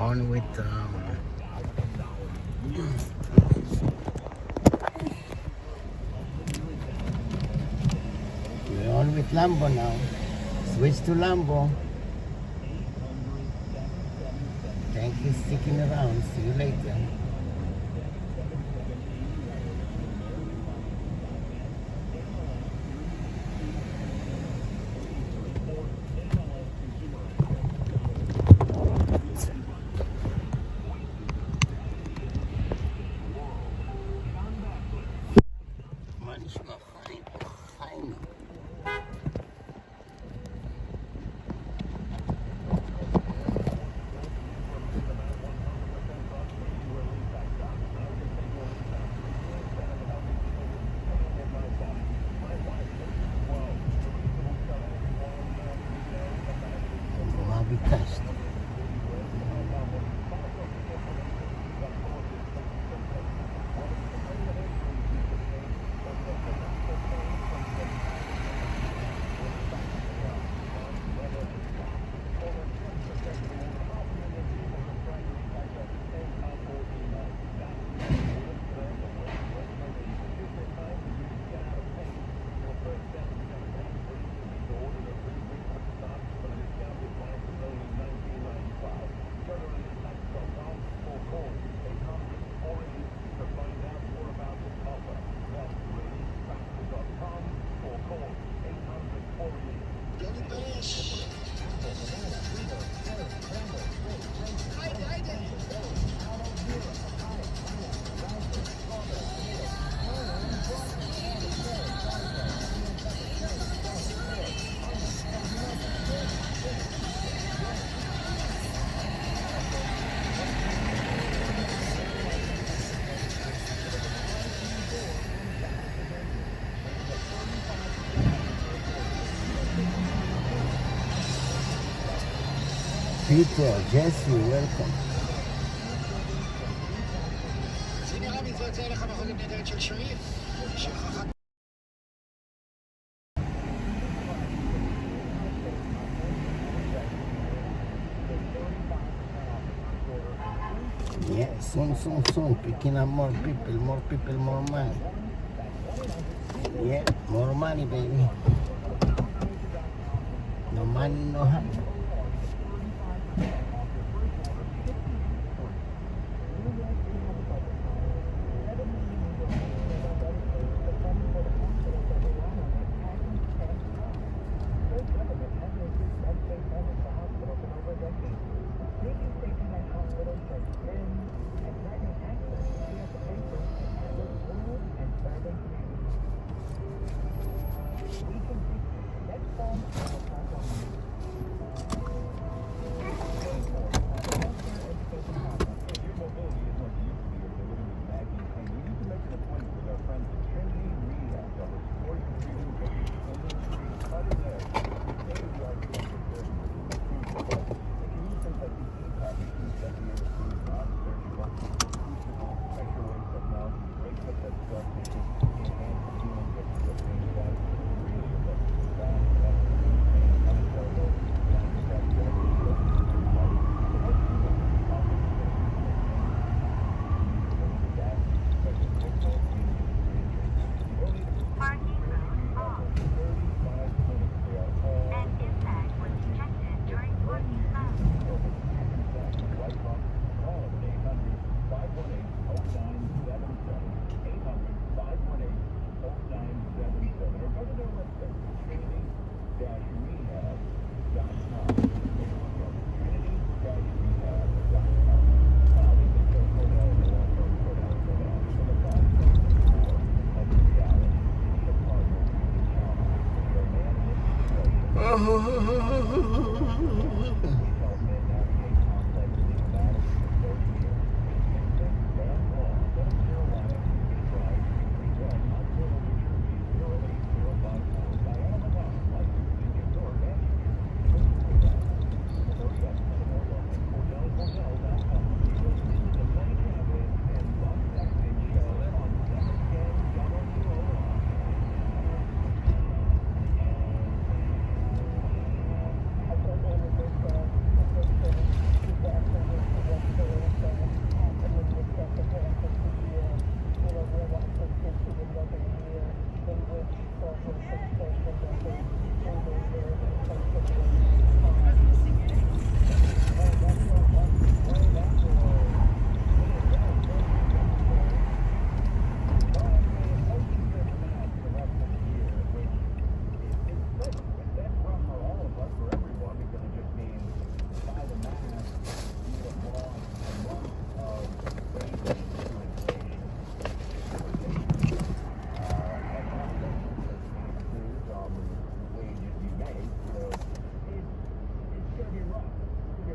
on with we're on with Lambo now. Switch to Lambo. Thank you for sticking around. See you later. Test. Peter, Jesse, welcome. Yeah, soon. Picking up more people, more money. Yeah, more money, baby. No money, no honey.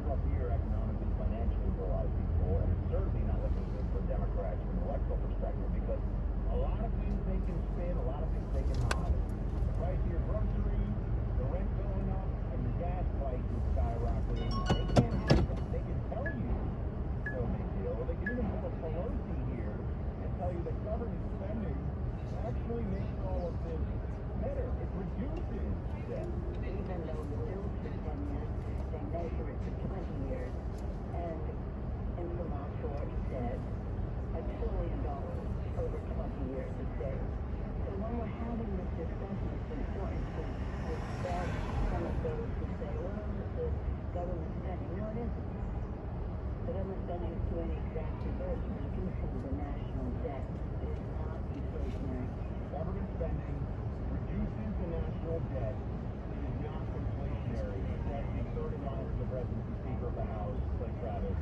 year up here economically, financially for a lot of people, and it's certainly not looking good for Democrats from an electoral perspective because a lot of things they can spin, a lot of things they can hide. The price of your groceries, the rent going up, and the gas prices skyrocketing. They can't hide that. They can tell you no big deal. They can even pull a Pelosi here and tell you that government spending actually makes all of this better. It reduces debt. Even though the bills for 10 years, they measure it for 20 years. And in the Lamarr report said $1 trillion over 20 years is there. So when we're having this discussion, it's important to dispel some of those who say, well, the government spending. No, it isn't. The government spending is doing the exact reverse, reducing the national debt. It is not inflationary. Government spending reduces the national debt. It is not inflationary. That's the third in line for the president and speaker of the House, Clay Travis.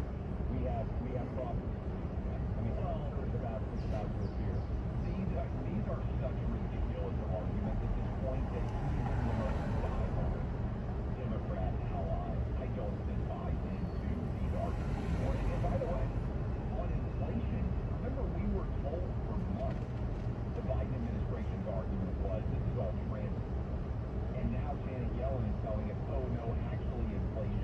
We have problems. I mean, it's about to appear. These are such ridiculous arguments at this point that even the most diehard Democrat ally, I don't think buys into these arguments anymore. And by the way, on inflation, remember we were told for months the Biden administration's argument was this is all transit. And now Janet Yellen is telling us, oh no, actually inflation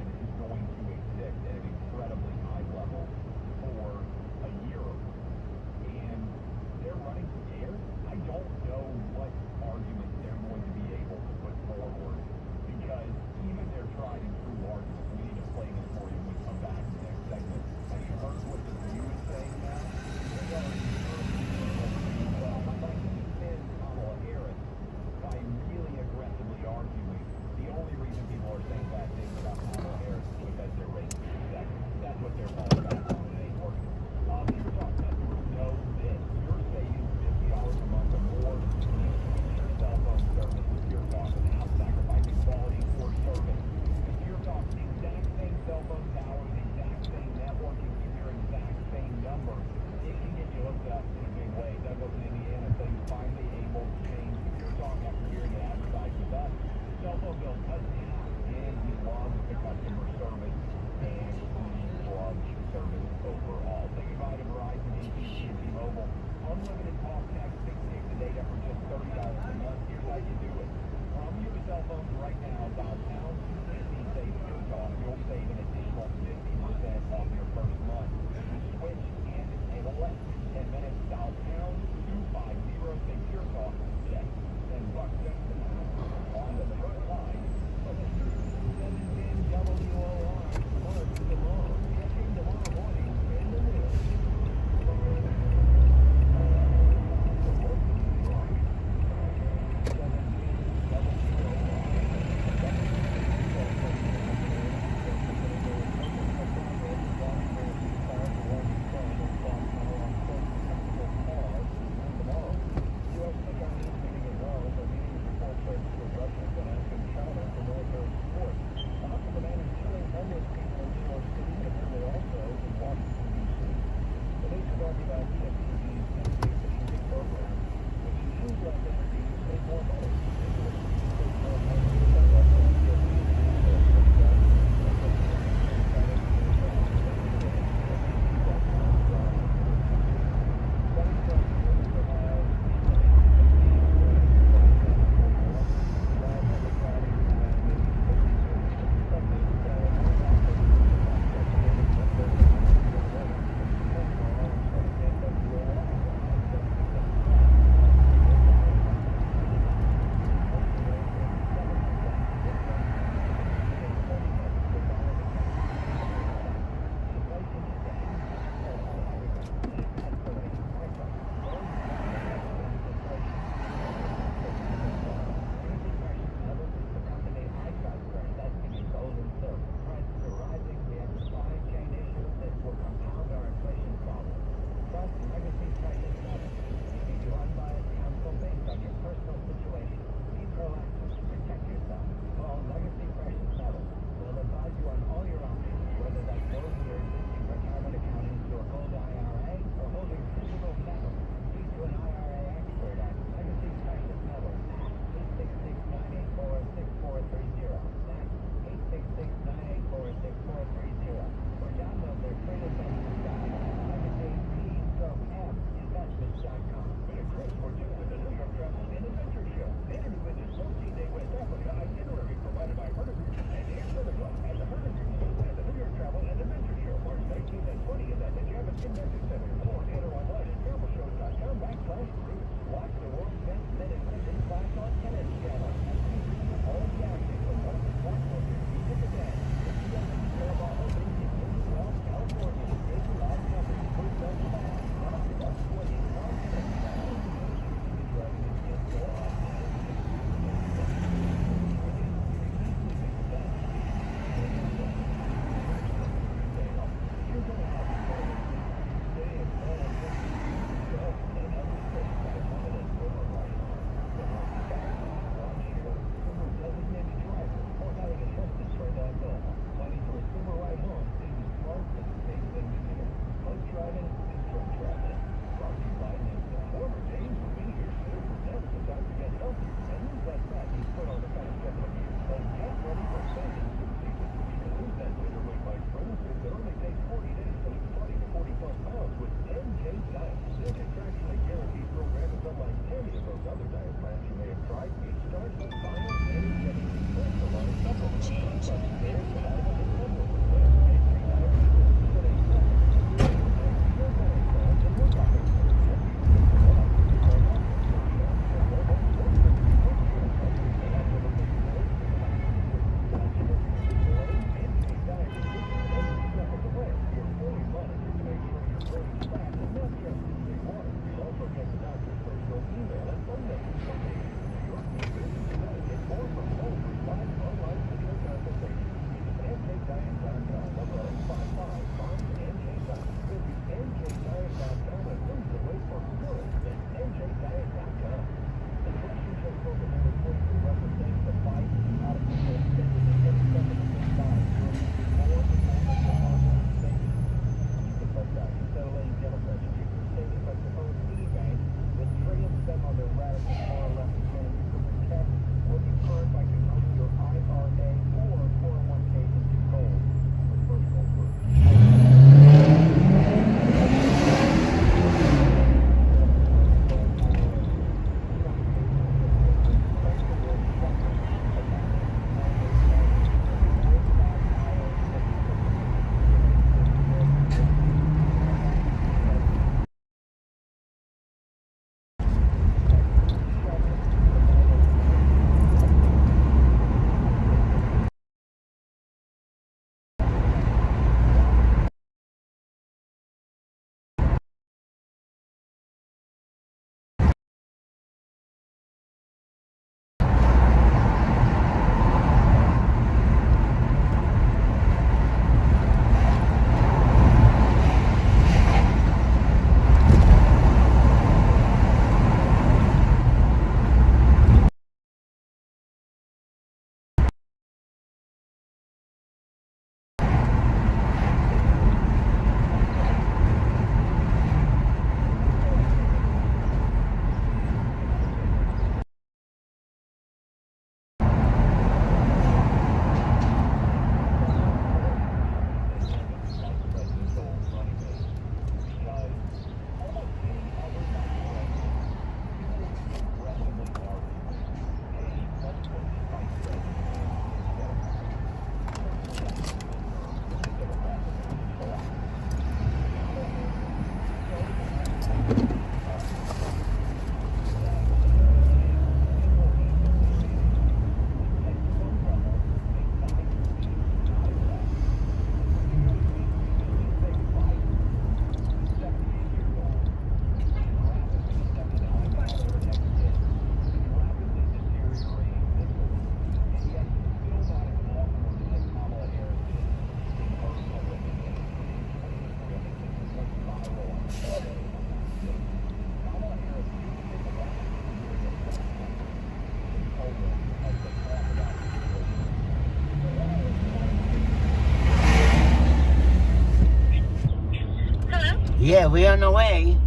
Yeah, we're on the way.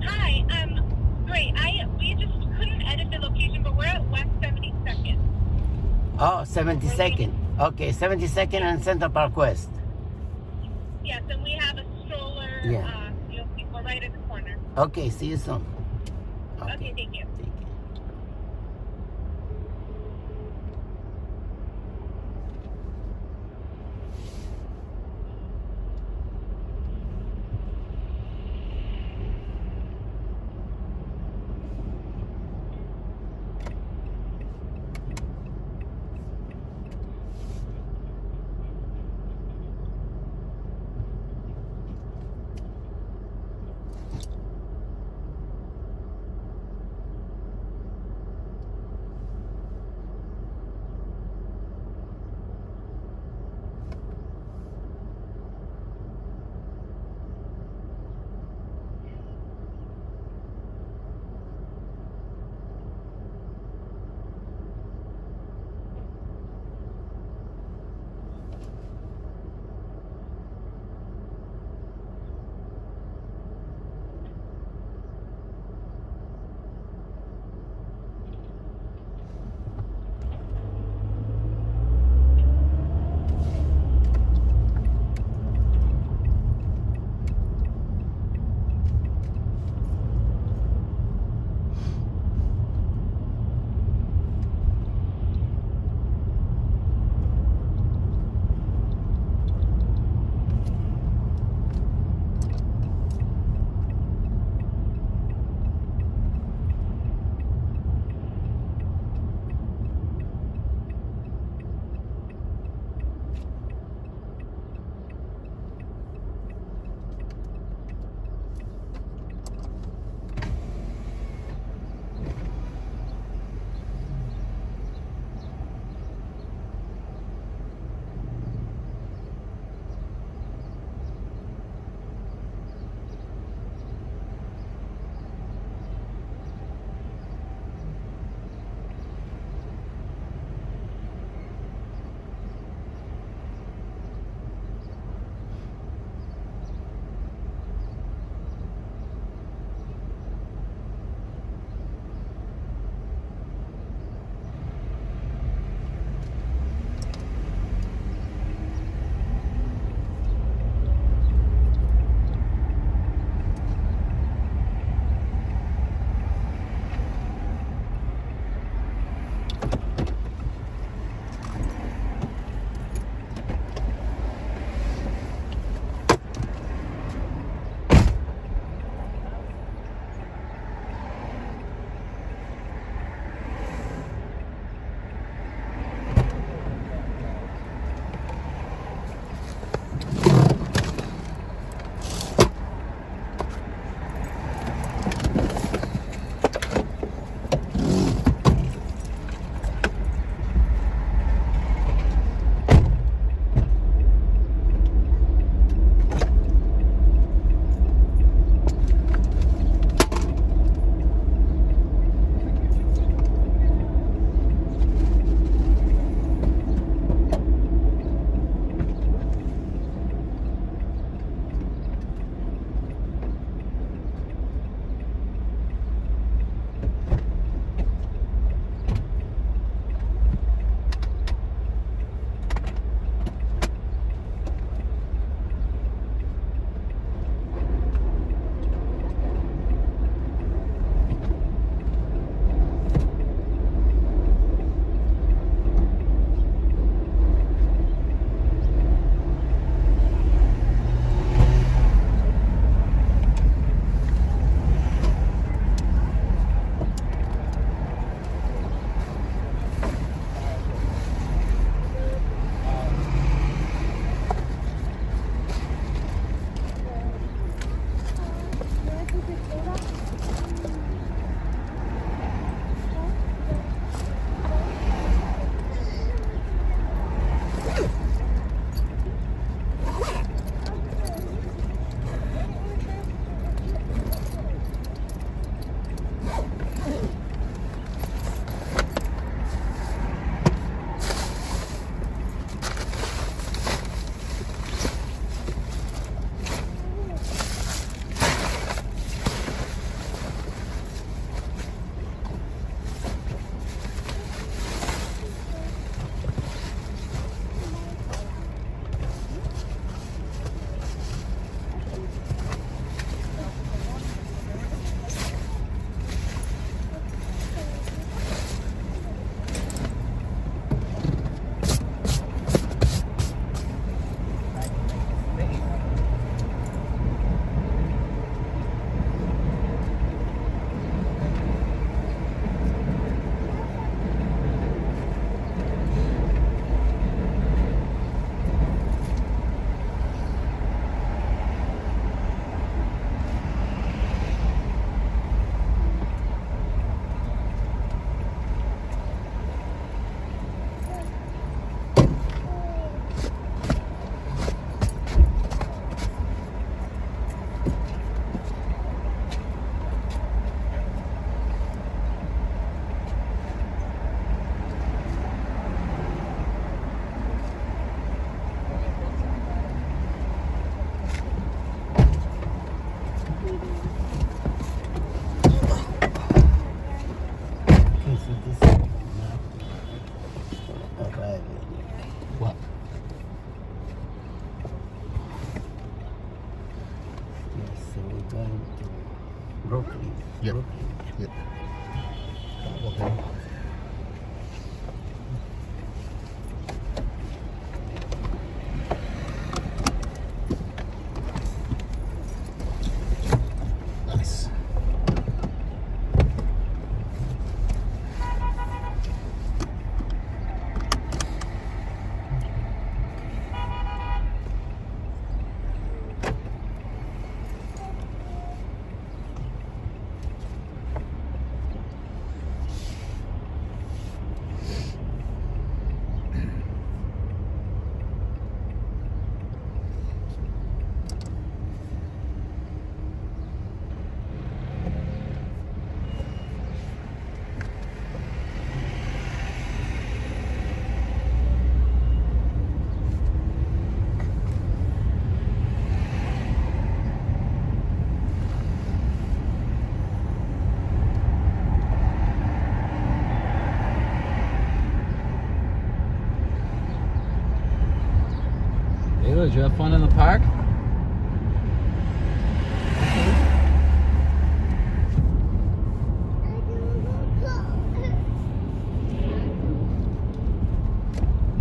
Hi, great. We just couldn't edit the location, but we're at West 72nd. Oh, 72nd. Okay, 72nd and Central Park West. Yes, and we have a stroller. Yeah. We're right at the corner. Okay, see you soon. Okay, thank you. Take care. going to Brooklyn. Yep. Brooklyn. Yep. Okay. Nice. Did you have fun in the park?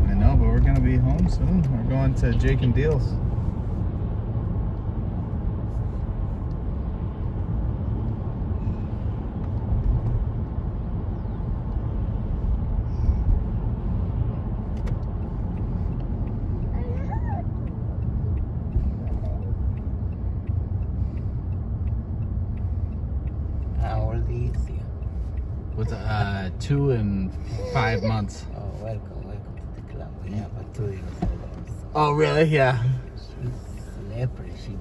I know, but we're gonna be home soon. We're going to Jake and Deal's. How old is he? With 2 and 5 months. Oh, welcome to the club. We have a 2-year-old also. Oh, really? Yeah. She's leopard. She's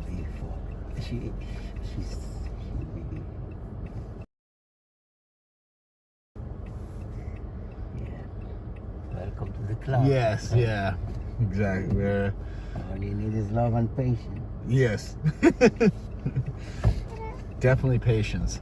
yeah. Welcome to the club. Yes. Yeah. Exactly. We're, All you need is love and patience. yes. Definitely patience.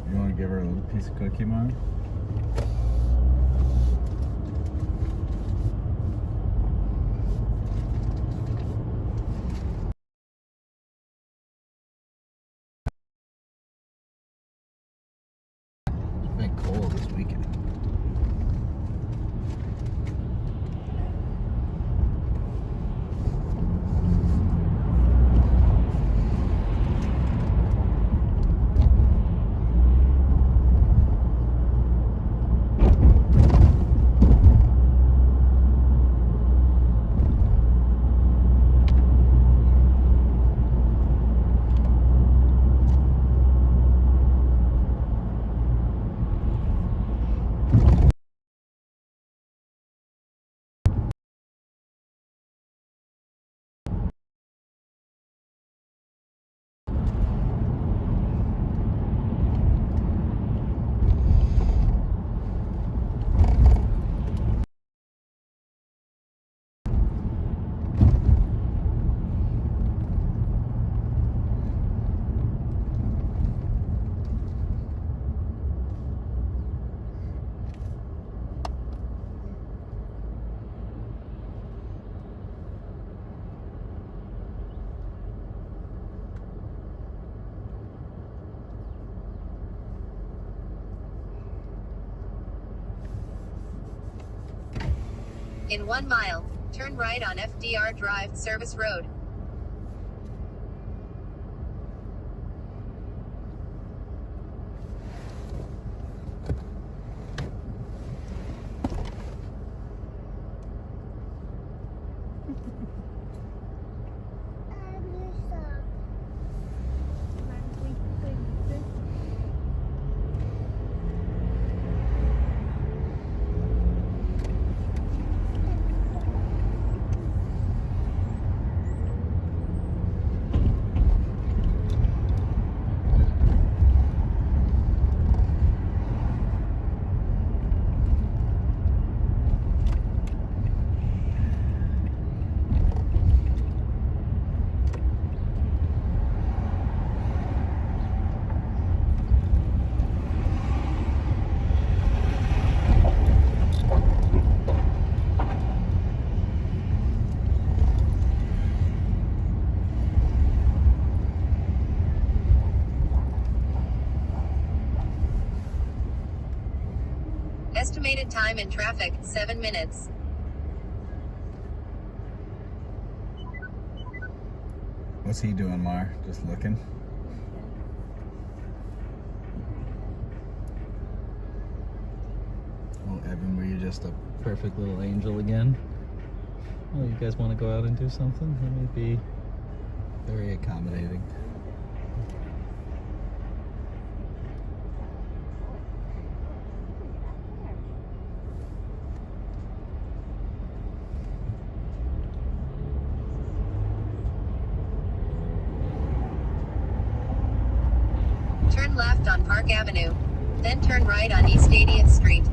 You want to give her a little piece of cookie, Mom? It's been cold this weekend. In 1 mile, turn right on FDR Drive, Service Road. Estimated time in traffic, 7 minutes. What's he doing, Mar? Just looking? Oh, Evan, were you just a perfect little angel again? Oh, you guys want to go out and do something? Let me be very accommodating. Turn left on Park Avenue. Then turn right on East 80th Street.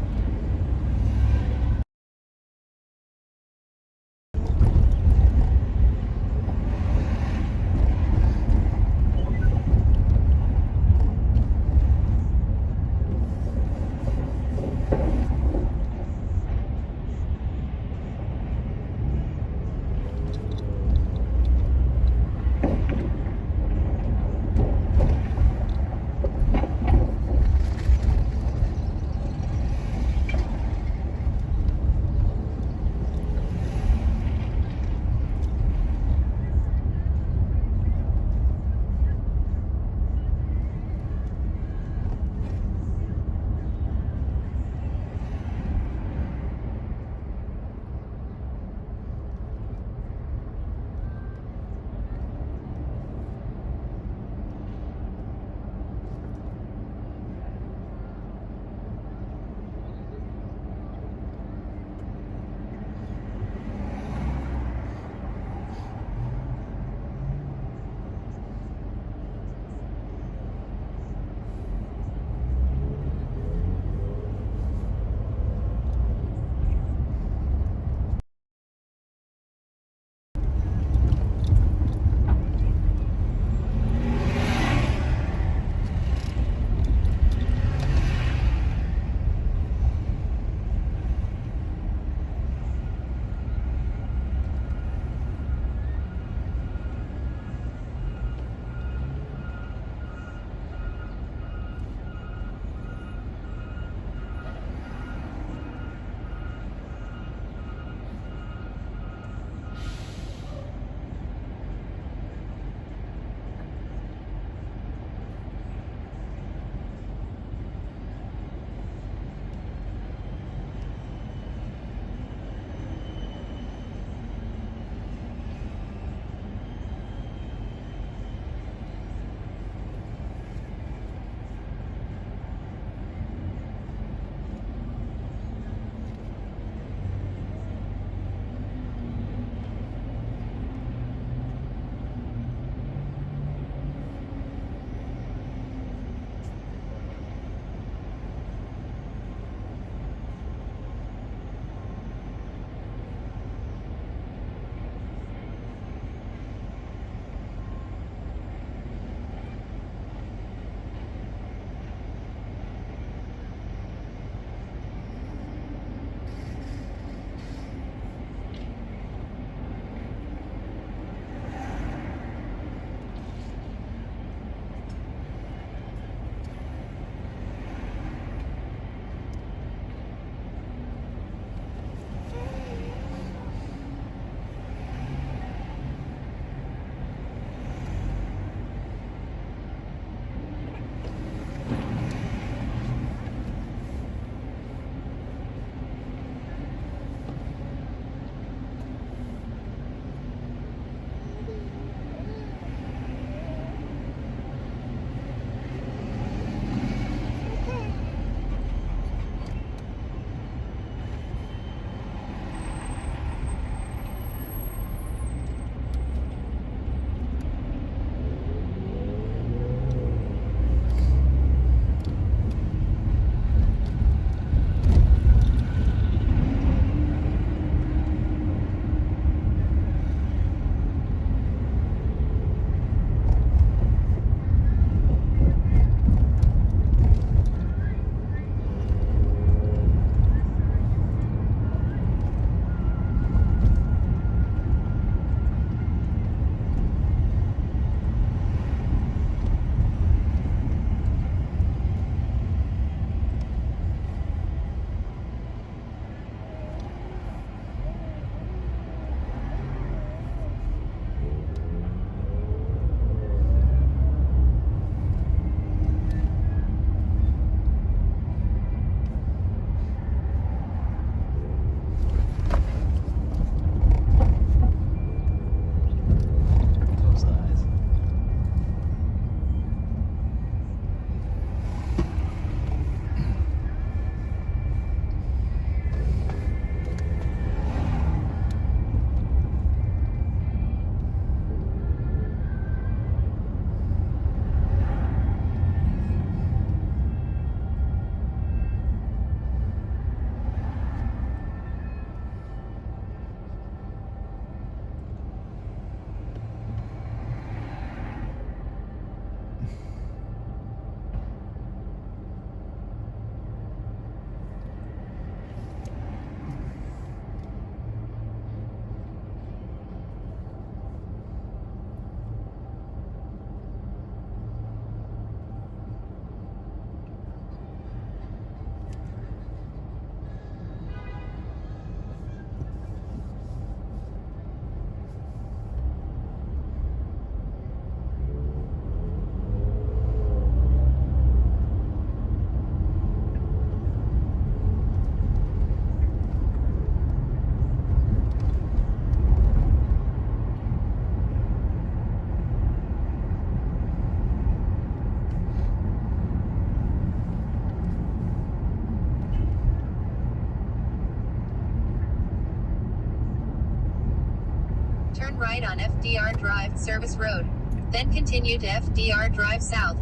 Turn right on FDR Drive Service Road. Then continue to FDR Drive South.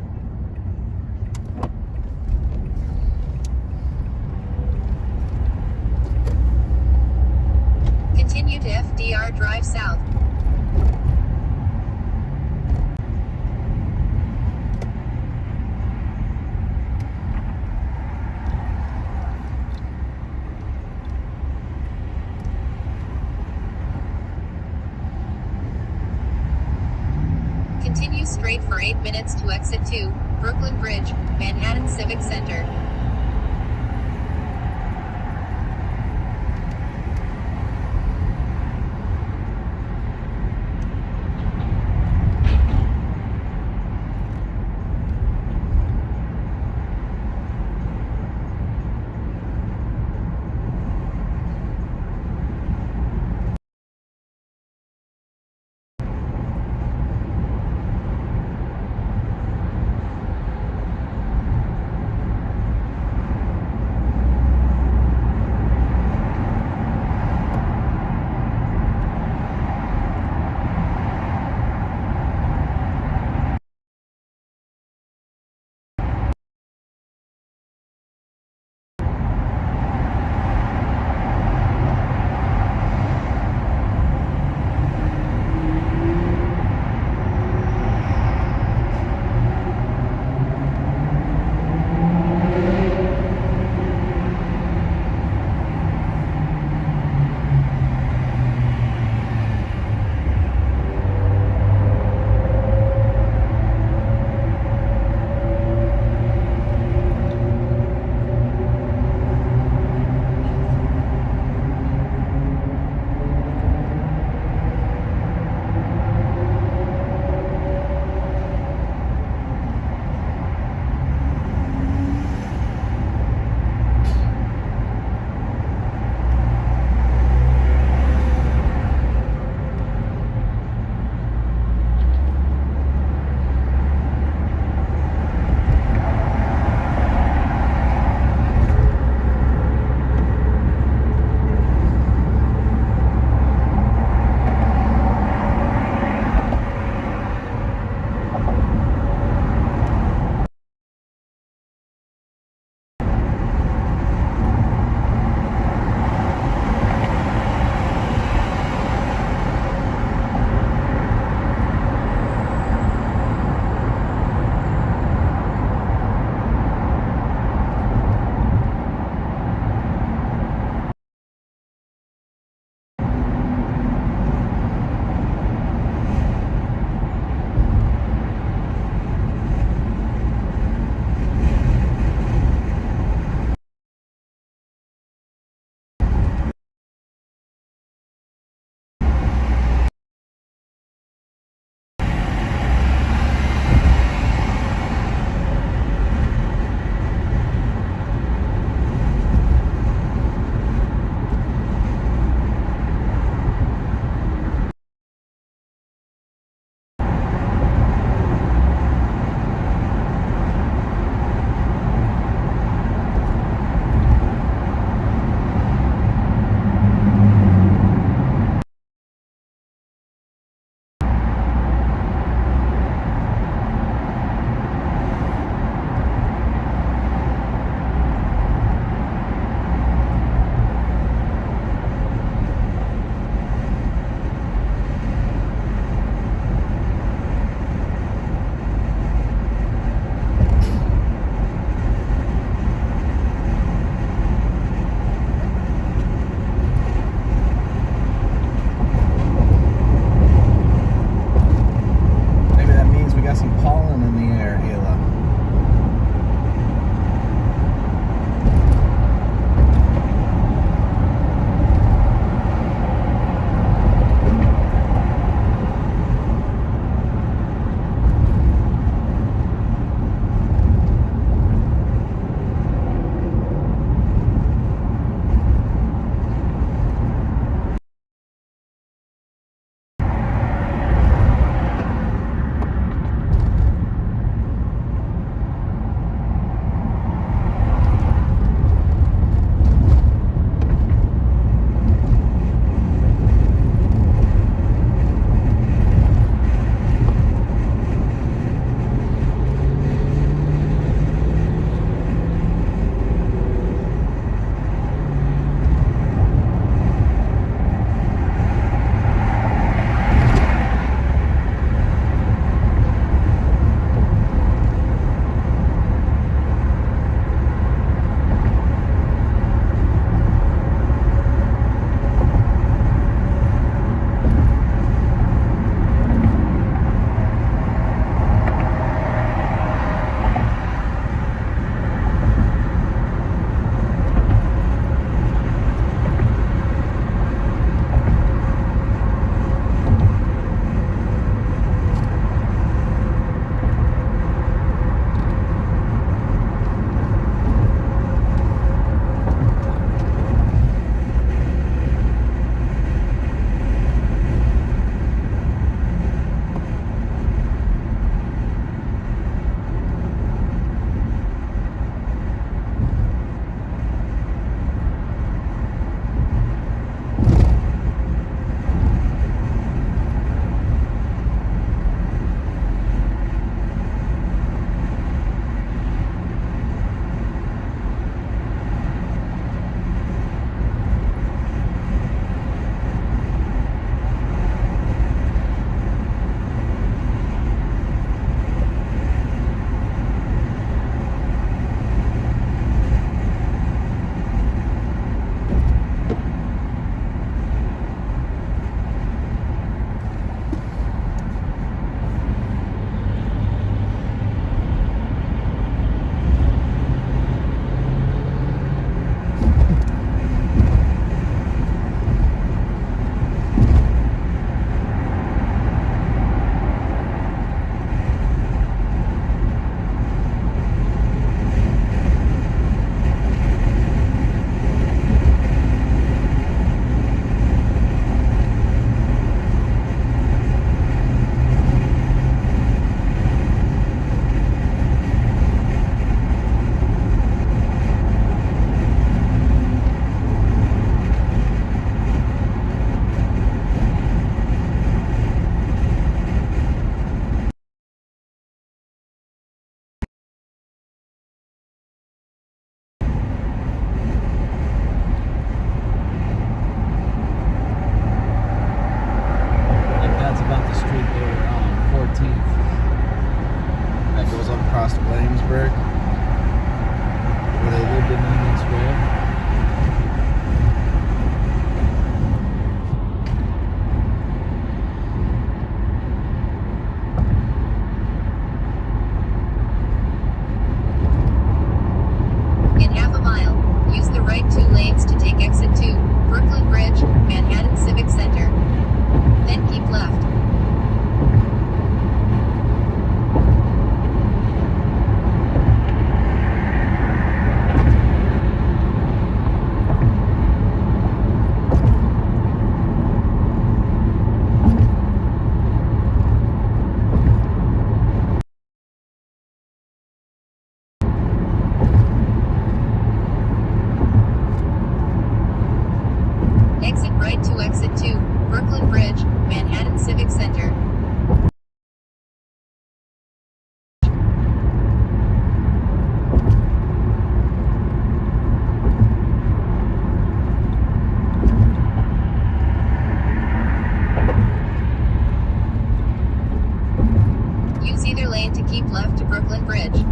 Continue to FDR Drive South. Continue straight for 8 minutes to exit 2, Brooklyn Bridge, Manhattan Civic Center. across Williamsburg, where they lived in Union Square. In half a mile, use the right 2 lanes to take exit 2, Brooklyn Bridge, Manhattan Civic Center. Then keep left. Exit right to exit 2, Brooklyn Bridge, Manhattan Civic Center. Use either lane to keep left to Brooklyn Bridge.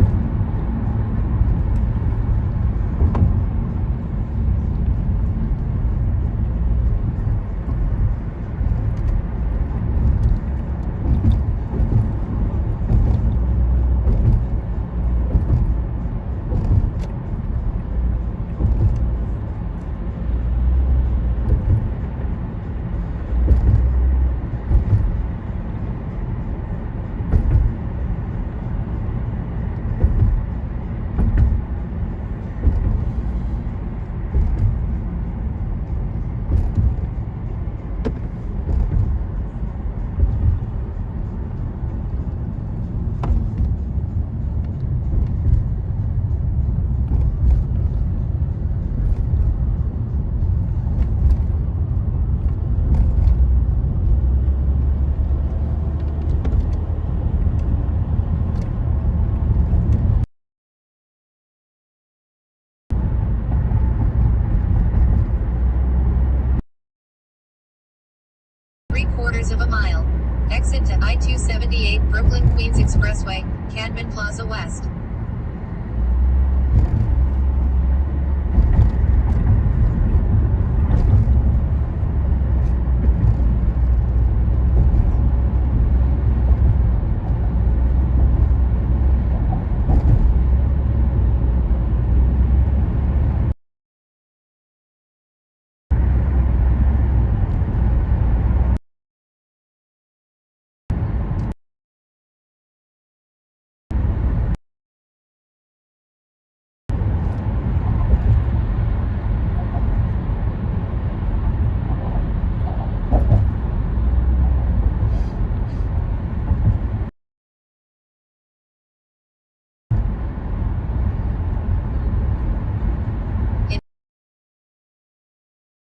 Quarters of a mile. Exit to I-278 Brooklyn Queens Expressway, Cadman Plaza West.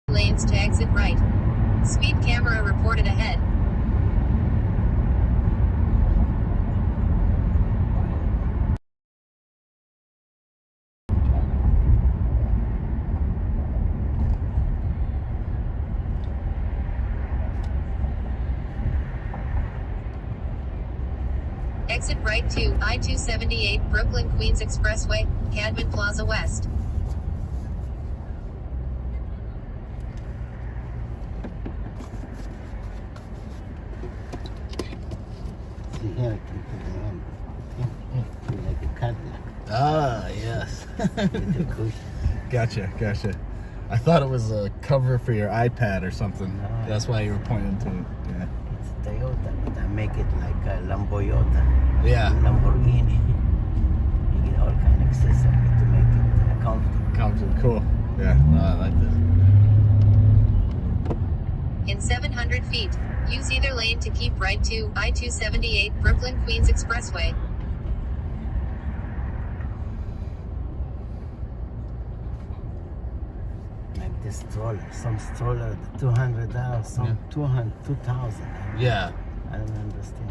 Lanes to exit right. Speed camera reported ahead. Exit right to I-278 Brooklyn Queens Expressway, Cadman Plaza West. See here, I can put the hand. Like a Cadillac Ah, yes. with the cushion. Gotcha. I thought it was a cover for your iPad or something. No. That's why you were pointing to it. Yeah. It's Toyota, but I make it like a Lamboyota. Yeah. Lamborghini. You get all kind of accessories to make it comfortable. Cool. Yeah. No, I like this. In 700 feet, use either lane to keep right to I-278 Brooklyn Queens Expressway. Like this stroller. Some stroller, $200, some Yeah. 2,000. Yeah. I don't understand.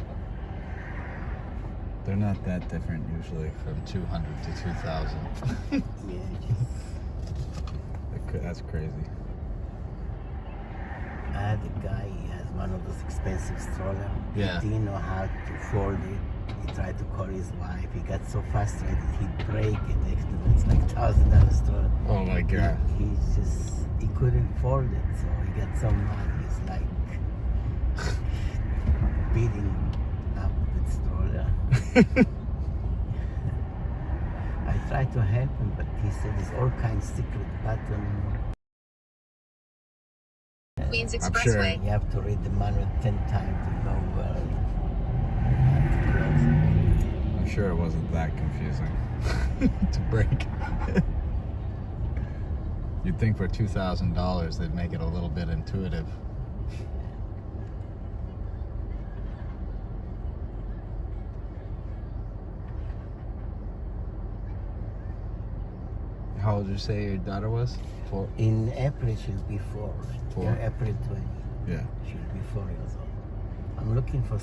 They're not that different usually from 200 to 2,000. Yeah, That's crazy. I had a guy, he has one of those expensive strollers. Yeah. He didn't know how to fold it. He tried to call his wife. He got so frustrated he'd break it. It's like $1,000 store. Oh my God. He couldn't afford it, so he got so mad. He's like beating up the stroller. I tried to help him, but he said there's all kinds of secret button. Queens I'm sure. Expressway. You have to read the manual 10 times to know where to close. I'm sure it wasn't that confusing to break. You'd think for $2,000 they'd make it a little bit intuitive. How old did you say your daughter was? 4? In April, she'll be 4. 4? Yeah, April 20. Yeah. She'll be 4 years old. I'm looking for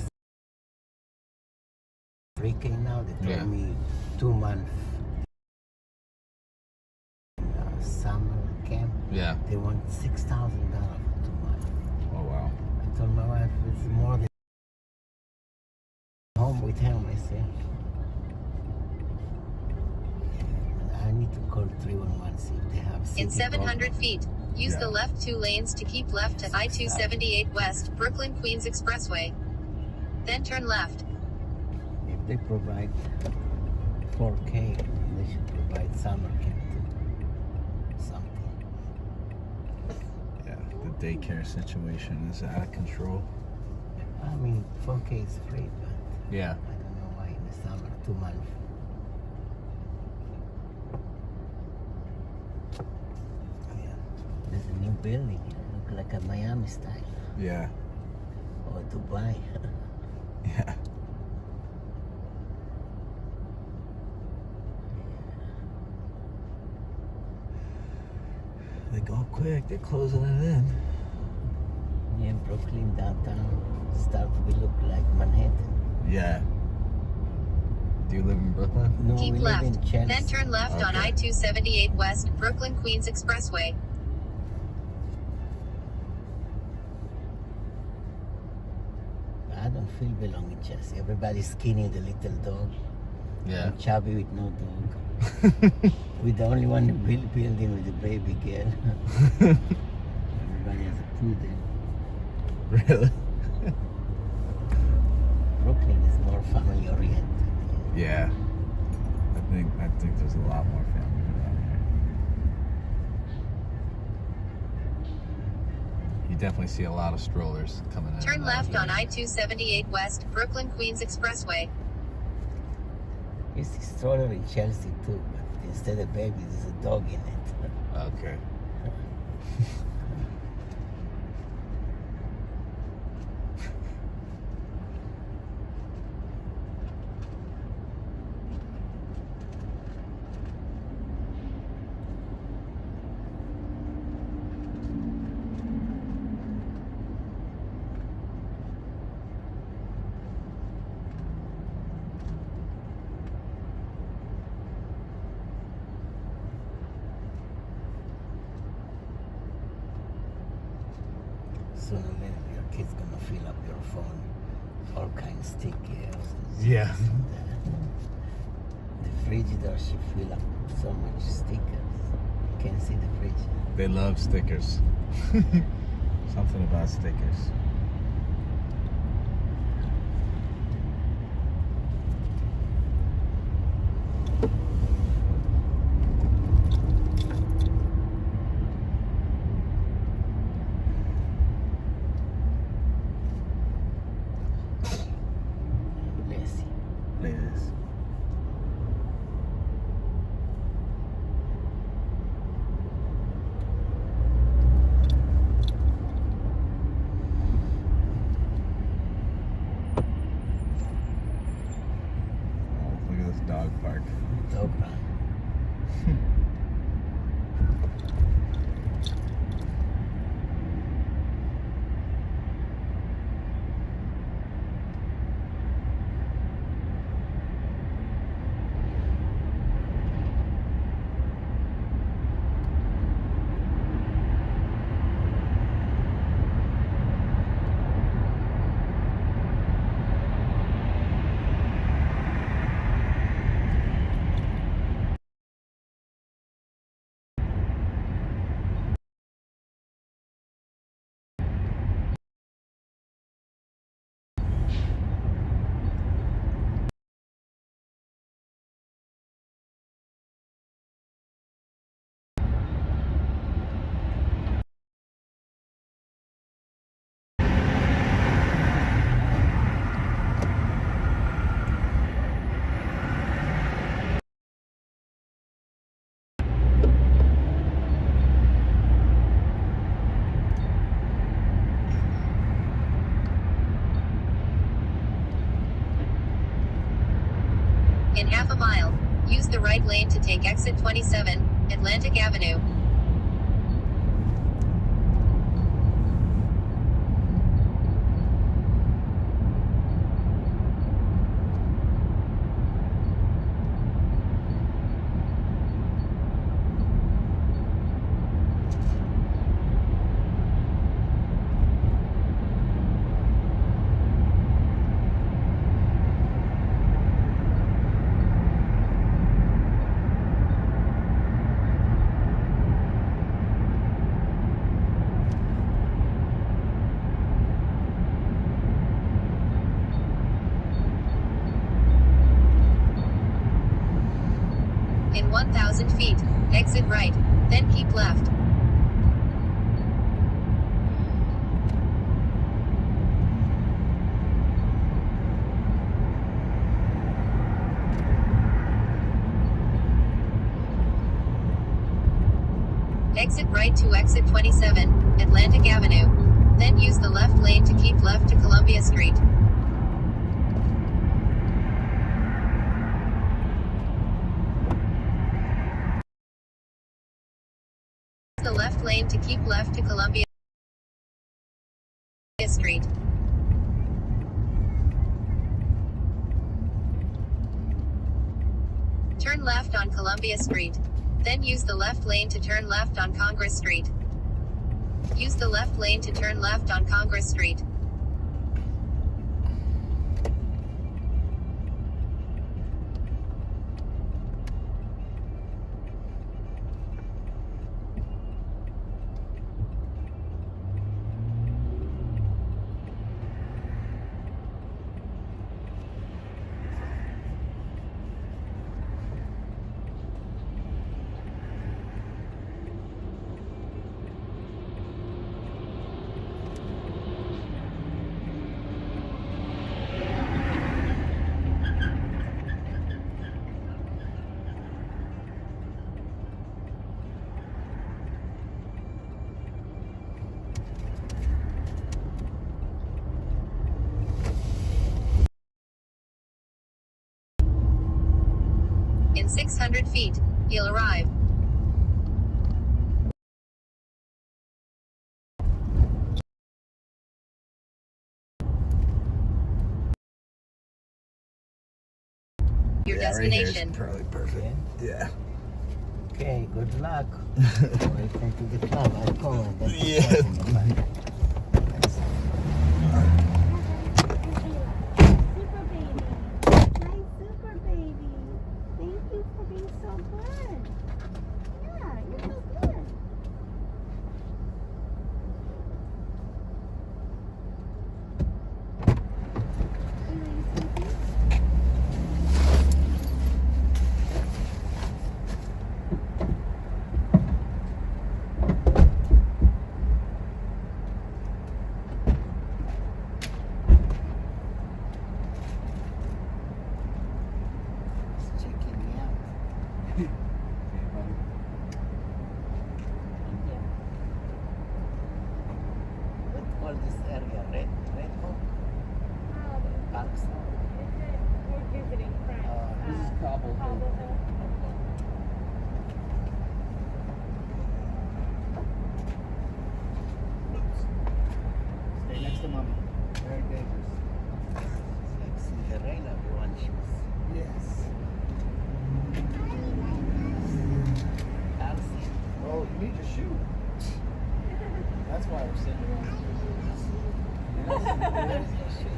3K now. They told me 2 months summer camp. Yeah. They want $6,000 for 2 months. Oh wow. I told my wife it's more than home with him. I said I need to call 311 see if they have. In 700 feet, use the left 2 lanes to keep left to I-278 West, Brooklyn Queens Expressway. Then turn left. If they provide 4K, they should provide summer camp too. Something. Yeah, the daycare situation is out of control. I mean, 4K is free, but Yeah. I don't know why in the summer 2 months. Yeah, there's a new building. Look like a Miami style Yeah. or Dubai. Yeah. They go quick. They're closing it in. Yeah, Brooklyn downtown start to look like Manhattan. Yeah. Do you live in Brooklyn? No, Keep we live left. in Chelsea. Then turn left on Okay. I-278 West, Brooklyn Queens Expressway. I don't feel belong in Chelsea. Everybody's skinny, the little dog. Yeah. I'm chubby with no dog. We're the only one building with a baby girl. Everybody has a poodle. Really? Brooklyn is more family oriented. Yeah. I think there's a lot more family around here. You definitely see a lot of strollers coming in. Turn and out left here. on I-278 West, Brooklyn Queens Expressway. You see stroller in Chelsea too, but instead of baby, there's a dog in it. Okay. Sooner or later, your kid's gonna fill up your phone, all kinds of stickers. Yeah. The Frigidaire should fill up so much stickers. You can't see the fridge. They love stickers. Something about stickers. Bless you. Yes. Oh, look at this dog park. Dog run. In half a mile, use the right lane to take exit 27, Atlantic Avenue. In 1,000 feet, exit right, then keep left. Exit right to exit 27, Atlantic Avenue. Then use the left lane to keep left to Columbia Street. The left lane to keep left to Columbia Street. Turn left on Columbia Street. Then use the left lane to turn left on Congress Street. Use the left lane to turn left on Congress Street. In 600 feet, you'll arrive. Your destination. Right probably perfect. Yeah. Okay, good luck. Welcome to the club. I'll call it. That's Yeah. Super baby. Nice super baby. Thank you for being so good. Yeah, you're so good. Checking me out. What call this area? Red Hawk? Parks? We're visiting friends. This is Cobble Hill. Stay next to mommy. Very dangerous. Like Cinderella, everyone shoes. Yes. Elsie. Well, you need your shoe. That's why we're sitting here. Where's your shoe?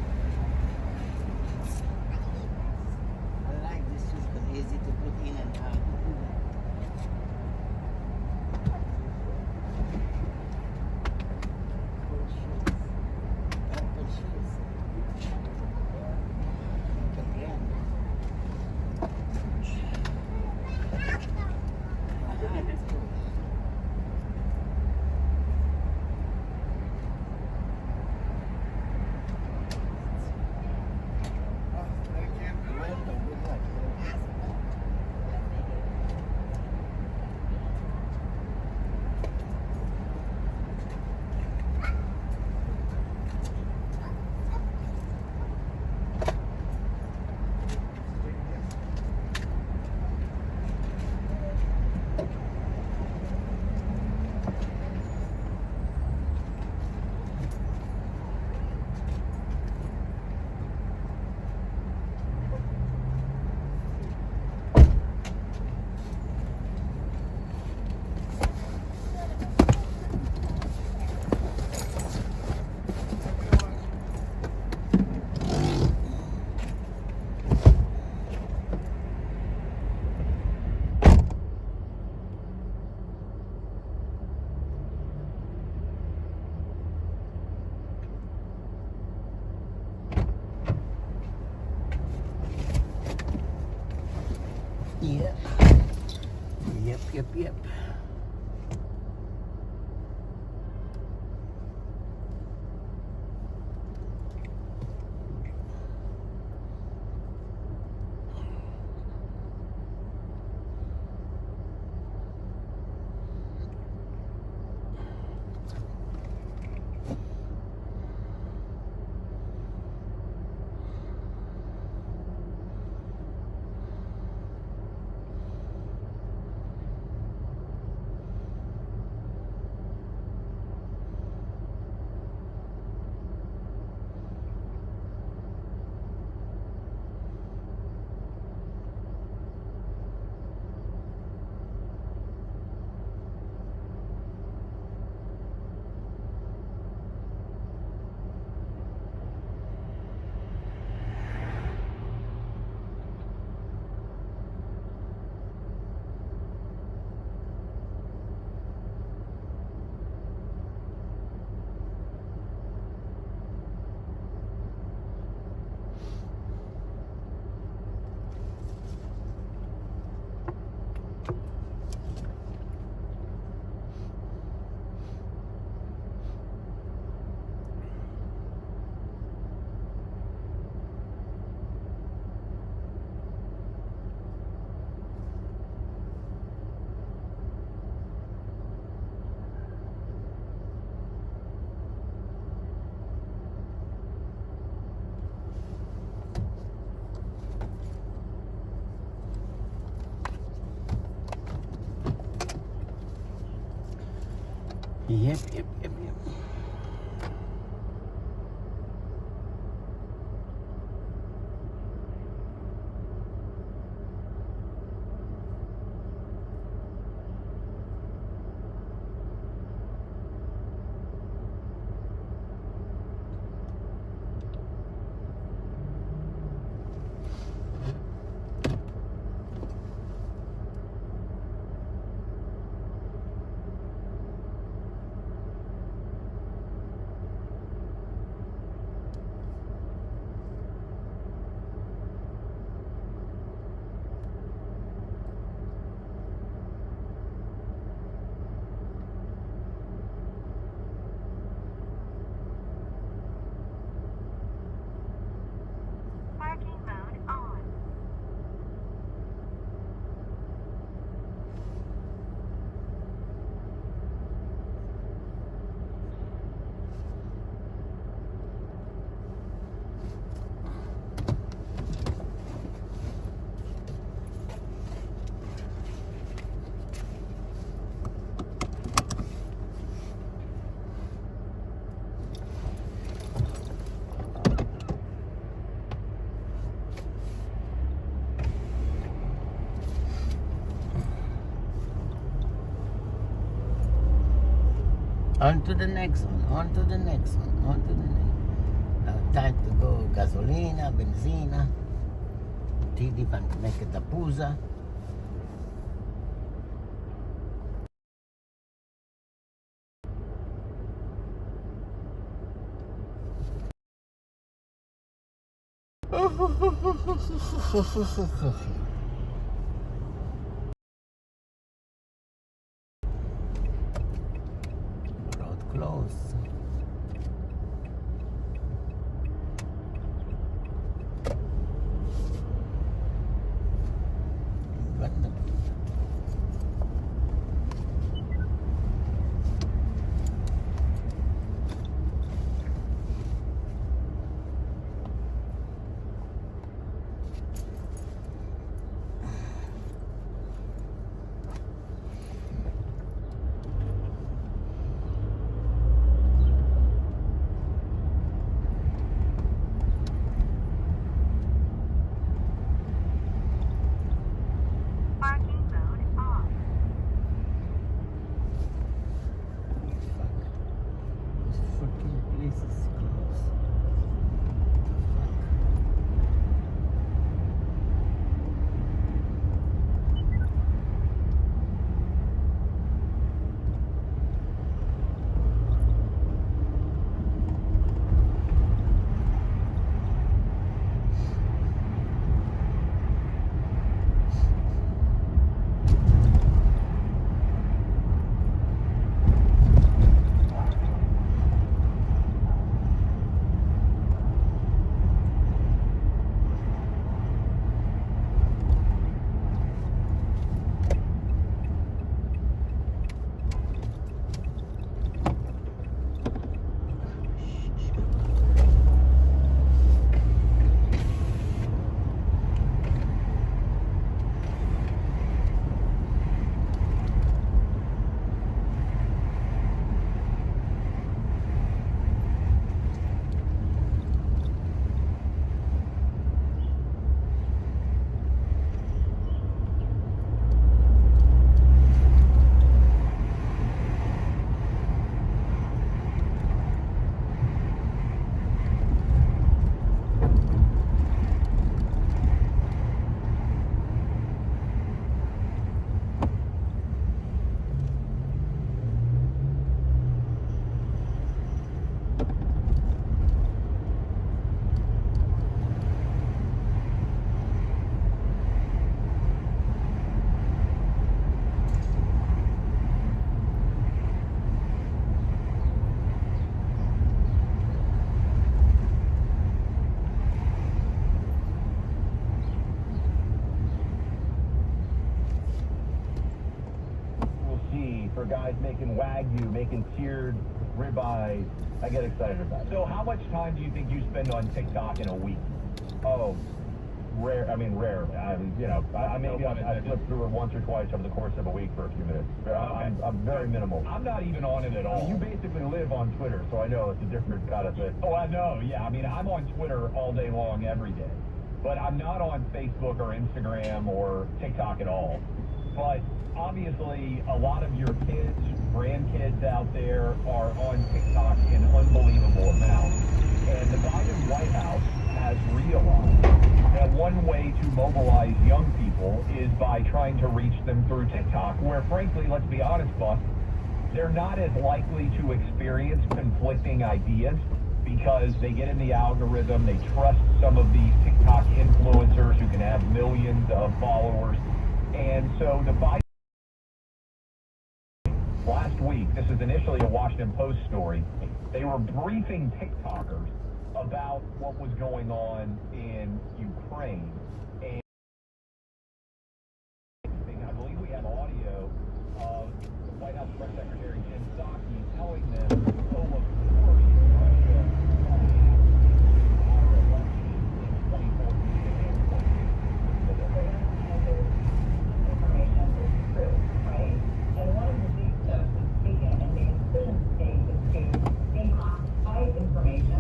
I like this shoes, but easy to put in and out. Cool shoes. Purple shoes. Again. That's cool. Yeah. Yep. Yep. Parking mode on. On to the next one. Time to go gasolina, benzina. Tidi van neke tapuza. Road closed. Ganda. or guys making Wagyu, making seared ribeye. I get excited about it. So how much time do you think you spend on TikTok in a week? Oh, rare. I mean, rare. I flip through it once or twice over the course of a week for a few minutes. I'm very minimal. I'm not even on it at all. You basically live on Twitter, so I know it's a different kind of thing. Oh, I know. Yeah, I mean, I'm on Twitter all day long, every day. But I'm not on Facebook or Instagram or TikTok at all. But obviously, a lot of your kids, grandkids out there are on TikTok in unbelievable amounts. And the Biden White House has realized that one way to mobilize young people is by trying to reach them through TikTok, where frankly, let's be honest, Buck, they're not as likely to experience conflicting ideas because they get in the algorithm, they trust some of these TikTok influencers who can have millions of followers. And so the Biden last week, this is initially a Washington Post story, they were briefing TikTokers about what was going on in Ukraine. And I believe we have audio of the White House Press Secretary Jen Psaki telling them, oh, of course, Russia our election in 2014 and Information is true, right? And one of the big steps is taken in the decision stage is to declassify information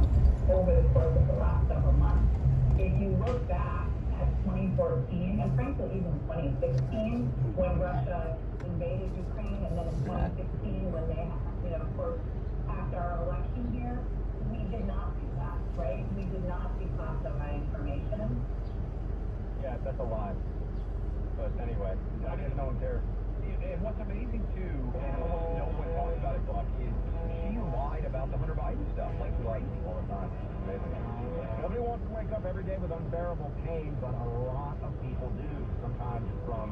over the course of the last several months. If you look back at 2014 and frankly even 2016 when Russia invaded Ukraine, and then in 2016 when they, of course, after our election here, we did not do that, right? We did not declassify information. Yeah, that's a lie. But anyway, I guess no one cares. And what's amazing too, and almost no one talks about it, Buck, is she lied about the Hunter Biden stuff like she likes all the time. Amazing. Nobody wants to wake up every day with unbearable pain, but a lot of people do. Sometimes from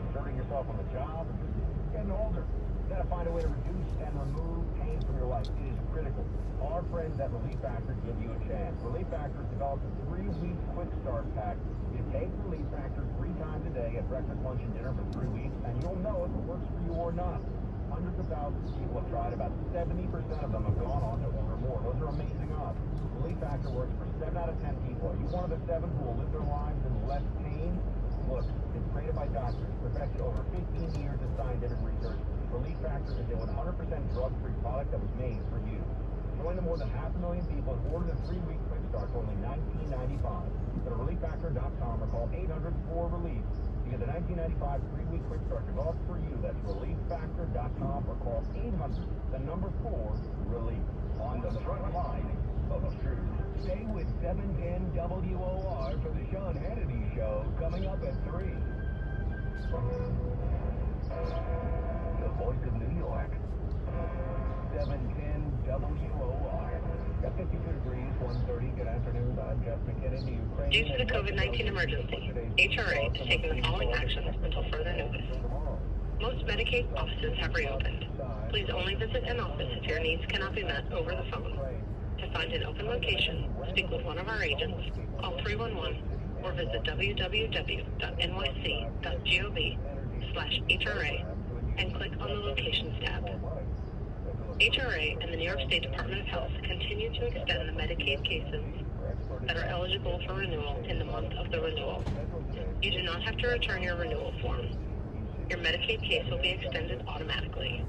inserting yourself on the job or just getting older. You gotta find a way to reduce and remove pain from your life. It is critical. Our friends at Relief Factor give you a chance. Relief Factor has developed a 3-week quick start pack. You take Relief Factor 3 times a day at breakfast, lunch, and dinner for 3 weeks, and you'll know if it works for you or not. Hundreds of thousands of people have tried. About 70% of them have gone on to order more. Those are amazing odds. Relief Factor works for 7 out of 10 people. Are you one of the 7 who will live their lives in less pain? Look, it's created by doctors, perfected over 15 years of scientific research. Relief Factor is a 100% drug-free product that was made for you. Join the more than 500,000 people and order the 3-week quick start for only $19.95. Go to relieffactor.com or call 800-4-RELIEF to get the $19.95 3-week quick start developed for you. That's relieffactor.com or call 800-4-RELIEF. On the front line of truth. Stay with 710 WOR for the Sean Hannity Show coming up at 3. The voice of New York. 710 WOR. Got 52 degrees, 1:30. Good afternoon. I'm Jeff McKinnon. Ukraine. Due to the COVID-19 emergency, HRA is taking the following actions until further notice. Most Medicaid offices have reopened. Please only visit an office if your needs cannot be met over the phone. To find an open location, speak with one of our agents, call 311, or visit www.nyc.gov/HRA and click on the Locations tab. HRA and the New York State Department of Health continue to extend the Medicaid cases that are eligible for renewal in the month of the renewal. You do not have to return your renewal form. Your Medicaid case will be extended automatically.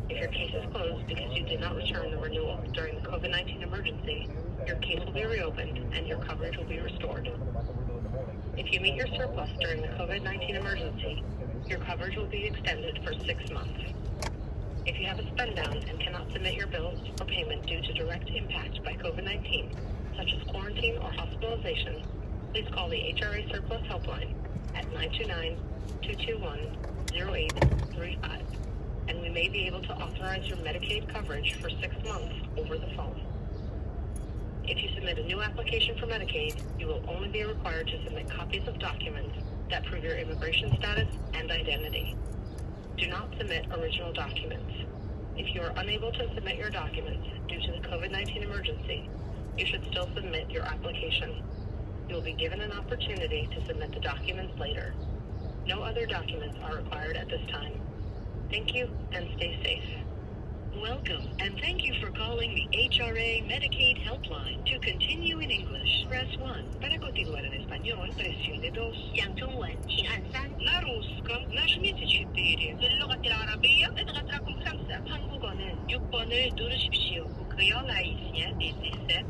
If your case is closed because you did not return the renewal during the COVID-19 emergency, your case will be reopened and your coverage will be restored. If you meet your surplus during the COVID-19 emergency, your coverage will be extended for 6 months. If you have a spend down and cannot submit your bills or payment due to direct impact by COVID-19, such as quarantine or hospitalization, please call the HRA Surplus Helpline at 929-221-0835, and we may be able to authorize your Medicaid coverage for 6 months over the phone. If you submit a new application for Medicaid, you will only be required to submit copies of documents that prove your immigration status and identity. Do not submit original documents. If you are unable to submit your documents due to the COVID-19 emergency, you should still submit your application. You will be given an opportunity to submit the documents later. No other documents are required at this time. Thank you, and stay safe. Welcome, and thank you for calling the HRA Medicaid Helpline. To continue in English, press 1. Para continuar en español, presione 2. 讲中文请按3. 나 روسكم нажмите 4. للغة العربية اضغط رقم 5. 한국어는 6번을 누르십시오. Pour la haïtien et 7.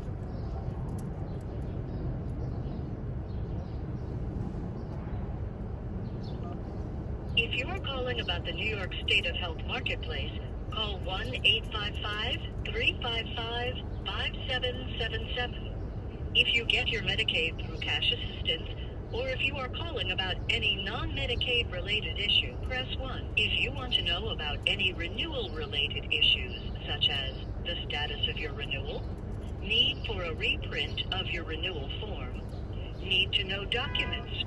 If you are calling about the New York State of Health Marketplace, call 1-855-355-5777. If you get your Medicaid through cash assistance, or if you are calling about any non-Medicaid related issue, press 1. If you want to know about any renewal related issues, such as the status of your renewal, need for a reprint of your renewal form, need to know documents.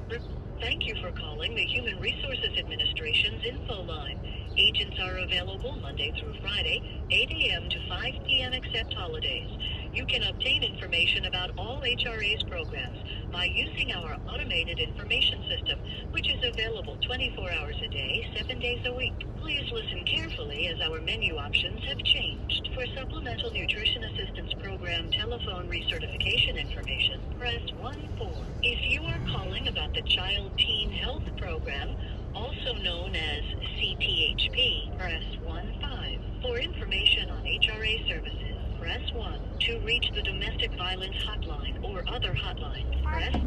Thank you for calling the Human Resources Administration's info line. Agents are available Monday through Friday, 8 a.m. to 5 p.m. except holidays. You can obtain information about all HRA's programs by using our automated information system, which is available 24 hours a day, 7 days a week. Please listen carefully as our menu options have changed. For Supplemental Nutrition Assistance Program telephone recertification information, press 1-4. If you are calling about the Child Teen Health Program, also known as CTHP, press 1-5. For information on HRA services, press 1. To reach the Domestic Violence Hotline or other hotlines, press 2.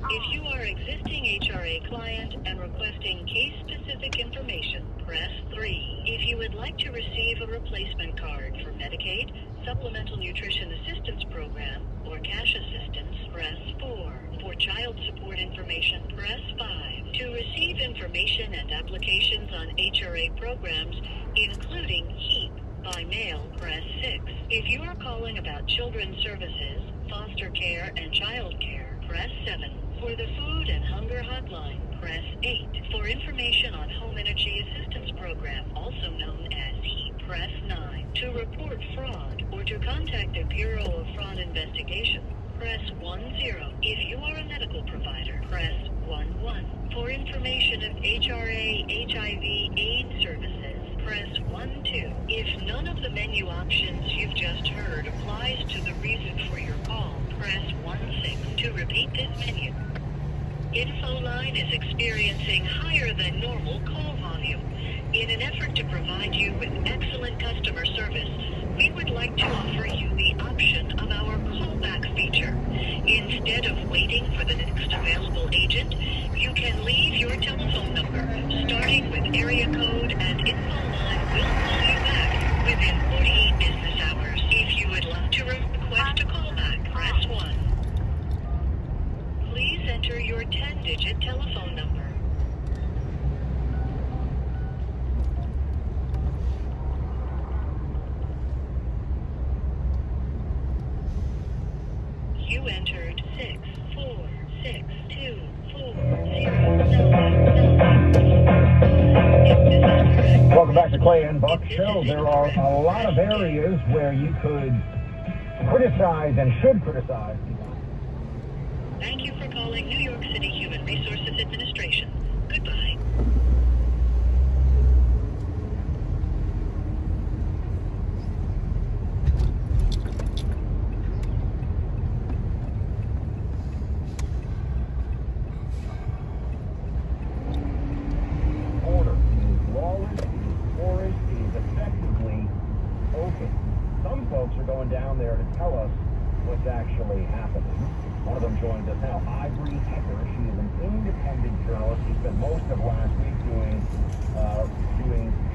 If you are existing HRA client and requesting case-specific information, press 3. If you would like to receive a replacement card for Medicaid, Supplemental Nutrition Assistance Program, or cash assistance, press 4. For child support information, press 5. To receive information and applications on HRA programs, including HEAP, by mail, press 6. If you are calling about children's services, foster care, and child care, press 7. For the Food and Hunger Hotline, press 8. For information on Home Energy Assistance Program, also known as HEAP, press 9. To report fraud or to contact the Bureau of Fraud Investigation, press 10. If you are a medical provider, press 11. For information of HRA, HIV/AIDS services, press 12. If none of the menu options you've just heard applies to the reason for your call, press 16. To repeat this menu, InfoLine is experiencing higher than normal call volume. In an effort to provide you with excellent customer service, we would like to offer you the option of our callback feature. Instead of waiting for the next available agent, you can leave your telephone number, starting with area code, and InfoLine will call you back within 48 business hours. If you would like to request a callback, press 1. Please enter your 10-digit telephone number. You entered 6462469. Welcome back to Clay and Buck Show. There are a lot of areas where you could criticize and should criticize. Thank you for calling New York City Human Resources Administration. Goodbye. Order is lawless, it is porous, it is effectively open. Some folks are going down there to tell us what's actually happening. One of them joins us now, Ivory Hecker. She is an independent journalist. She spent most of last week doing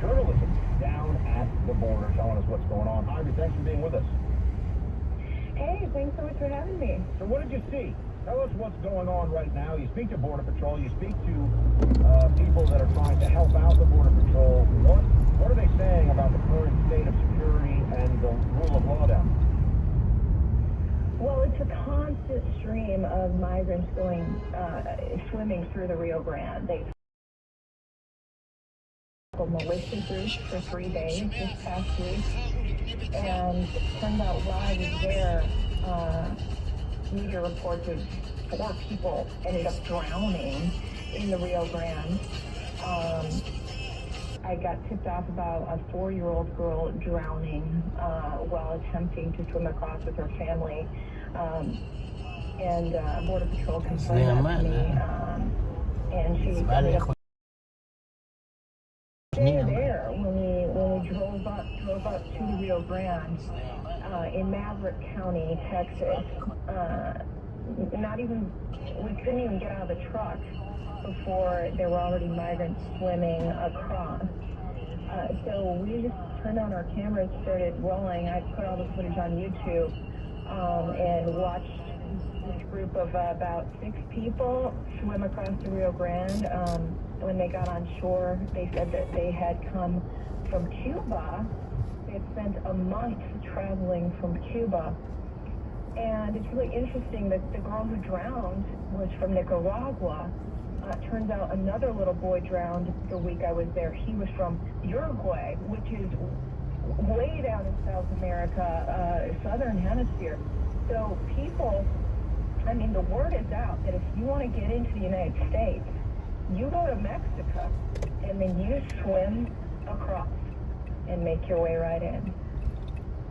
journalism down at the border, telling us what's going on. Ivory, thanks for being with us. Hey, thanks so much for having me. So what did you see? Tell us what's going on right now. You speak to Border Patrol. You speak to people that are trying to help out the Border Patrol. What are they saying about the current state of security and the rule of law down there? Well, it's a constant stream of migrants going, swimming through the Rio Grande. They've militia groups for 3 days this past week, and turned out while I was there, media reports of 4 people ended up drowning in the Rio Grande. I got tipped off about a 4-year-old girl drowning while attempting to swim across with her family. And Border Patrol confirmed that to me. And she ended up there when we drove up to the Rio Grande in Maverick County, Texas. We couldn't even get out of the truck before there were already migrants swimming across. So we just turned on our cameras, started rolling. I put all the footage on YouTube and watched this group of about 6 people swim across the Rio Grande. When they got on shore, they said that they had come from Cuba. They had spent a month traveling from Cuba. And it's really interesting that the girl who drowned was from Nicaragua. Turns out another little boy drowned the week I was there. He was from Uruguay, which is way down in South America, southern hemisphere. So people, I mean, the word is out that if you want to get into the United States, you go to Mexico, and then you swim across and make your way right in.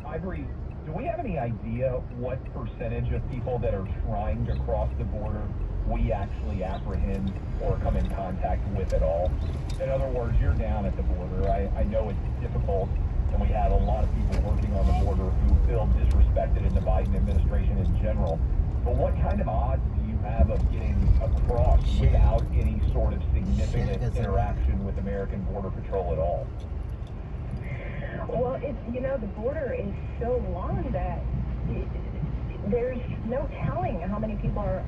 Ivory, do we have any idea what percentage of people that are trying to cross the border we actually apprehend or come in contact with at all? In other words, you're down at the border. I know it's difficult, and we have a lot of people working on the border who feel disrespected in the Biden administration in general. But what kind of odds do you have of getting across without any sort of significant interaction with American Border Patrol at all? Well, the border is so long that there's no telling how many people are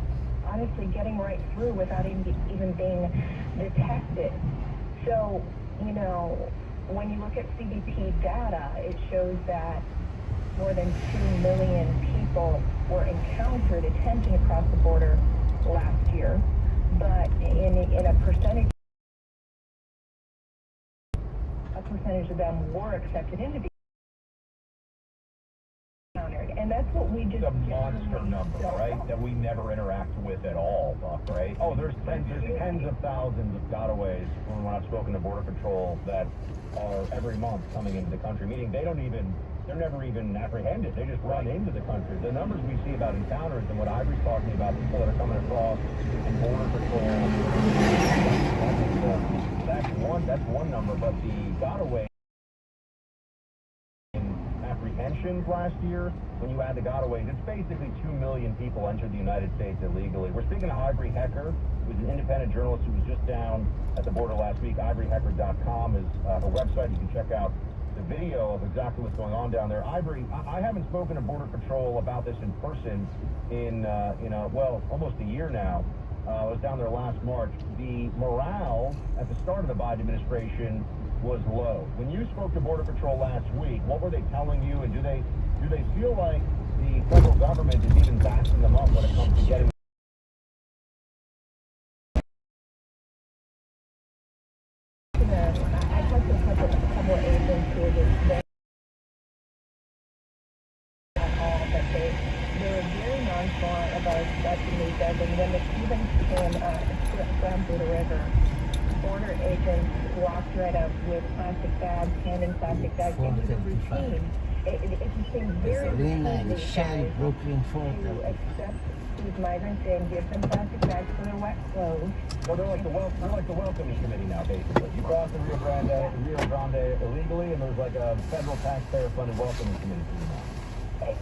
honestly getting right through without even being detected. So, when you look at CBP data, it shows that more than 2 million people were encountered attempting to cross the border last year. But in a percentage of them were accepted into the encountered. And that's what we just... It's a monster number, right? That we never interact with at all, Buck, right? Oh, there's tens of thousands of gotaways when I've spoken to Border Patrol that are every month coming into the country, meaning they're never even apprehended. They just run into the country. The numbers we see about encounters and what Ivory's talking about, people that are coming across and Border Patrol, that's one number, but the gotaway apprehensions last year, when you add the gotaways, it's basically 2 million people entered the United States illegally. We're speaking to Ivory Hecker, who's an independent journalist who was just down at the border last week. IvoryHecker.com is her website. You can check out the video of exactly what's going on down there. Ivory, I haven't spoken to Border Patrol about this in person in almost a year now. I was down there last March. The morale at the start of the Biden administration was low. When you spoke to Border Patrol last week, what were they telling you, and do they feel like the federal government is even backing them up when it comes to getting... I talked to a couple of agents who were just but they were very nonchalant about accepting these guys, and when the Cubans came swam through the river, border agents walked right up with plastic bags, hand in plastic bags. It was a routine. It became very routine to accept these migrants and give them plastic bags for their wet clothes. Well, they're like the welcoming committee now, basically. You cross the Rio Grande illegally, and there's like a federal taxpayer-funded welcoming committee for you now.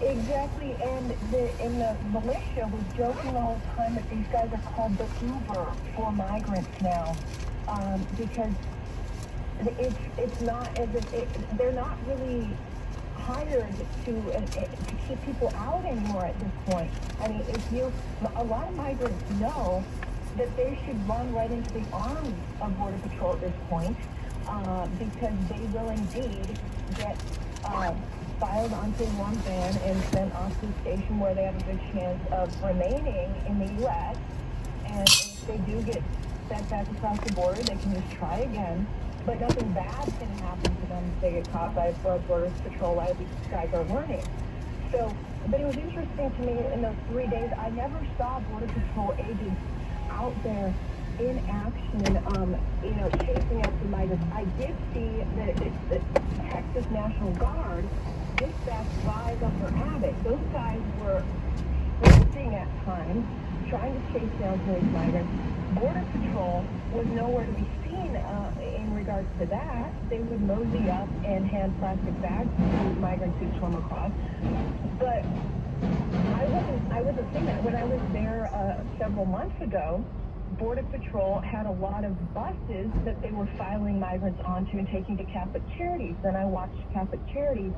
Exactly, and the militia was joking the whole time that these guys are called the Uber for migrants now, because it's not as if they're not really hired to keep people out anymore at this point. I mean, a lot of migrants know that they should run right into the arms of Border Patrol at this point, because they will indeed get filed onto one van and sent off to a station where they have a good chance of remaining in the U.S. And if they do get sent back across the border, they can just try again. But nothing bad can happen to them if they get caught by Border Patrol, as these guys are learning. So, but it was interesting to me in those 3 days, I never saw Border Patrol agents out there in action, chasing after migrants. I did see that the Texas National Guard dispatched 5 of their Abbott. Those guys were sprinting at times, trying to chase down some of these migrants. Border Patrol was nowhere to be seen in regards to that. They would mosey up and hand plastic bags to migrants who swim across. But I wasn't seeing that. When I was there several months ago, Border Patrol had a lot of buses that they were filing migrants onto and taking to Catholic Charities. Then I watched Catholic Charities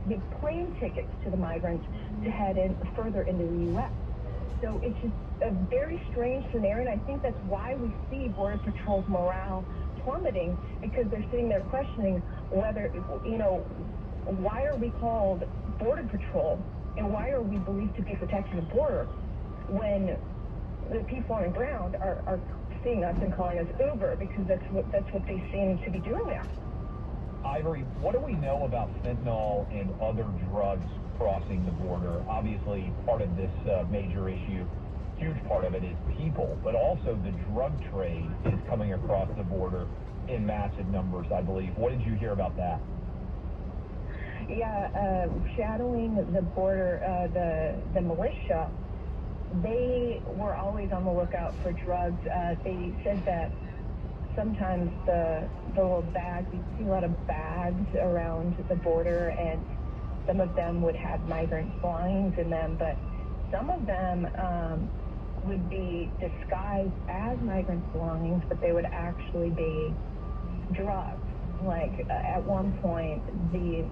give plane tickets to the migrants to head in further into the U.S. So it's just a very strange scenario, and I think that's why we see Border Patrol's morale plummeting, because they're sitting there questioning whether, why are we called Border Patrol, and why are we believed to be protecting the border when the people on the ground are seeing us and calling us Uber, because that's what they seem to be doing now. Ivory, what do we know about fentanyl and other drugs crossing the border? Obviously, part of this major issue, huge part of it is people, but also the drug trade is coming across the border in massive numbers, I believe. What did you hear about that? Yeah, shadowing the border, the militia, they were always on the lookout for drugs. They said that sometimes the little bags, you see a lot of bags around the border, and some of them would have migrant belongings in them, but some of them would be disguised as migrant belongings, but they would actually be drugs. Like at one point, the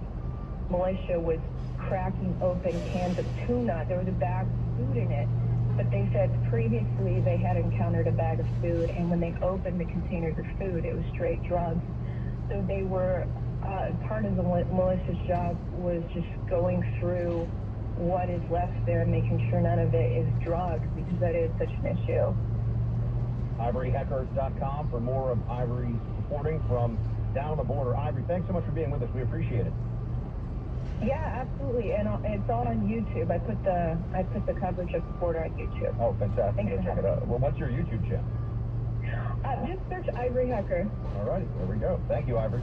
militia was cracking open cans of tuna. There was a bag of food in it, but they said previously they had encountered a bag of food, and when they opened the containers of food, it was straight drugs. So they were, part of the militia's job was just going through what is left there and making sure none of it is drugs, because that is such an issue. IvoryHecker.com for more of Ivory's reporting from down on the border. Ivory, thanks so much for being with us. We appreciate it. Yeah, absolutely, and it's all on YouTube. I put the coverage of the border on YouTube. Oh, fantastic. Thanks for check it out. Well, what's your YouTube channel? Just search Ivory Hecker. All right, there we go. Thank you, Ivory.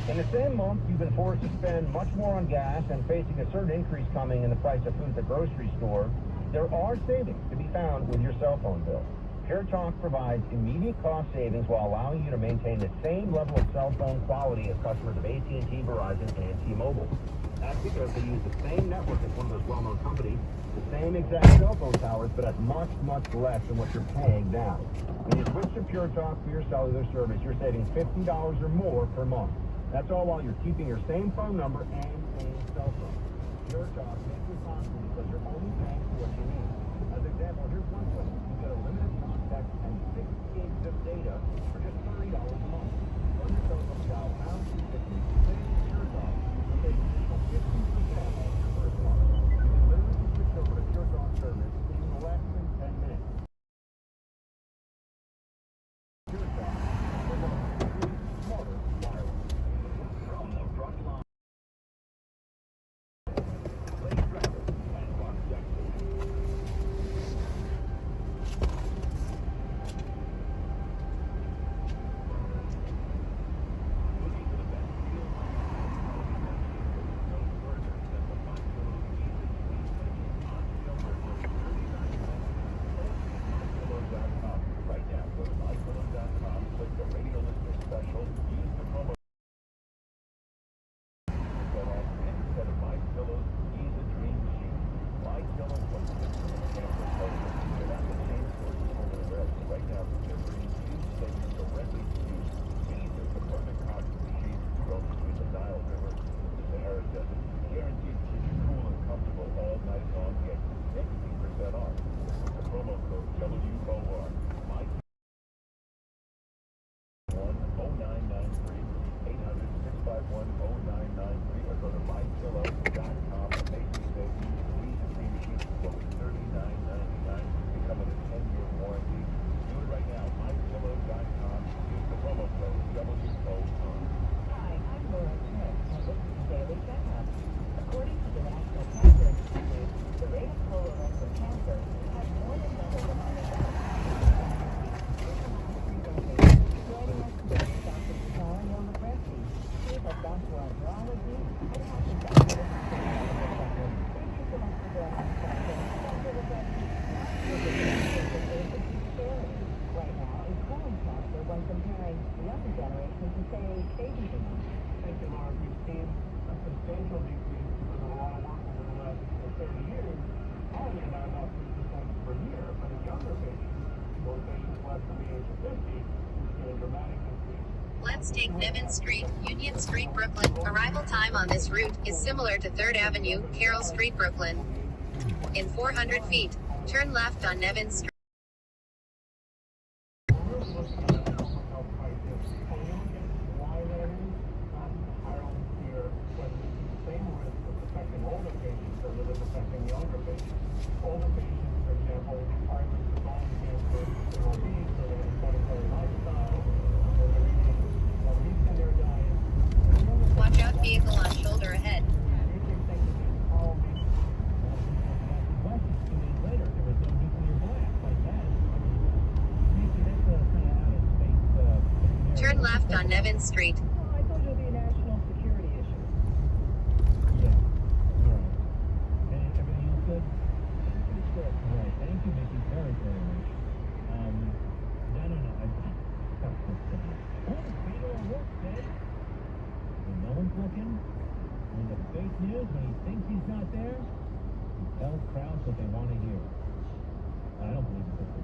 In the same month, you've been forced to spend much more on gas and facing a certain increase coming in the price of food at the grocery store. There are savings to be found with your cell phone bill. Pure Talk provides immediate cost savings while allowing you to maintain the same level of cell phone quality as customers of AT&T, Verizon, and T-Mobile. That's because they use the same network as one of those well-known companies, the same exact cell phone towers, but at much, much less than what you're paying now. When you switch to Pure Talk for your cellular service, you're saving $50 or more per month. That's all while you're keeping your same phone number and same cell phone. Pure Talk makes it possible because you're only paying for what you need. As an example, here's one way. You get a limited contact and 6 gigs of data for just $30 a month. Run your cell phone dial pound 250, save Pure Talk, and save an additional 50% off your first month. You can literally switch over to Pure Talk service in less than 10 minutes. Pure Talk, for the smarter wireless. From the front line. Let's take Nevin Street, Union Street, Brooklyn. Arrival time on this route is similar to 3rd Avenue, Carroll Street, Brooklyn. In 400 feet, turn left on Nevin Street. Older patients, for example, are at risk of colon cancer, they're obese, they're in a sedentary lifestyle, they're eating meat in their diet. Watch out, vehicle on shoulder ahead. Turn left on Nevin Street. I thought it would be a national security issue. Yeah. All right. Everything else good? Everything's good. All right. Thank you, Mickey, very, very much. No. Freedom of work, Dave. When no one's looking, when the fake news, when he thinks he's not there, he tells crowds what they want to hear. I don't believe it's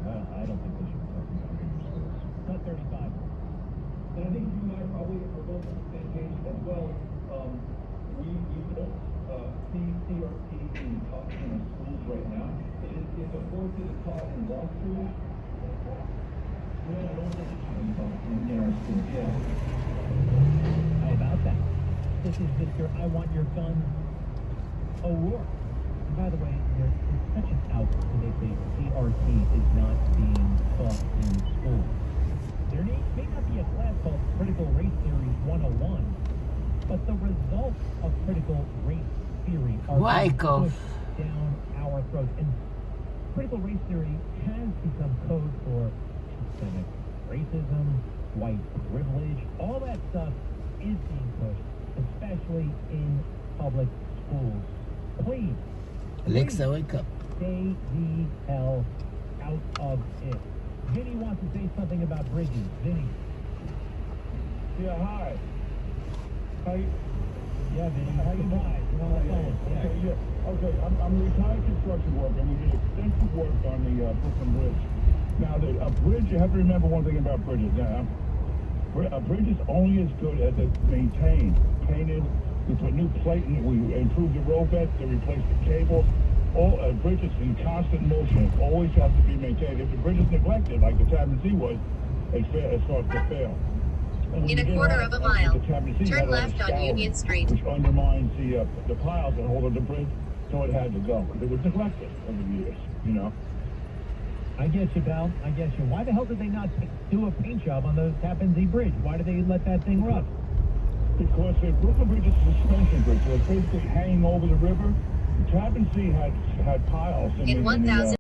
I don't think they should be talking about it in schools. Not 35. And I think you and I probably are both on the same page as well. We don't see CRT being taught in our schools right now. It's a course that is taught in law schools. No, I don't think it should be taught in our schools. Yeah. How about that? This is Mr. I Want Your Gun O'Rourke. And by the way, there's such an out to they say CRT is not being taught in school. There may not be a class called Critical Race Theory 101, but the results of critical race theory are Michael. pushed down our throats. And critical race theory has become code for systemic racism, white privilege. All that stuff is being pushed, especially in public schools. Please. Alexa, wake up. Stay the hell out of it. Vinny wants to say something about bridges. Vinny. Yeah, hi. Yeah, Vinny. How you doing? You're on the phone. Okay, yeah. Okay, I'm a retired construction worker, and we did extensive work on the Brooklyn Bridge. Now, a bridge, you have to remember one thing about bridges. Now, a bridge is only as good as it's maintained, painted. We put new plate in it. We improved the road bed. They replaced the cables. All bridges in constant motion. It always has to be maintained. If the bridge is neglected, like the Tappan Zee was, it starts to fail. In a quarter of a mile, turn left on Union Street. Which undermines the piles that hold up the bridge, so it had to go. It was neglected over the years, you know. I get you, Val. I get you. Why the hell did they not do a paint job on the Tappan Zee Bridge? Why did they let that thing rust? Because the Brooklyn Bridge is a suspension bridge, so it's basically hanging over the river. The Tappan Zee had piles In 1,000.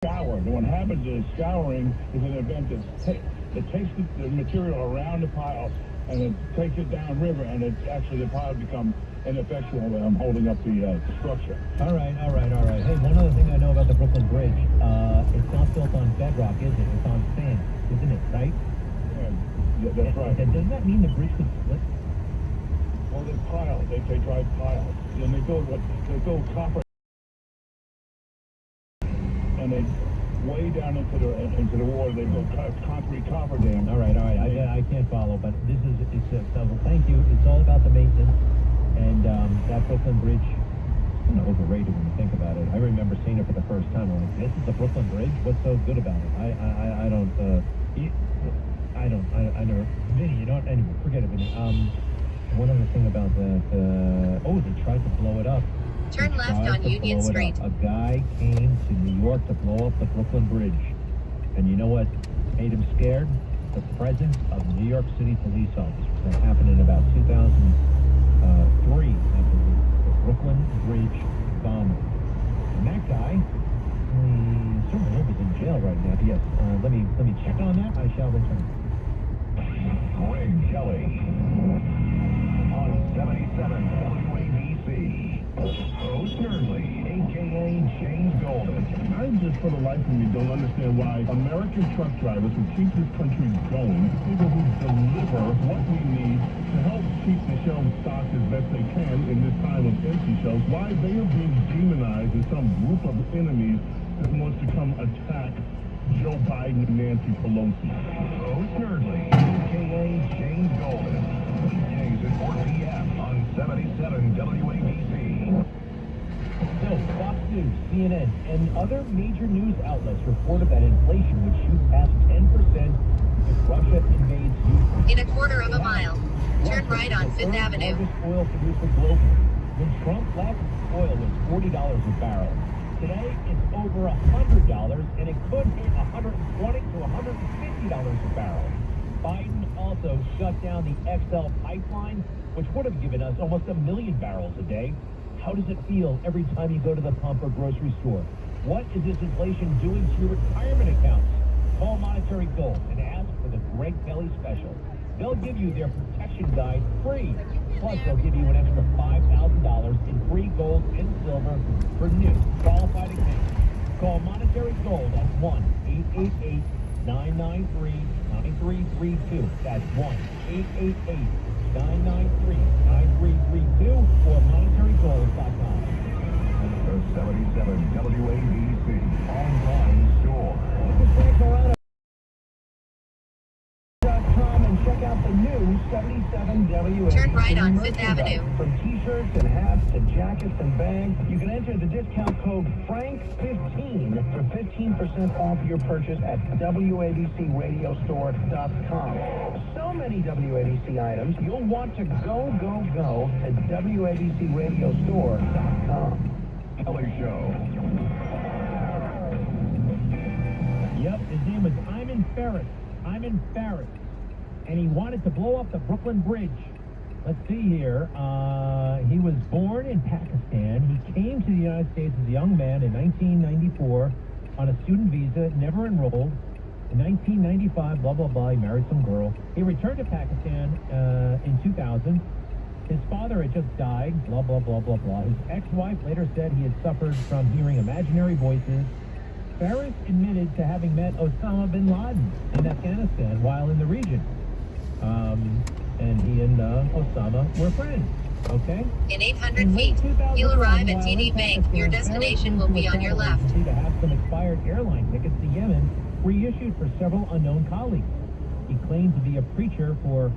Scour. And what happens is scouring is an event that takes the material around the piles and it takes it down river, and it's actually the piles become ineffectual holding up the structure. All right. Hey, one other thing I know about the Brooklyn Bridge, it's not built on bedrock, is it? It's on sand, isn't it, right? Yeah, that's right. And does that mean the bridge could split? Well, they're piles. They drive piles. And they build copper. And they way down into the water. They build concrete copper dams. All right. I can't follow, but thank you. It's all about the maintenance. And that Brooklyn Bridge, kind of overrated when you think about it. I remember seeing it for the first time. I'm like, this is the Brooklyn Bridge? What's so good about it? I don't. Vinny, you know what? Anyway, forget it, Vinny. One other thing about they tried to blow it up. Turn left on Union Street. A guy came to New York to blow up the Brooklyn Bridge. And you know what made him scared? The presence of New York City police officers. That happened in about 2003, I believe. The Brooklyn Bridge bombing. And that guy, we certainly hope he's in jail right now. Yes, let me check on that. I shall return. Greg Kelly on 77 WABC. Rose Sternly, a.k.a. James Golden. I just for the life of me don't understand why American truck drivers who keep this country going, people who deliver what we need to help keep the shelves stocked as best they can in this time of empty shelves, why they are being demonized as some group of enemies that wants to come attack Joe Biden and Nancy Pelosi. Host Nerdly, a.k.a. James Golden. Weekdays at 4 p.m. on 77 WABC. So, Fox News, CNN, and other major news outlets reported that inflation would shoot past 10% if Russia invades Ukraine. In a quarter of a mile, turn right on Fifth Avenue. Largest oil producer globally. When Trump left, oil was $40 a barrel. Today, it's over $100, and it could hit $120 to $150 a barrel. Biden also shut down the XL pipeline, which would have given us almost 1 million barrels a day. How does it feel every time you go to the pump or grocery store? What is this inflation doing to your retirement accounts? Call Monetary Gold and ask for the Greg Kelly special. They'll give you their protection guide free. Plus, they'll give you an extra $5,000 in free gold and silver for new qualified accounts. Call Monetary Gold at 1-888-993-9332. That's 1-888-993-9332 or monetarygold.com. The 77 WABC online store. And check out the new 77 WABC. Turn right on Fifth Avenue. From t-shirts and hats to jackets and bags, you can enter the discount code FRANK15 for 15% off your purchase at WABCRadiostore.com. So many WABC items, you'll want to go to WABCRadiostore.com. Kelly Show. Yep, his name was Hyman Ferris. And he wanted to blow up the Brooklyn Bridge. Let's see here. He was born in Pakistan. He came to the United States as a young man in 1994 on a student visa, never enrolled. In 1995, blah, blah, blah, he married some girl. He returned to Pakistan in 2000. His father had just died, blah, blah, blah, blah, blah. His ex-wife later said he had suffered from hearing imaginary voices. Ferris admitted to having met Osama bin Laden in Afghanistan while in the region. And he and Osama were friends, okay? In 800 feet, you'll arrive at TD Bank. Your destination will be on your left. To have some expired airline tickets to Yemen reissued for several unknown colleagues. He claimed to be a preacher for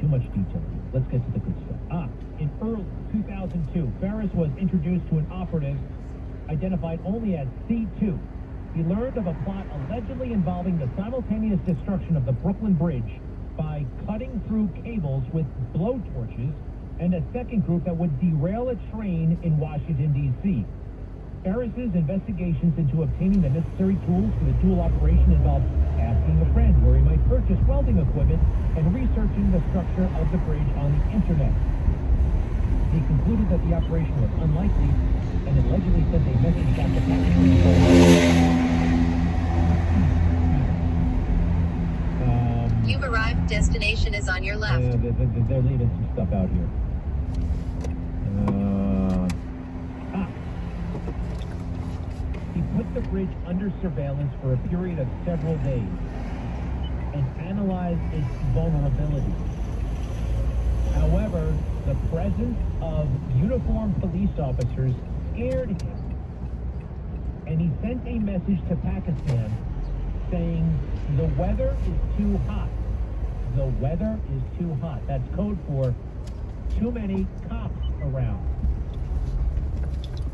too much detail. Let's get to the good stuff. In early 2002, Ferris was introduced to an operative identified only as C2. He learned of a plot allegedly involving the simultaneous destruction of the Brooklyn Bridge by cutting through cables with blowtorches, and a second group that would derail a train in Washington, D.C. Ferris's investigations into obtaining the necessary tools for the dual operation involved asking a friend where he might purchase welding equipment and researching the structure of the bridge on the internet. He concluded that the operation was unlikely and allegedly sent a message back to Pakistan. You've arrived. Destination is on your left. They're leaving some stuff out here. He put the bridge under surveillance for a period of several days and analyzed its vulnerability. However, the presence of uniformed police officers scared him, and he sent a message to Pakistan saying, "The weather is too hot. The weather is too hot." That's code for too many cops around.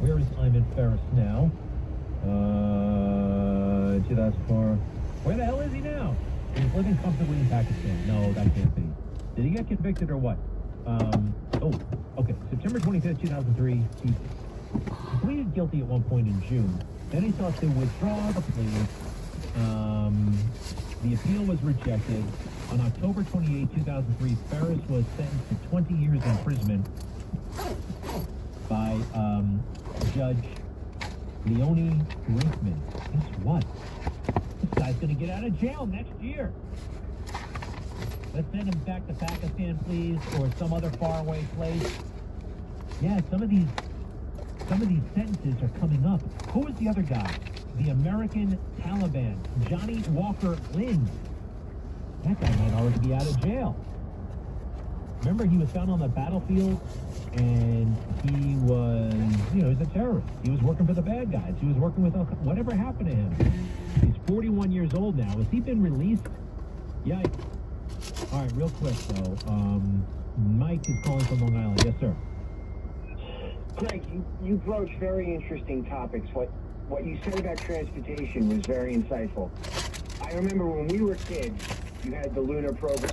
Where is Hyman Ferris now? 2004. Where the hell is he now? He's living comfortably in Pakistan. No, that can't be. Did he get convicted or what? Okay. September 25th, 2003, he pleaded guilty at one point in June. Then he sought to withdraw the plea. The appeal was rejected. On October 28, 2003, Ferris was sentenced to 20 years imprisonment by Judge Leonie Brinkman. Guess what? This guy's going to get out of jail next year. Let's send him back to Pakistan, please, or some other faraway place. Yeah, some of these sentences are coming up. Who was the other guy? The American Taliban, Johnny Walker Lynn. That guy might already be out of jail. Remember, he was found on the battlefield and he was, you know, he's a terrorist. He was working for the bad guys. He was working with whatever happened to him. He's 41 years old now. Has he been released? Yeah. All right, real quick though. Mike is calling from Long Island. Yes, sir. Greg, you broached very interesting topics. What you said about transportation was very insightful. I remember when we were kids, you had the lunar program.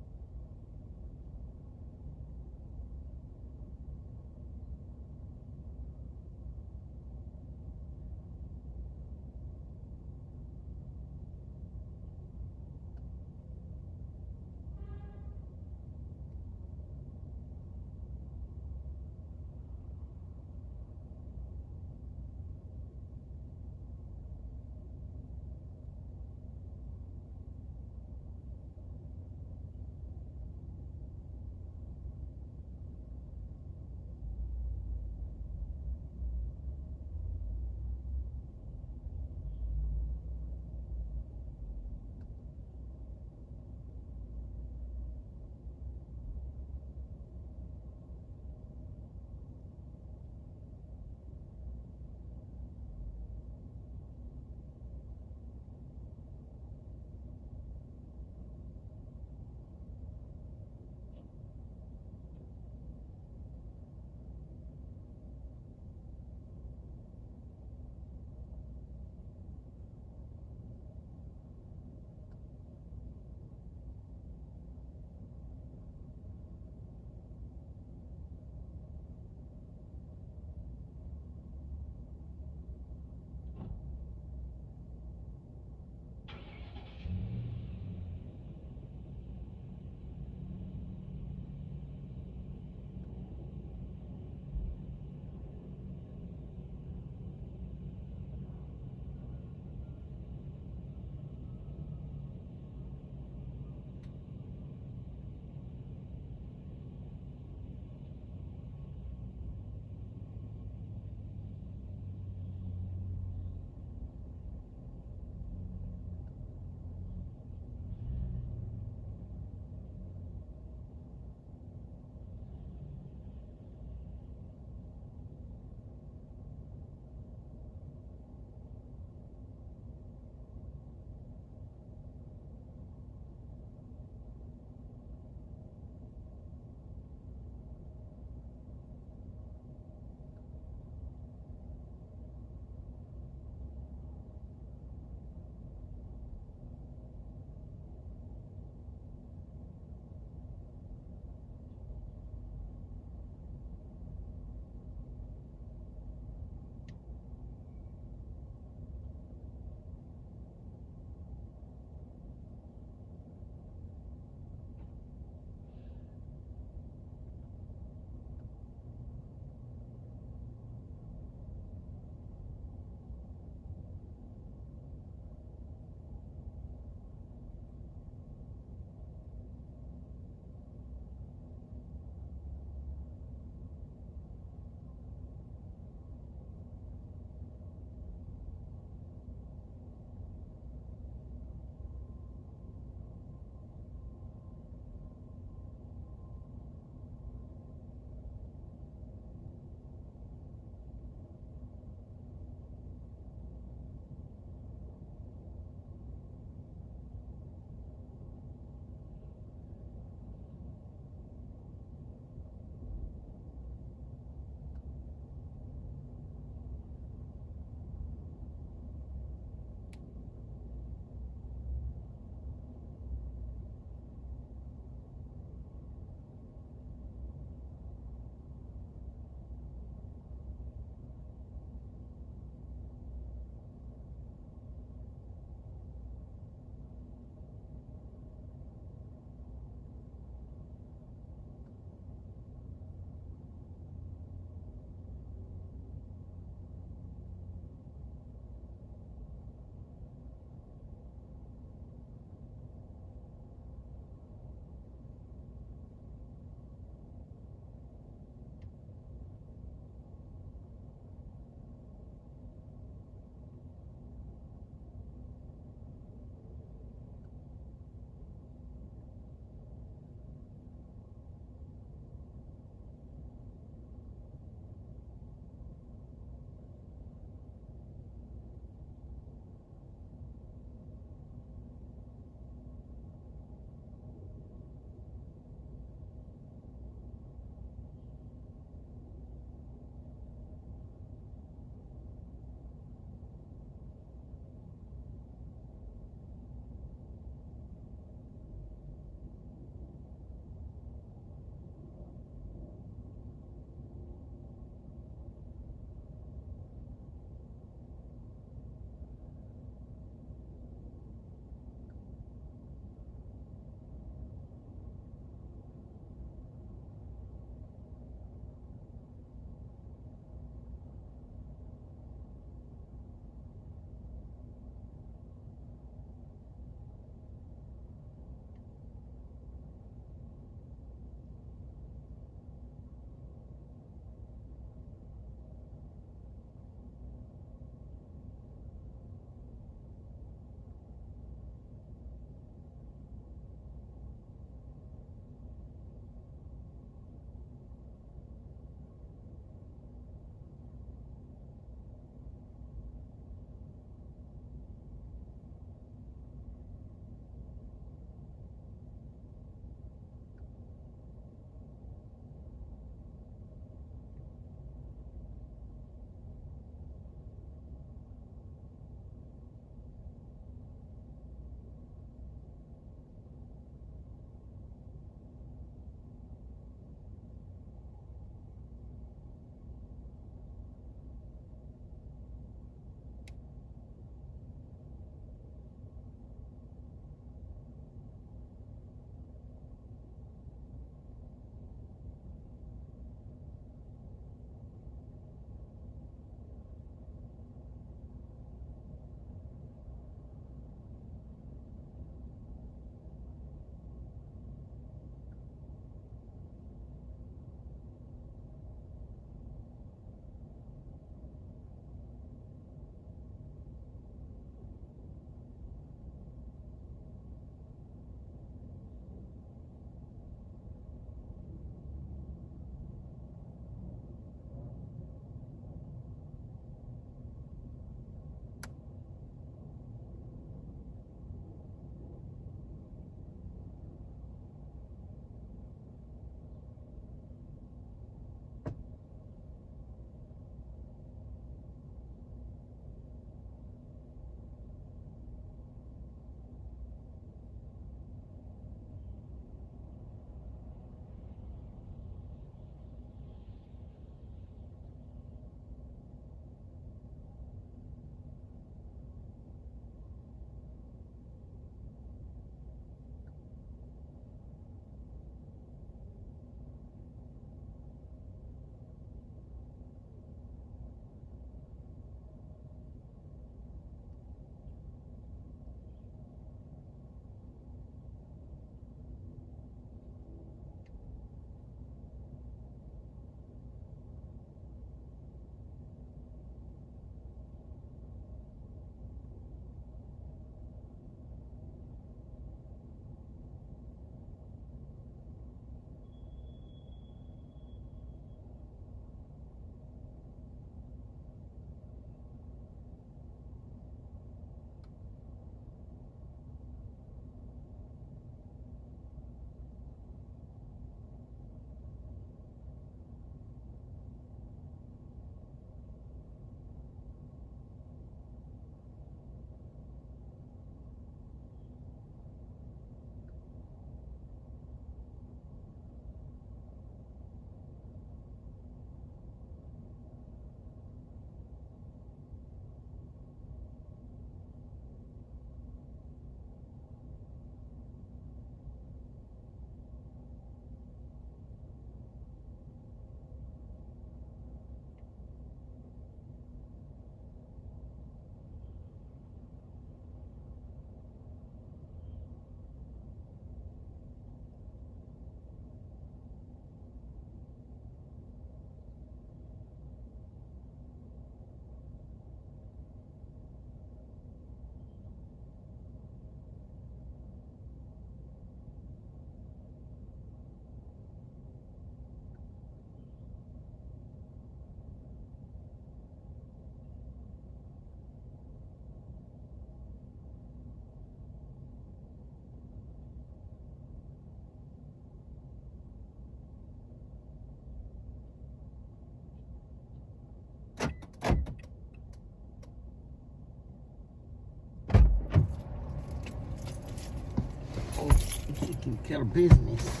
take care of business.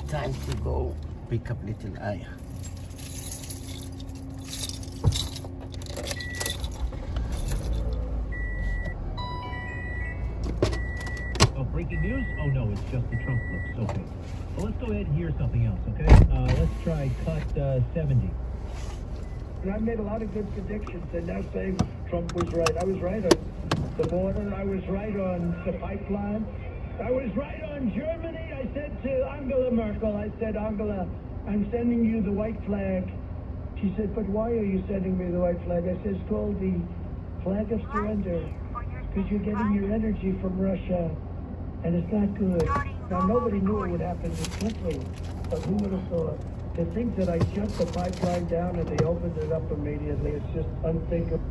Time to go pick up little Aya. Oh, breaking news? Oh no, it's just the Trump looks. Okay. Well, let's go ahead and hear something else, okay? Let's try cut 70. And I made a lot of good predictions. They're now saying Trump was right. I was right on the border. I was right on the pipeline. I was right on Germany. I said to Angela Merkel, I said, Angela, I'm sending you the white flag. She said, but why are you sending me the white flag? I said, it's called the flag of surrender because you're getting your energy from Russia, and it's not good. Now, nobody knew it would happen this quickly, but who would have thought? To think that I shut the pipeline down and they opened it up immediately, it's just unthinkable.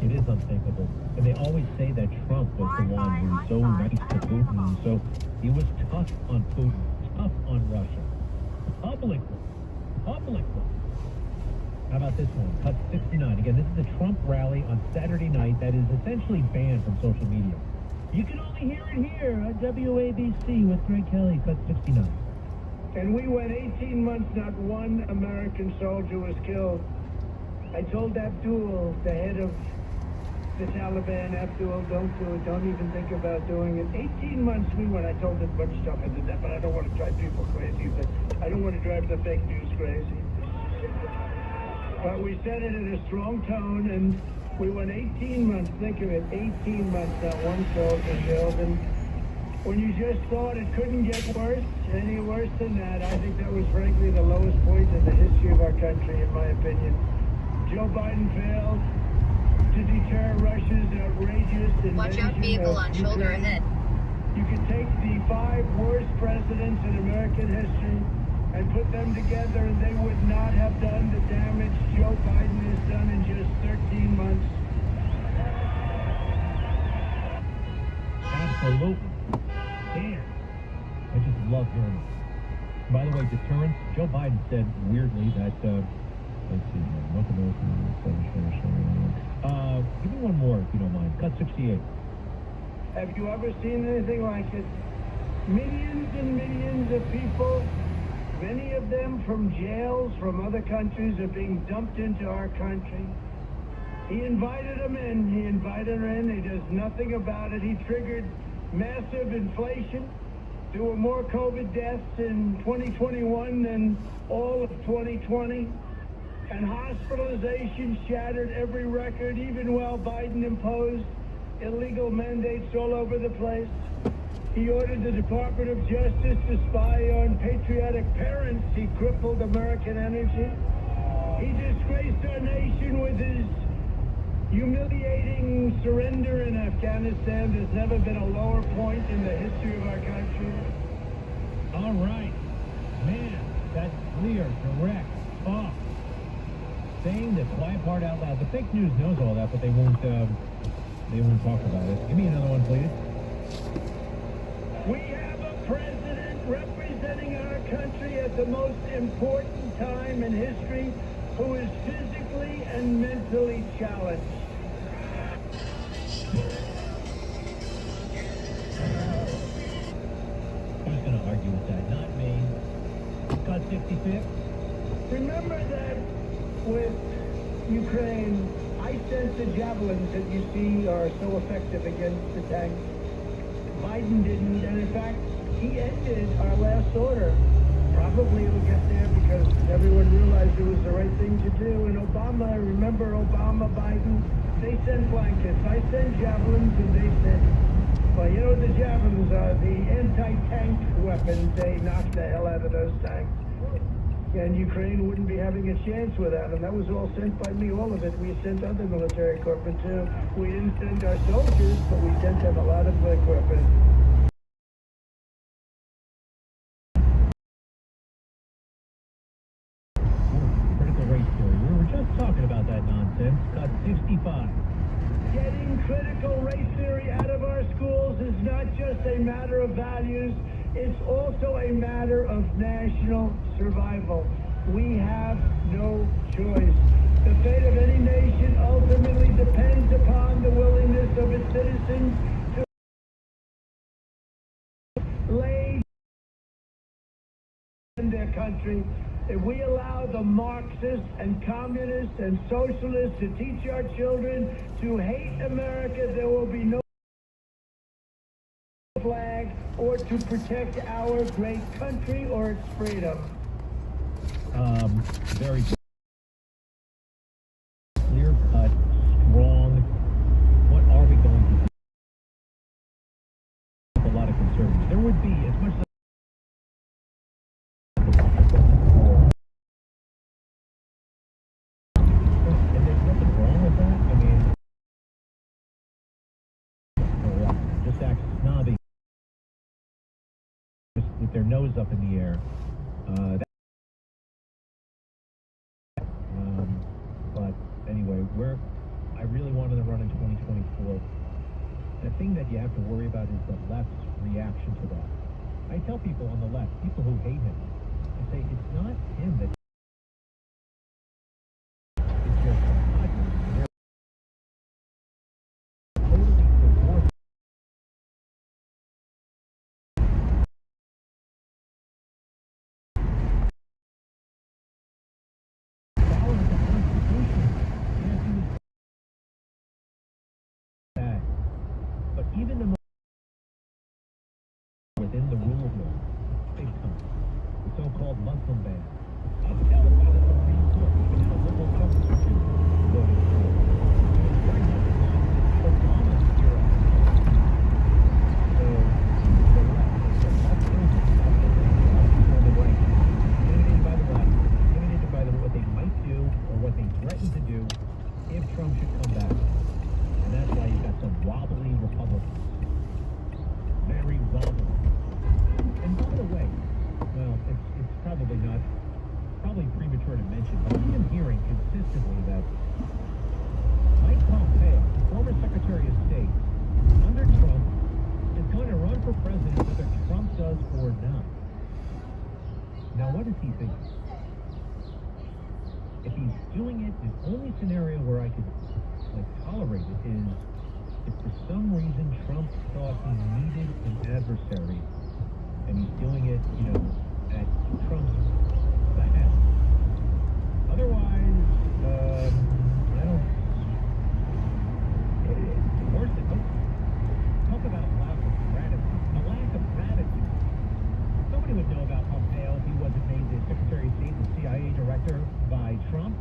It is unthinkable. And they always say that Trump was the one who was so nice to Putin. So he was tough on Putin, tough on Russia. Publicly. How about this one? Cut 69. Again, this is a Trump rally on Saturday night that is essentially banned from social media. You can only hear it here on WABC with Greg Kelly, cut 69. And we went 18 months, not one American soldier was killed. I told Abdul, the head of the Taliban, Abdul, don't do it, don't even think about doing it. 18 months we went, I told him a bunch of stuff, I did that, but I don't want to drive people crazy. But I don't want to drive the fake news crazy. But we said it in a strong tone, and we went 18 months, think of it, 18 months, not one soldier killed. And when you just thought it couldn't get worse, any worse than that, I think that was frankly the lowest point in the history of our country, in my opinion. Joe Biden failed to deter Russia's outrageous invasion. Watch out, vehicle on shoulder ahead. You could take the 5 worst presidents in American history and put them together, and they would not have done the damage Joe Biden has done in just 13 months. Absolutely. Damn. I just love hearing it. By the way, deterrence, Joe Biden said weirdly that, let's see here, North American, give me one more if you don't mind. Cut 68. Have you ever seen anything like it? Millions and millions of people, many of them from jails from other countries, are being dumped into our country. He invited them in. He invited her in. He does nothing about it. He triggered massive inflation. There were more COVID deaths in 2021 than all of 2020. And hospitalizations shattered every record, even while Biden imposed illegal mandates all over the place. He ordered the Department of Justice to spy on patriotic parents. He crippled American energy. He disgraced our nation with his humiliating surrender in Afghanistan. There's never been a lower point in the history of our country. All right. Man, that's clear, direct, talk. Saying the quiet part out loud. The fake news knows all that, but they won't talk about it. Give me another one, please. We have a president representing our country at the most important time in history who is physically and mentally challenged. Who's going to argue with that? Not me. Cut 65. Remember that with Ukraine, I sent the javelins that you see are so effective against the tanks. Biden didn't, and in fact, he ended our last order. Probably it'll get there because everyone realized it was the right thing to do. And Obama, remember Obama, Biden, they sent blankets. I sent javelins, and they sent, well, you know what the javelins are? The anti-tank weapons. They knocked the hell out of those tanks. And Ukraine wouldn't be having a chance without them. That was all sent by me, all of it. We sent other military equipment too. We didn't send our soldiers, but we sent them a lot of equipment. Critical race theory. We were just talking about that nonsense. Cut 65. Getting critical race theory out of our schools is not just a matter of values. It's also a matter of national survival. We have no choice. The fate of any nation ultimately depends upon the willingness of its citizens to country if we allow the Marxists and communists and socialists to teach our children to hate America. There will be no flag or to protect our great country or its freedom. Very clear cut, strong. What are we going to do? A lot of conservatives. There would be as much. And there's nothing wrong with that. I mean, just act snobby with their nose up in the air. But anyway, I really wanted to run in 2024. The thing that you have to worry about is the left's reaction to that. I tell people on the left, people who hate him, I say it's not him that it's your conscience. They're totally divorced. Following the Constitution. Bad. But even the within the rule of law, big time. The so-called Muslim ban. Upheld by the Supreme Court, even in a liberal justice voted for. Obama's era. So, the left on the right, intimidated by the left, intimidated by what they might do or what they threaten to do if Trump should come back. And that's why you've got some wobbly Republicans. Very wobbly. And by the way, well, it's probably premature to mention, but I am hearing consistently that Mike Pompeo, former Secretary of State, under Trump, is going to run for president whether Trump does or not. Now, what is he thinking? If he's doing it, the only scenario where I could tolerate it is if for some reason Trump thought he needed an adversary and he's doing it, at Trump's behest. Otherwise, I don't. Worse than talk about a lack of gratitude. A lack of gratitude. Nobody would know about Pompeo if he wasn't made the Secretary of State and CIA director by Trump.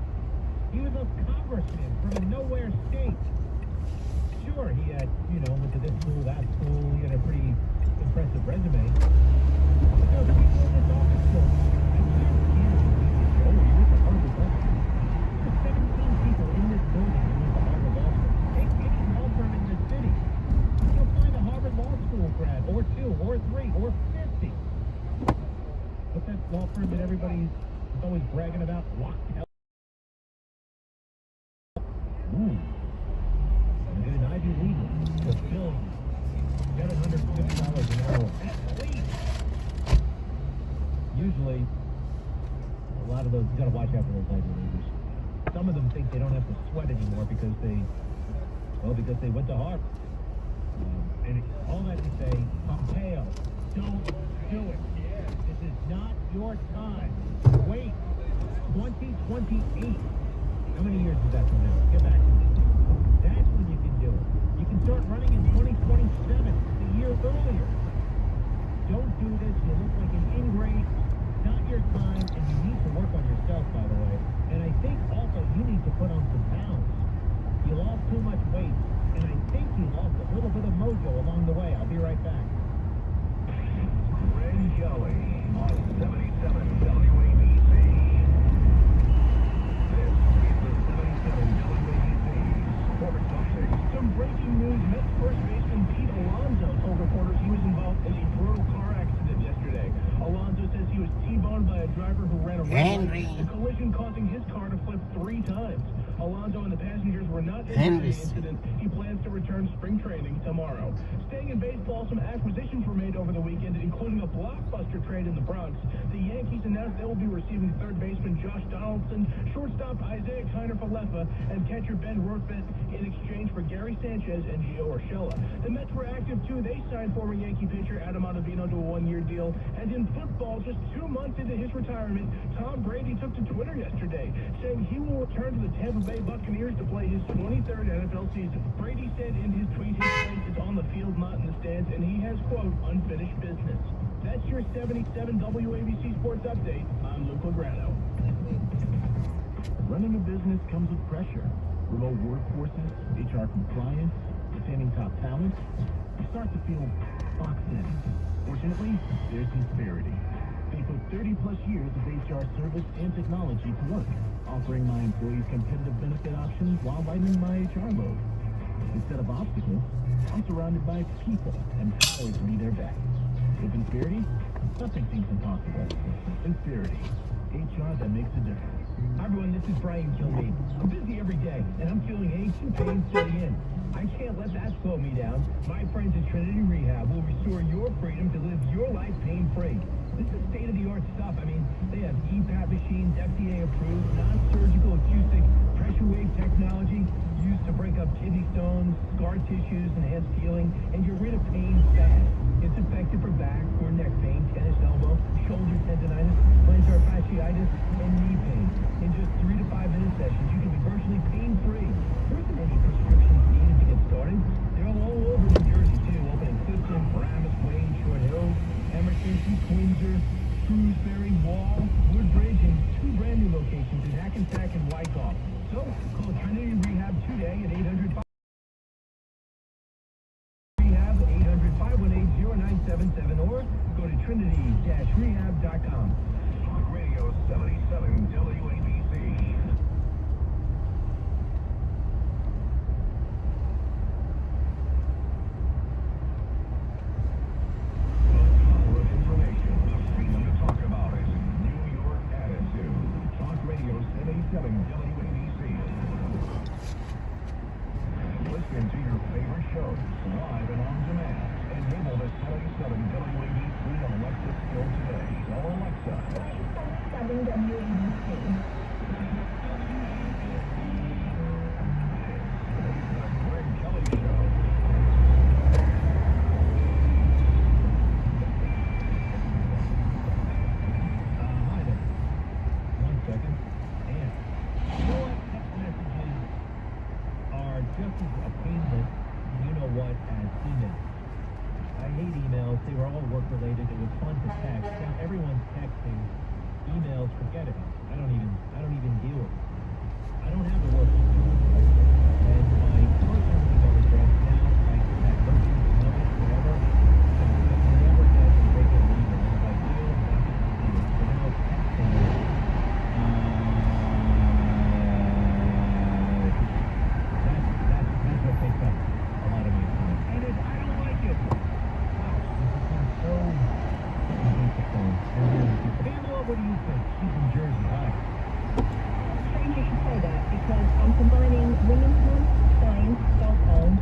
He was a congressman from a nowhere state. Sure, he had, went to this school, that school. He had a pretty impressive resume. But there were people in this office building. And here he is. Oh, he went to Harvard Law School. There were 17 people in this building who went to Harvard Law School. Take any law firm in this city. You'll find a Harvard Law School grad, or 2, or 3, or 50. What's that law firm that everybody's always bragging about? Locked. Ooh. Get an Ivy League with bills, $750 an hour at least. Usually, a lot of those, you gotta watch out for those Ivy Leaguers. Some of them think they don't have to sweat anymore because they went to Harvard. And all that to say, Pompeo, don't do it. This is not your time. Wait. 2028. How many years is that from now? Get back to me. That's when you can do it. You can start running in 2027, a year earlier. Don't do this. You look like an ingrate. It's not your time, and you need to work on yourself, by the way. And I think also you need to put on some pounds. You lost too much weight, and I think you lost a little bit of mojo along the way. I'll be right back. Ray Kelly on 77 WABC. This is the 77 WABC Sports Update. Some breaking news. Mets first baseman Pete Alonso told reporters he was involved in a brutal car accident yesterday. Alonso says he was T-boned by a driver who ran a red light. The collision causing his car to flip 3 times. Alonso and the passengers were not injured in the incident. He plans to return spring training tomorrow. Staying in baseball, some acquisitions were made over the weekend, including a blockbuster trade in the Bronx. The Yankees announced they will be receiving third baseman Josh Donaldson, shortstop Isaiah Kiner-Falefa, and catcher Ben Rortvedt in exchange for Gary Sanchez and Gio Urshela. The Mets were active too. They signed former Yankee pitcher Adam Ottavino to a 1-year deal. And in football, just 2 months into his retirement, Tom Brady took to Twitter yesterday, saying he will return to the Tampa Bay Buccaneers to play his 23rd NFL season. Brady said in his tweet his place is on the field, not in the stands, and he has, quote, unfinished business. That's your 77 WABC Sports Update. I'm Luke Lograno. Running a business comes with pressure. Remote workforces, HR compliance, retaining top talent. You start to feel boxed in. Fortunately, there's Insperity. They put 30-plus years of HR service and technology to work, offering my employees competitive benefit options while lightening my HR load. Instead of obstacles, I'm surrounded by people empowered to be their best. With Insperity, nothing seems impossible. Insperity, HR that makes a difference. Hi everyone, this is Brian Kilmeade. I'm busy every day, and I'm feeling aches and pains setting in. I can't let that slow me down. My friends at Trinity Rehab will restore your freedom to live your life pain-free. This is state-of-the-art stuff. I mean, they have EPAP machines, FDA-approved, non-surgical acoustic pressure wave technology used to break up kidney stones, scar tissues, enhance healing, and get rid of pain fast. It's effective for back or neck pain, tennis elbow, shoulder tendonitis, plantar fasciitis, and knee pain. In just 3 to 5 minute sessions, you can be virtually pain-free. There isn't any prescriptions needed to get started. They're all over New Jersey, too, open in Clifton, Paramus, Wayne, Short Hills, Emerson, East Windsor, Shrewsbury, Wall, Woodbridge, and 2 brand new locations in Hackensack and Wyckoff. So, call Trinity Rehab today at 800 Rehab 800-518-0977 or go to trinity-rehab.com. Talk Radio 77 WABC. The power of information, the freedom to talk about it. New York attitude. Talk Radio 77 WABC. Listen to your favorite shows live and on demand. Enable the 77 WABC Alexa skill today. Tell Alexa. 77 WABC. The Greg Kelly Show. Hi there. 1 second. And you know what? Text messages are just as painless, you know what, as emails. I hate emails. They were all work-related. It was fun to text. Now everyone's texting. Emails, forget it. I don't even deal with it. I don't have a work email. And my personal email address now, like that version, whatever, I never get a regular email. If I do, I'm not going to see it. So now texting is, that's what takes up a lot of my time. And I don't like it. Pamela, what do you think? She's in Jersey. Hi. Strange you should say that because I'm combining women's rooms, signs, cell phones,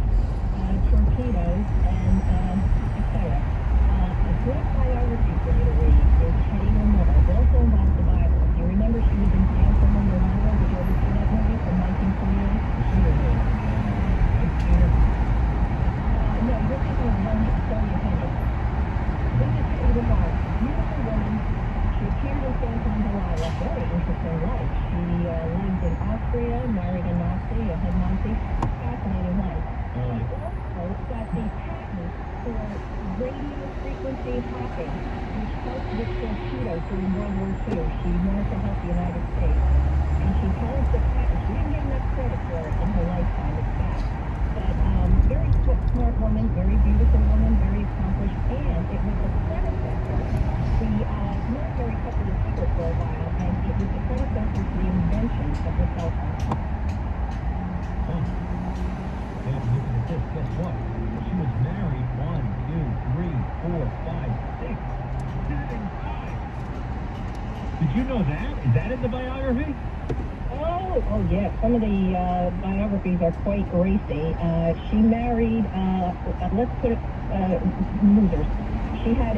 torpedoes, and etc. A great biography for you to read is Hetty Lamarr. It also involves the Bible. You remember she was in town for Lamarr? Did you ever see that movie from 1948? I've seen her. No, you're thinking of one story of Hetty. This is Hetty Lamarr. Beautiful woman. She appeared in Phantom Delilah. Very interesting life. She lived in Austria, married a Nazi, a head Nazi. Fascinating life. She also got the patent for radio frequency hopping, which helped with torpedoes during World War II. She wanted to help the United States. And she held the patent. She didn't get enough credit for it in her lifetime, it's fact. But very smart woman, very beautiful woman, very accomplished, and it was the predecessor. The military kept it a secret for a while, and it was the predecessor to the invention of the cell phone. Huh. Yeah, look at this. Guess what? She was married 1, 2, 3, 4, 5, 6, 7 times. Did you know that? Is that in the biography? Oh, Oh, yeah. Some of the biographies are quite racy. She married, let's put it, losers. She had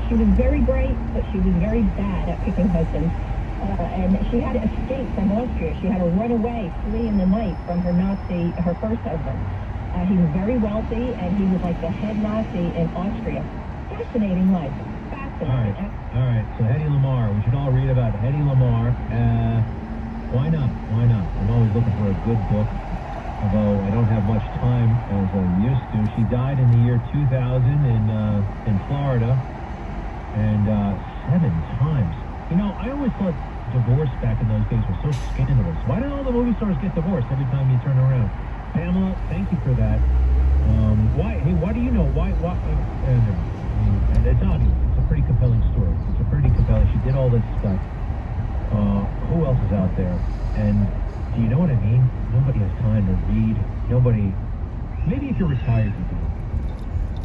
she was very bright, but she was very bad at picking husbands. And she had to escape from Austria. She had to run away, flee in the night from her first husband. He was very wealthy, and he was like the head Nazi in Austria. Fascinating life. Fascinating. All right. So Hedy Lamarr, we should all read about Hedy Lamarr. Why not? Why not? I'm always looking for a good book, although I don't have much time as I used to. She died in the year 2000 in Florida, and 7 times. You know, I always thought divorce back in those days was so scandalous. Why did all the movie stars get divorced every time you turn around? Pamela, thank you for that. Why? Hey, why do you know? Why? And it's obvious. It's a pretty compelling story. It's a pretty compelling. She did all this stuff. Who else is out there? And do you know what I mean? Nobody has time to read. Nobody. Maybe if you're retired, you do.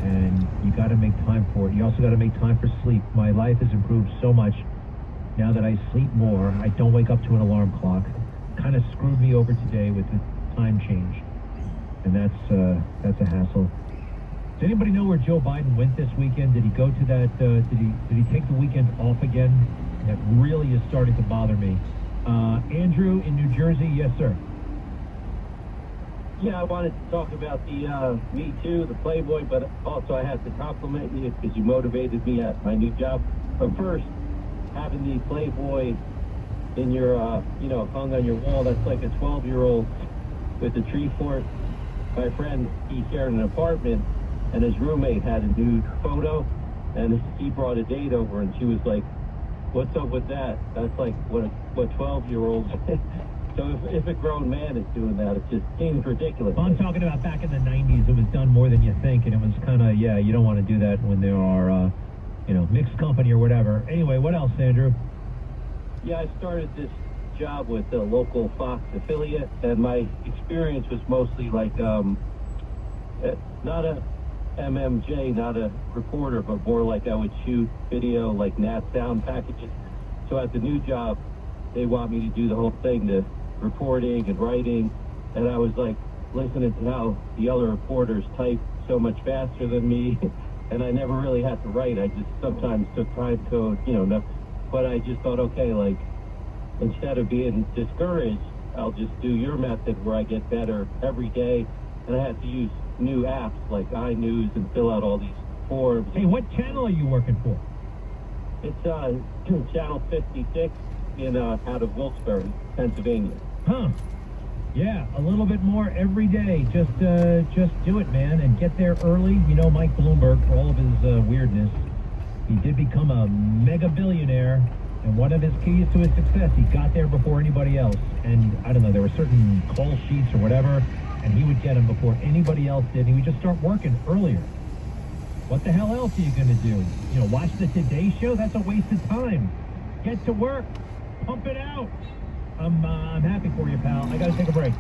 And you got to make time for it. You also got to make time for sleep. My life has improved so much now that I sleep more. I don't wake up to an alarm clock. Kind of screwed me over today with the time change, and that's a hassle. Does anybody know where Joe Biden went this weekend? Did he go to that? Did he take the weekend off again? That really is starting to bother me. Andrew in New Jersey, yes sir. Yeah, I wanted to talk about the Me Too, the Playboy, but also I have to compliment you because you motivated me at my new job. But first, having the Playboy in your, hung on your wall, that's like a 12-year-old with a tree fort. My friend, he shared an apartment, and his roommate had a nude photo, and he brought a date over, and she was like, "What's up with that?" That's like what 12-year-olds. So if a grown man is doing that, it just seems ridiculous. Well, I'm talking about back in the 90s. It was done more than you think, and it was kind of, you don't want to do that when there are, mixed company or whatever. Anyway, what else, Andrew? Yeah, I started this job with a local Fox affiliate, and my experience was mostly like, not a MMJ, not a reporter, but more like I would shoot video, like nat sound packages. So at the new job, they want me to do the whole thing, the reporting and writing, and I was like listening to how the other reporters type so much faster than me, and I never really had to write. I just sometimes took time code, but I just thought, okay, like, instead of being discouraged, I'll just do your method where I get better every day. And I had to use new apps like iNews and fill out all these forms. Hey, what channel are you working for? It's channel 56 out of Wilkes-Barre, Pennsylvania. Huh. Yeah, a little bit more every day. Just do it, man, and get there early. Mike Bloomberg, for all of his weirdness, he did become a mega billionaire. And one of his keys to his success, he got there before anybody else. And I don't know, there were certain call sheets or whatever, and he would get them before anybody else did. And he would just start working earlier. What the hell else are you going to do? Watch the Today Show? That's a waste of time. Get to work. Pump it out. I'm happy for you, pal. I got to take a break.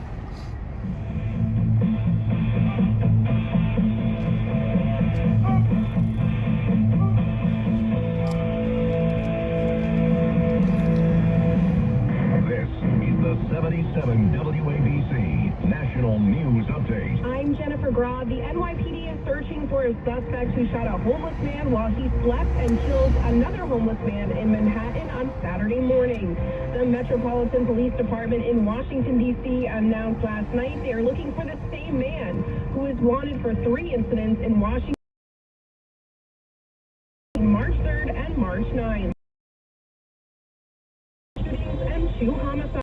This is the 77 WABC National News Update. I'm Jennifer Grodd. The NYPD is searching for a suspect who shot a homeless man while he slept and killed another homeless man in Manhattan on Saturday morning. The Metropolitan Police Department in Washington, D.C. announced last night they are looking for the same man who is wanted for 3 incidents in Washington March 3rd and March 9th. Shootings and 2 homicides.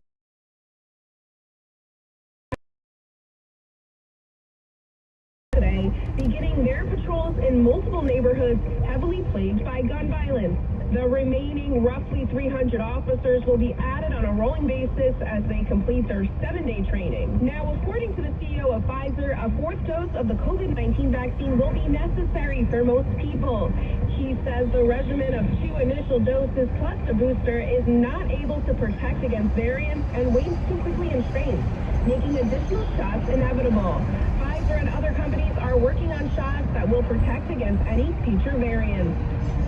Today, beginning their patrols in multiple neighborhoods heavily plagued by gun violence. The remaining roughly 300 officers will be added on a rolling basis as they complete their 7-day training. Now, according to the CEO of Pfizer, a 4th dose of the COVID-19 vaccine will be necessary for most people. He says the regimen of 2 initial doses plus the booster is not able to protect against variants and wanes too quickly in strains, making additional shots inevitable. Pfizer and other companies are working on shots that will protect against any future variants.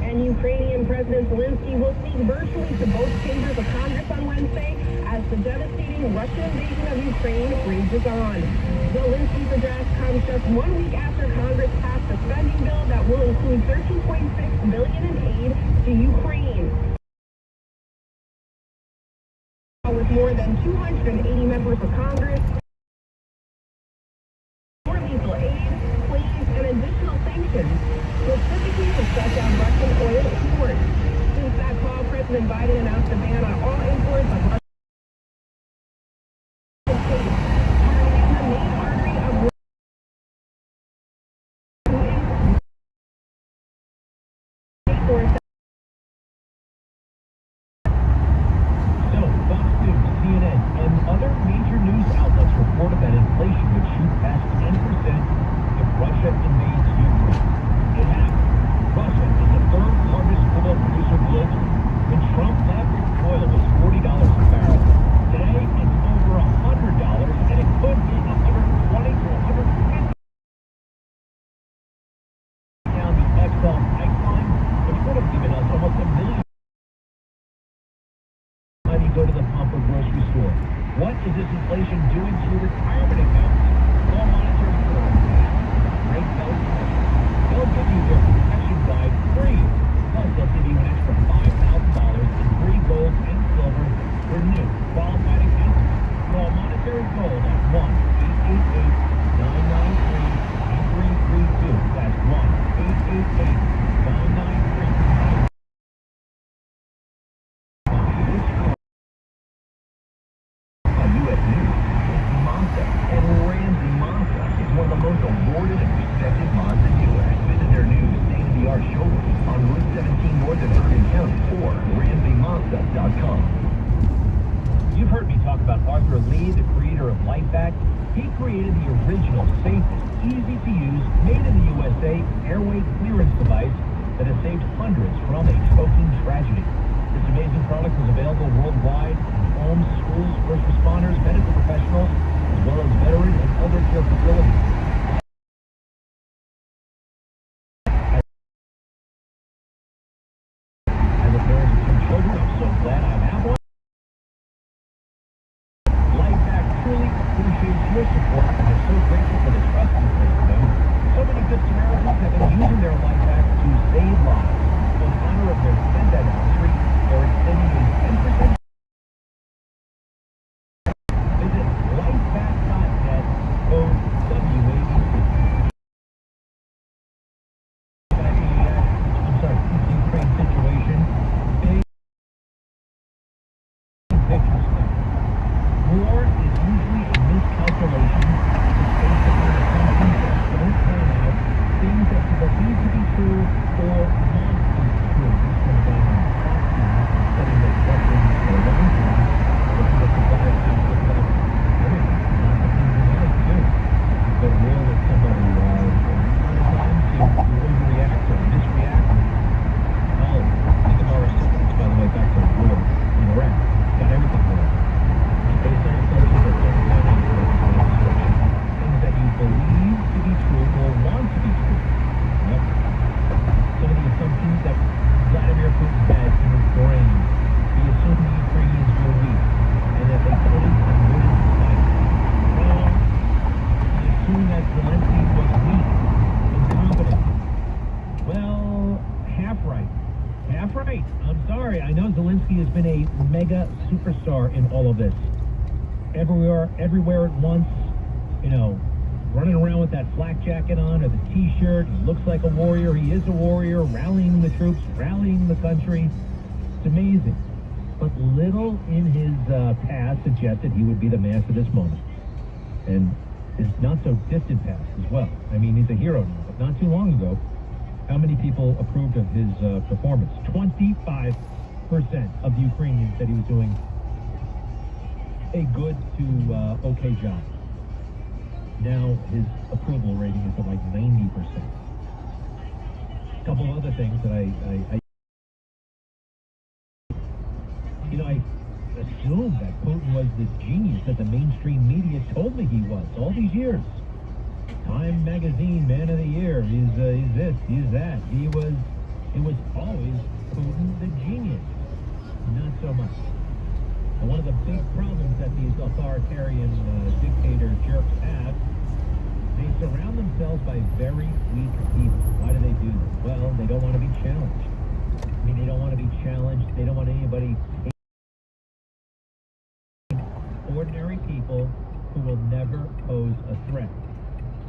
And Ukrainian President Zelensky will speak virtually to both chambers of Congress on Wednesday as the the devastating Russian invasion of Ukraine rages on. Zelensky's address comes just 1 week after Congress passed a spending bill that will include $13.6 billion in aid to Ukraine. With more than 280 members of Congress, more lethal aid, planes, and additional sanctions, specifically to shut down Russian oil imports. Since that call, President Biden announced a ban on all imports of Russian tape, targeting the main artery of CNN, and other major news outlets reported that inflation would shoot past 10% if Russia invades Ukraine. It happened. Russia is the third largest oil producer globally. When Trump left, oil was $40 a barrel. Today, it's over $100, and it could be $120 to $150. Down the XL pipeline, which would have given us almost $1 million. Money go to the pump or grocery store. What is this inflation doing to your retirement accounts? All monitoring for great bells. They'll give you their protection guide free. Plus, they'll give you an extra $5,000 in free gold and silver for new qualified accounts. Call Monetary Gold at 1-888-993-8332. That's 1-888-993-8332. One of the most awarded and respected mods in the U.S. Visit their new state-of-the-art showroom on Route 17 north of Bergen County or RamseyMazda.com. You've heard me talk about Arthur Lee, the creator of Life-3-14-2022. He created the original, safest, easy-to-use, made-in-the-USA airway clearance device that has saved hundreds from a choking tragedy. This amazing product is available worldwide in homes, schools, first responders, medical professionals, as well as veteran and elder care facilities. As a parent of 2 children, I'm so glad I have one. Life-3-14-2022 truly appreciates your support, and they're so grateful for the trust you place in them. So many good Samaritans have been using their Life-3-14-2022 to save lives. So in honor of their 10th anniversary, they're extending a 10% has been a mega superstar in all of this. Everywhere at once, you know, running around with that flak jacket on or the t-shirt. He looks like a warrior. He is a warrior, rallying the troops, rallying the country. It's amazing. But little in his past suggested he would be the man for this moment. And his not so distant past as well. I mean, he's a hero now, but not too long ago, how many people approved of his performance? 25% of the Ukrainians said he was doing a good to okay job. Now his approval rating is at like 90%. A couple other things that I assumed that Putin was this genius that the mainstream media told me he was all these years. Time Magazine Man of the Year. He's this, he's that. It was always Putin the genius. Not so much. And one of the big problems authoritarian dictator jerks have, they surround themselves by very weak people. Why do they do this? Well, they don't want to be challenged. I mean, they don't want to be challenged. They don't want anybody... Ordinary people who will never pose a threat.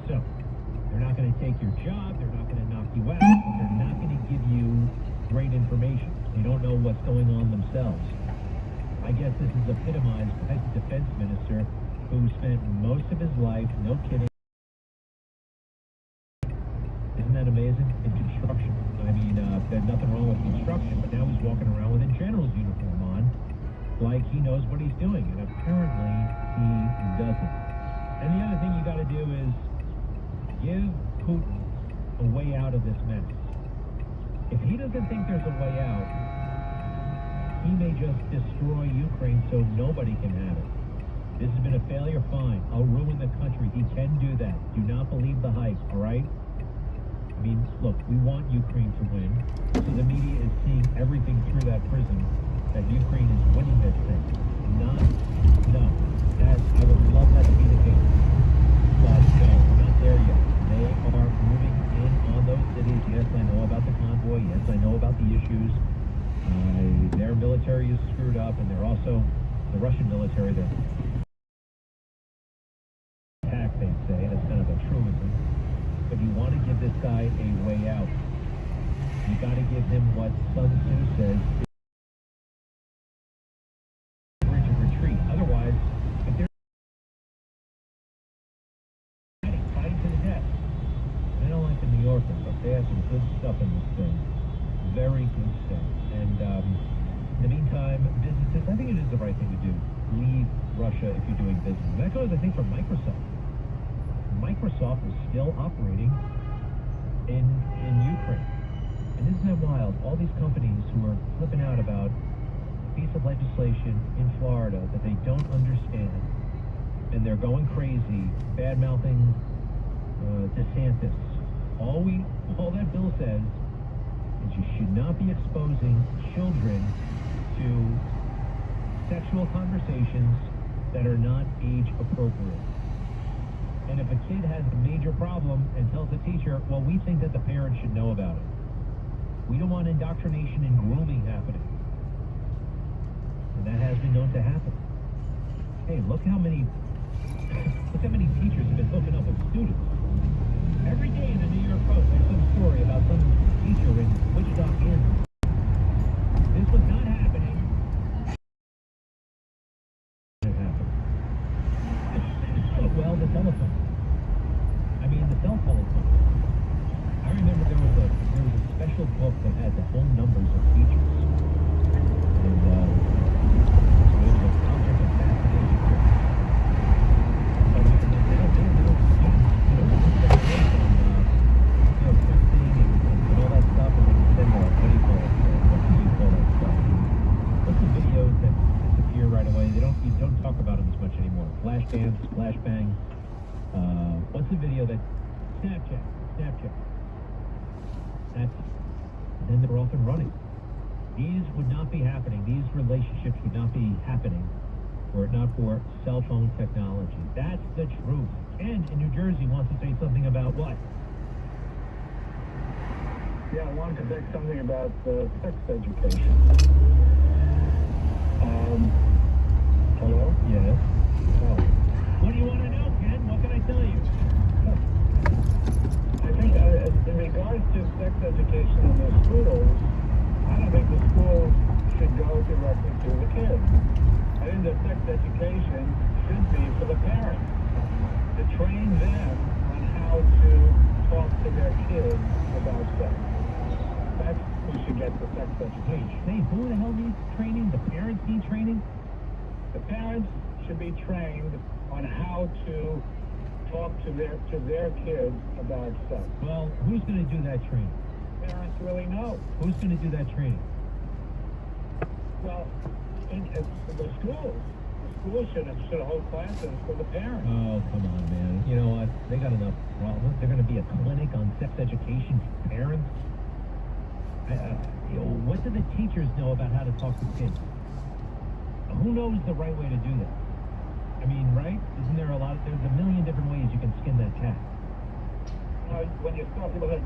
So, they're not going to take your job, they're not going to knock you out, but they're not going to give you great information. They don't know what's going on themselves. I guess this is epitomized by the defense minister who spent most of his life, no kidding. Isn't that amazing? In construction. I mean, there's nothing wrong with construction, but now he's walking around with a general's uniform on, like he knows what he's doing, and apparently he doesn't. And the other thing you got to do is give Putin a way out of this mess. If he doesn't think there's a way out, he may just destroy Ukraine so nobody can have it. This has been a failure, fine. I'll ruin the country. He can do that. Do not believe the hype, all right? I mean, look, we want Ukraine to win, so the media is seeing everything through that prism, that Ukraine is winning this thing. No, I would love that to be the case. But no, we're not there yet. They are moving in on those cities. Yes, I know about the convoy. Yes, I know about the issues. Their military is screwed up, and they're also, the Russian military, they're attacked, they say. That's kind of a truism. But you want to give this guy a way out. You got to give him what Sun Tzu says, bridge of retreat. Otherwise, if they're fighting to the death, I don't like the New Yorker, but they have some good stuff in this thing. Very good stuff. And in the meantime, businesses, I think it is the right thing to do. Leave Russia if you're doing business. And that goes, I think, for Microsoft. Microsoft is still operating in Ukraine. And isn't that wild? All these companies who are flipping out about a piece of legislation in Florida that they don't understand, and they're going crazy, bad-mouthing DeSantis. All that bill says is you should not be exposing children to sexual conversations that are not age appropriate. And if a kid has a major problem and tells the teacher, well, we think that the parents should know about it. We don't want indoctrination and grooming happening. And that has been known to happen. Hey, look how many teachers have been hooking up with students. Every day in the New York Post, there's some story about some teacher in Wichita, Kansas. This was not happening. It happened. Well, the telephone. I mean, the cell telephone. I remember there was a special book that had the phone numbers of teachers. And it was a object of fascination. But now texting and all that stuff, and they can send what do you call it? What do you call that stuff? What's the videos that disappear right away? You don't talk about them as much anymore. Flash dance, flash bang. What's the video that Snapchat. And then they're off and running. These would not be happening. These relationships would not be happening were it not for cell phone technology. That's the truth. Ken in New Jersey wants to say something about what? Yeah, I wanted to say something about sex education. Hello? Yes. Oh. What do you want to know, Ken? What can I tell you? I think in regards to sex education in the schools, I don't think the schools should go directly to the kids. I think the sex education should be for the parents, to train them on how to talk to their kids about sex. That's who should get the sex education. Hey, who the hell needs training? The parents need training? The parents should be trained on how to talk to their kids about sex. Well, who's going to do that training? Parents really know. Who's going to do that training? Well, the schools should hold classes for the parents. Oh, come on, man. You know what? They got enough problems. They're going to be a clinic on sex education for parents. What do the teachers know about how to talk to kids? Who knows the right way to do that? in that cat? When you start, the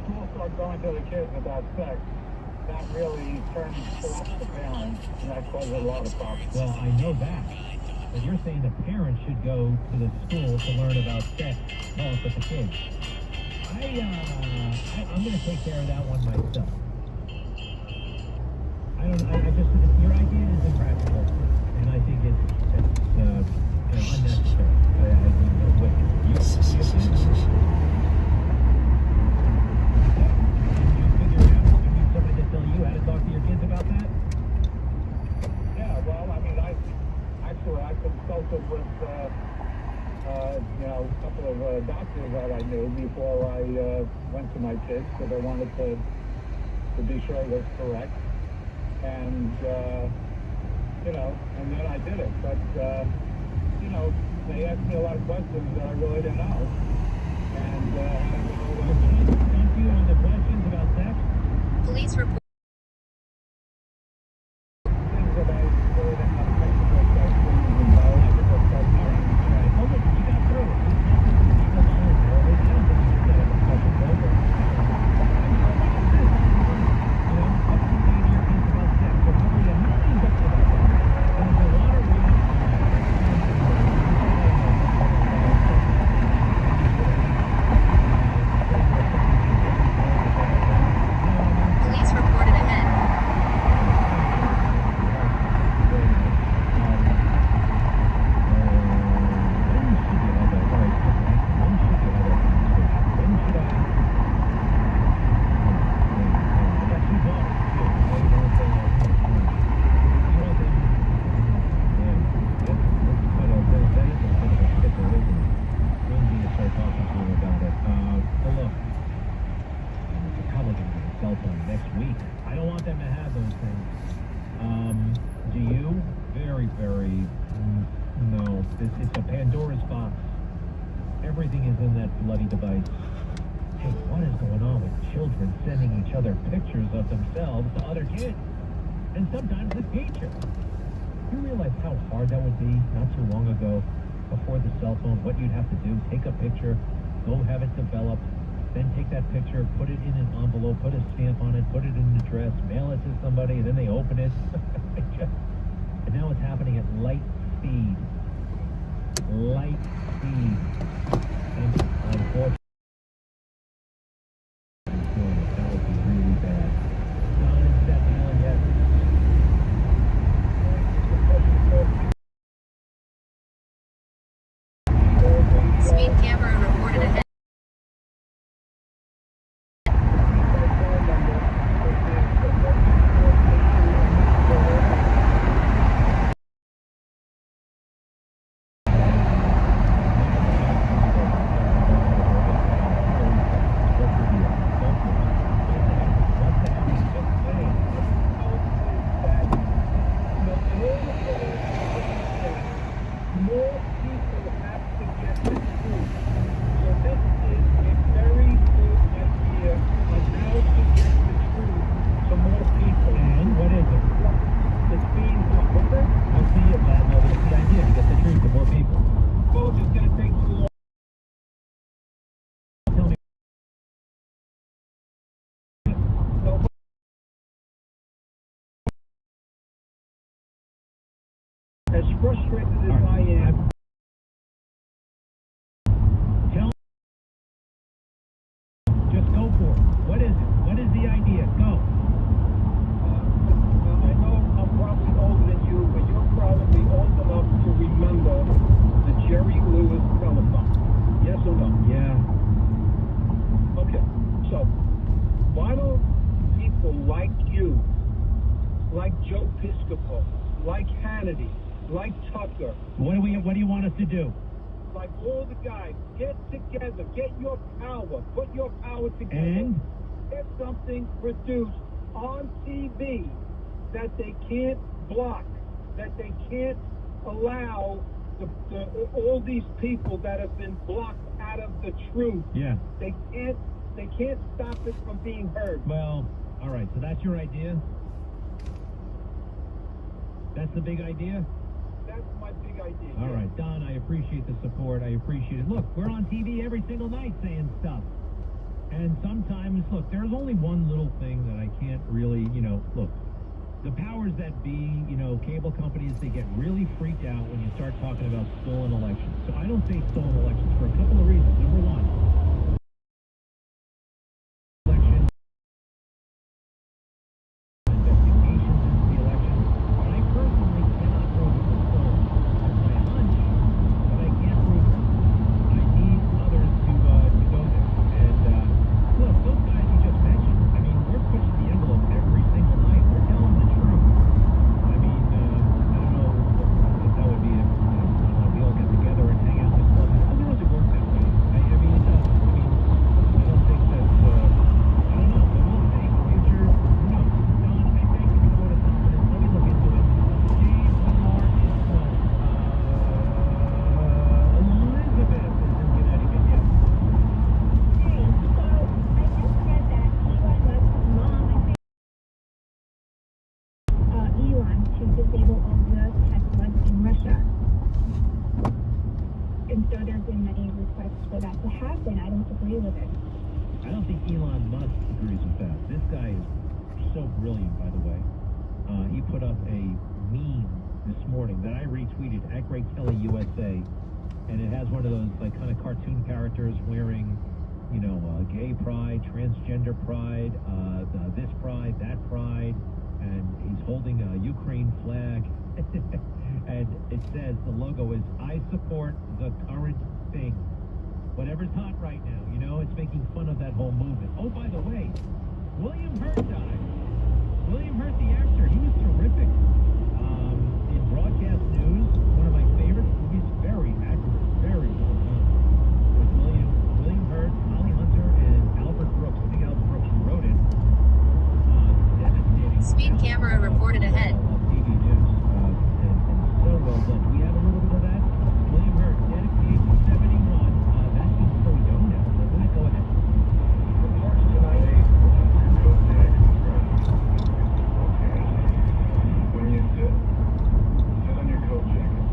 schools start going to the kids about sex, that really turns off the parents, and that causes a lot of problems. Well, I know that. But you're saying the parents should go to the school to learn about sex off with the kids. I'm going to take care of that one myself. I just, your idea is impractical, and I think it's unnecessary. You had to talk to your kids about that? Yeah, well, I mean, I consulted with, a couple of doctors that I knew before I went to my kids, because I wanted to be sure it was correct. And, and then I did it. But, they asked me a lot of questions that I really didn't know. And, your kids dump you on the questions about sex? Police report. things that I really didn't have technical questions and biological questions. Well, look, you got through it. People voluntarily did it. You got a discussion over. What do you say to your kids about sex? There's probably a million books about that. And there's a lot of reading. Police reported ahead. It's a Pandora's box. Everything is in that bloody device. Hey, what is going on with children sending each other pictures of themselves to other kids? And sometimes the teacher. You realize how hard that would be not too long ago, before the cell phone, what you'd have to do, take a picture, go have it developed, then take that picture, put it in an envelope, put a stamp on it, put it in an address, mail it to somebody, and then they open it. And now it's happening at light speed. Light speed. And unfortunately, that would be really bad. Don and Fentanyl, yes. Speed camera reported ahead. As frustrated as I am, just go for it. What is it? What is the idea? Go. I know I'm probably older than you, but you're probably old enough to remember the Jerry Lewis telephone. Yes or no? Yeah. Okay. So, why don't people like you, like Joe Piscopo, like Hannity, like Tucker, What do you want us to do? like all the guys, get together, get your power, put your power together, And? get something produced on TV that they can't block, that they can't allow all these people that have been blocked out of the truth. Yeah. They can't stop it from being heard. Well, all right. So that's your idea? That's the big idea? That's my big idea. All yeah. right, Don, I appreciate the support. I appreciate it. Look, we're on TV every single night saying stuff. And sometimes, look, there's only one little thing that I can't really, look, the powers that be, cable companies, they get really freaked out when you start talking about stolen elections. So I don't say stolen elections for a couple of reasons. Number one, election investigations into the election. But I personally cannot prove it was stolen. That's my hunch, but I can't prove it. I need others to go there. And look, those guys you just mentioned, I mean, we're pushing the envelope every single night. We're telling the truth. I mean, I don't know if that would be a, we all get together and hang out in this club. It doesn't really work that way. I mean, it does. I mean, I don't think that's, I don't know, but we'll see. Future, who knows? Don, I thank you for the confidence. Let me look into it. James, Lamarr, Elizabeth is in Connecticut. Yes. Hey, so I just read that Elon Musk's mom, Elon, to disable all the Teslas in Russia. And so there's been many requests for that to happen. I don't agree with it. I don't think Elon Musk agrees with that. This guy is so brilliant, by the way. He put up a meme this morning that I retweeted at Greg Kelly USA, and it has one of those like kind of cartoon characters wearing, gay pride, transgender pride, this pride, that pride, and he's holding a Ukraine flag, and it says, the logo is, I support the current thing. Whatever's hot right now, it's making fun of that whole movement. Oh, by the way, William Hurt died. William Hurt, the actor, he was terrific. In broadcast news, one of my favorites, he's very accurate, very well done. With William Hurt, Holly Hunter, and Albert Brooks. I think Albert Brooks who wrote it. Devastating. Speed camera reported ahead. TV news, and so well done. We have a little bit of that. William Hurt, dedication 71. That seems so young now. Go ahead. Reports tonight, code next. Okay. When you sit on your coat jacket.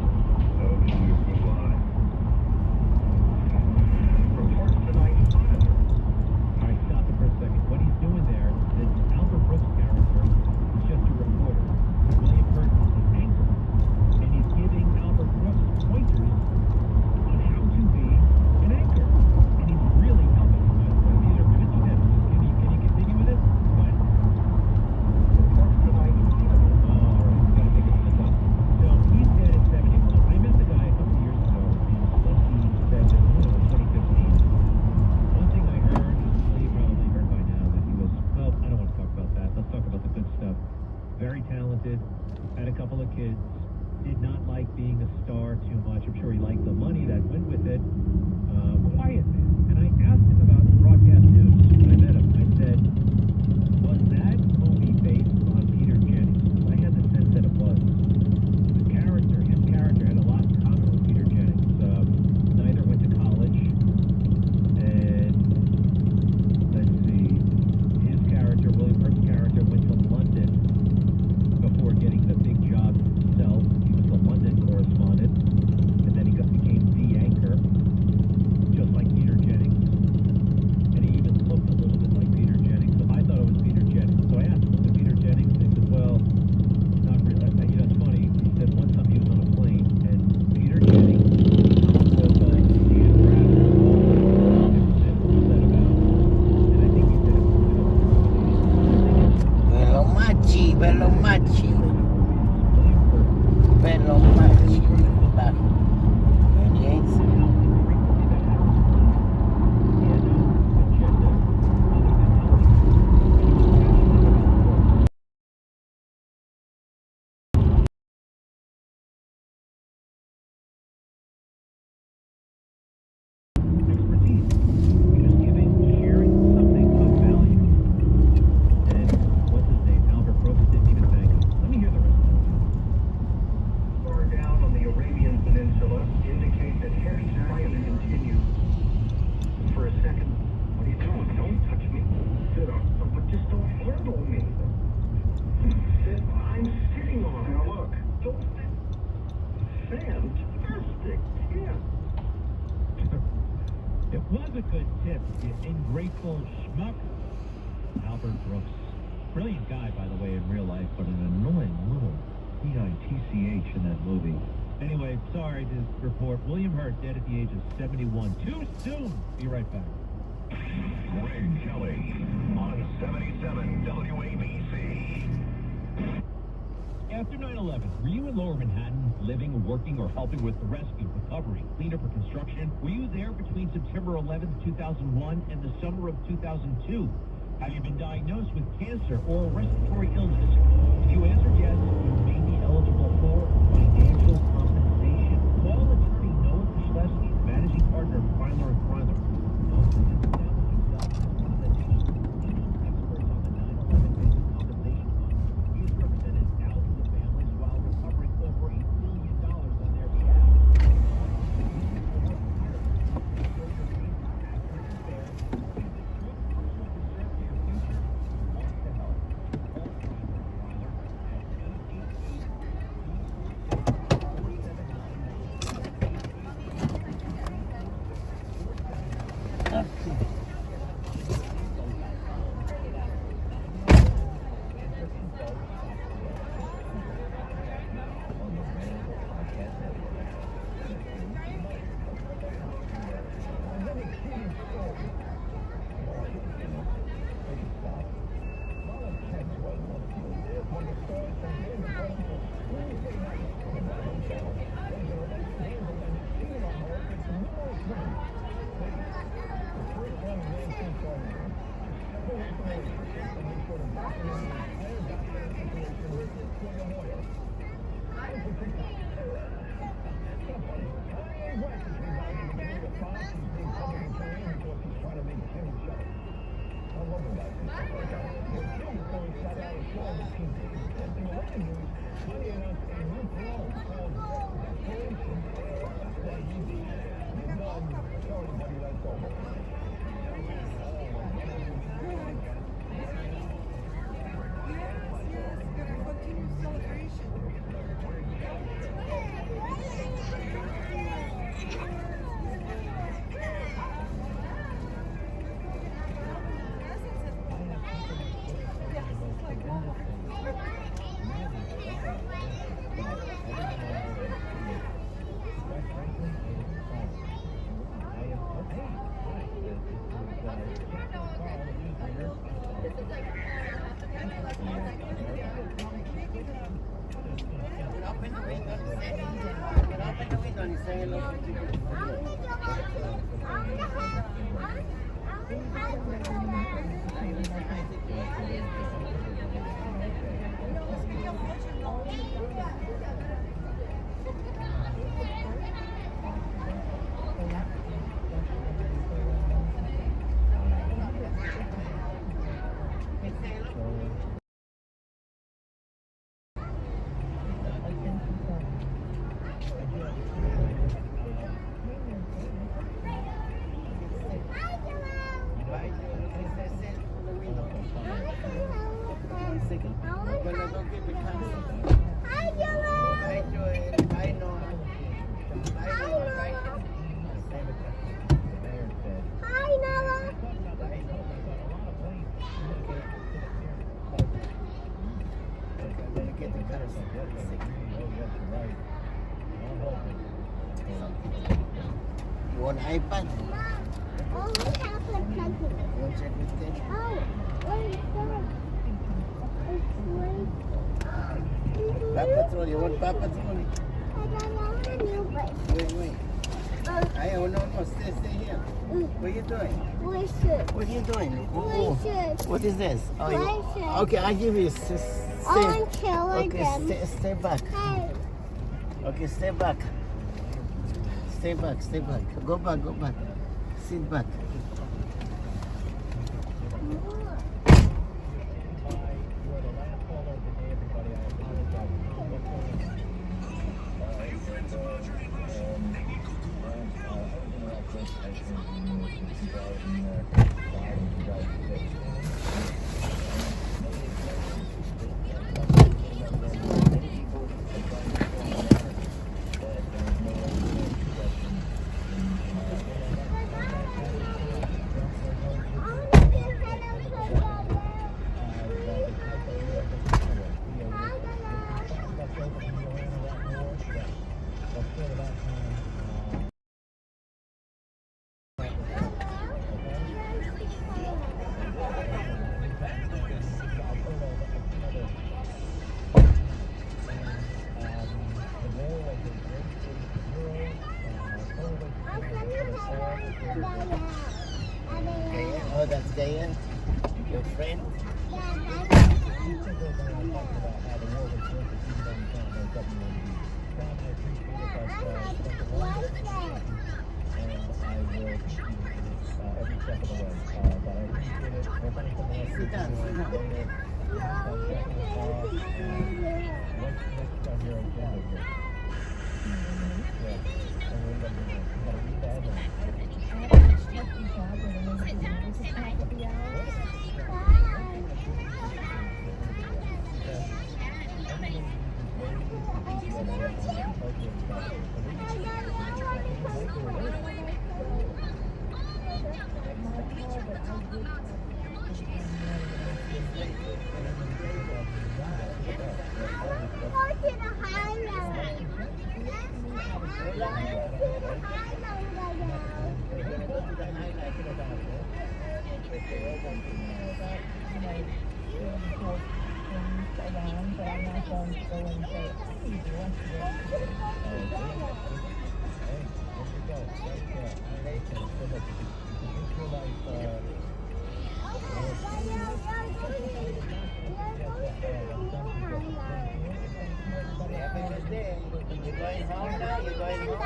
It was a good tip, you ingrateful schmuck. Albert Brooks. Brilliant guy, by the way, in real life, but an annoying little P-I-T-C-H in that movie. Anyway, sorry to report William Hurt dead at the age of 71. Too soon. Be right back. Greg Kelly on 77 WABC. After 9/11, were you in Lower Manhattan, living, working, or helping with the rescue, recovery, cleanup, or construction? Were you there between September 11th, 2001 and the summer of 2002? Have you been diagnosed with cancer or a respiratory illness? If you answered yes, you may be eligible for financial compensation. Call attorney Noah Kishleski, managing partner of Kryler & Kryler. Noah has established himself as one of the nation's leading experts on the 9/11 Victim Compensation Fund. He has represented thousands of families while recovering over $1 billion on their behalf. You want an iPad? Oh, we have a cousin. You want to check with Ted? Oh, wait, Paw Patrol, you want Paw Patrol? I don't know the new place. Wait. No, stay here. What are you doing? Wizard. What are you doing? Wizard. What is this? Wizard. Okay, I give you. Okay, stay back. Hey. Okay, stay back. Stay back. Go back. Sit back. Oh, that's Diane? Your friend? Sit down, sit down. You're going home now? You're going home?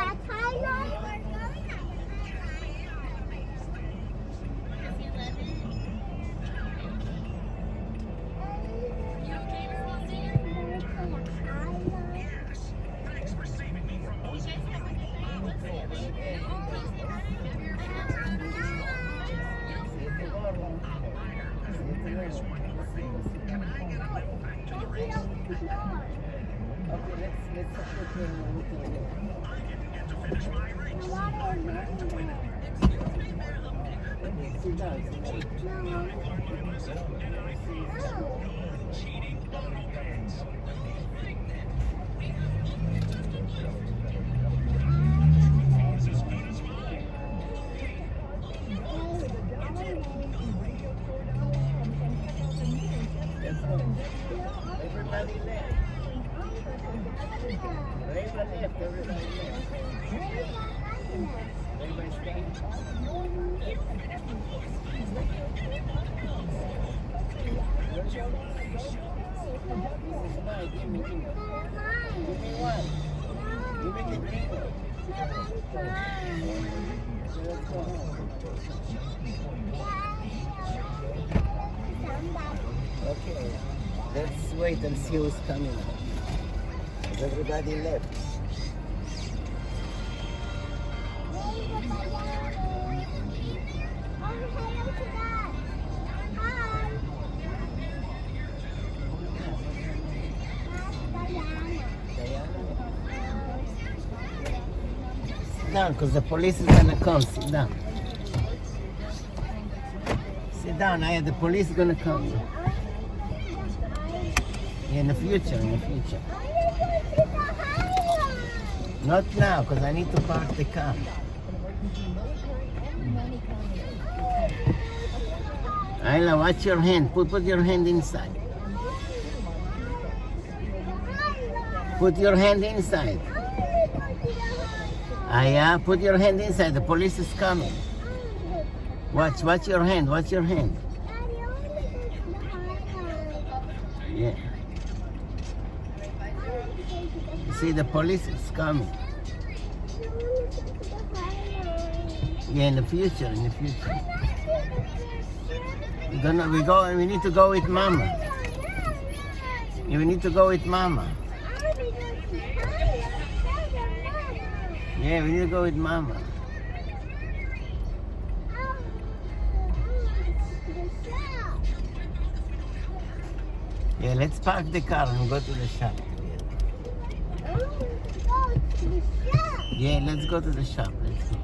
Okay, let's wait and see who's coming out. Has everybody left? Sit down, because the police is gonna come. Sit down. Sit down, the police is gonna come. In the future, in the future. Not now, because I need to park the car. Ayla, watch your hand. Put your hand inside. Put your hand inside. Aya, put your hand inside. The police is coming. Watch your hand. Watch your hand. Yeah. You see, the police is coming. Yeah, in the future, in the future. We need to go with Mama. Yeah, we need to go with Mama. Yeah, we need to go with Mama. Yeah, let's park the car and go to the shop. Yeah, let's go to the shop. Let's go.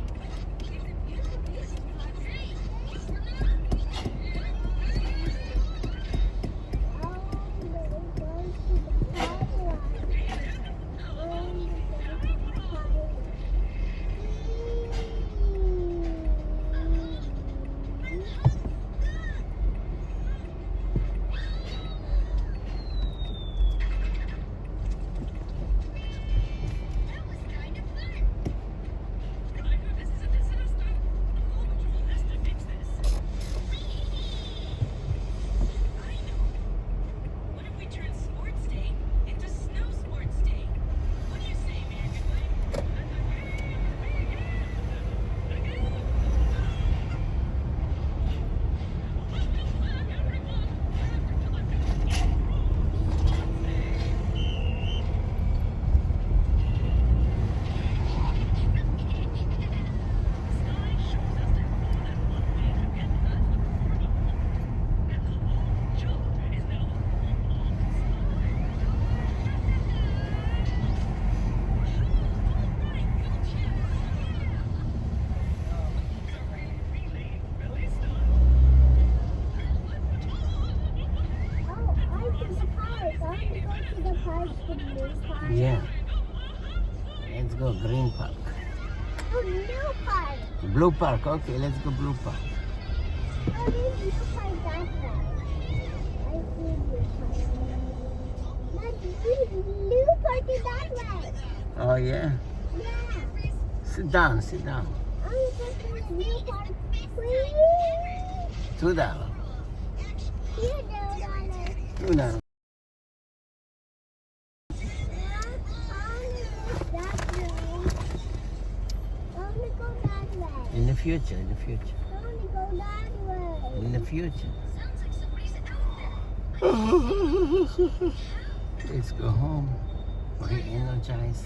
park? Oh, Blue Park. Blue park, okay, let's go blue park. Oh, there's Blue Park that way. I see Blue Park. But Blue Park is that way. Oh, yeah? Yeah. Sit down, sit down. I'm going to the Blue Park. Please. $2. Here, $2. $2. In the future, in the future. I want to go that way. In the future. Let's go home. Re-energize.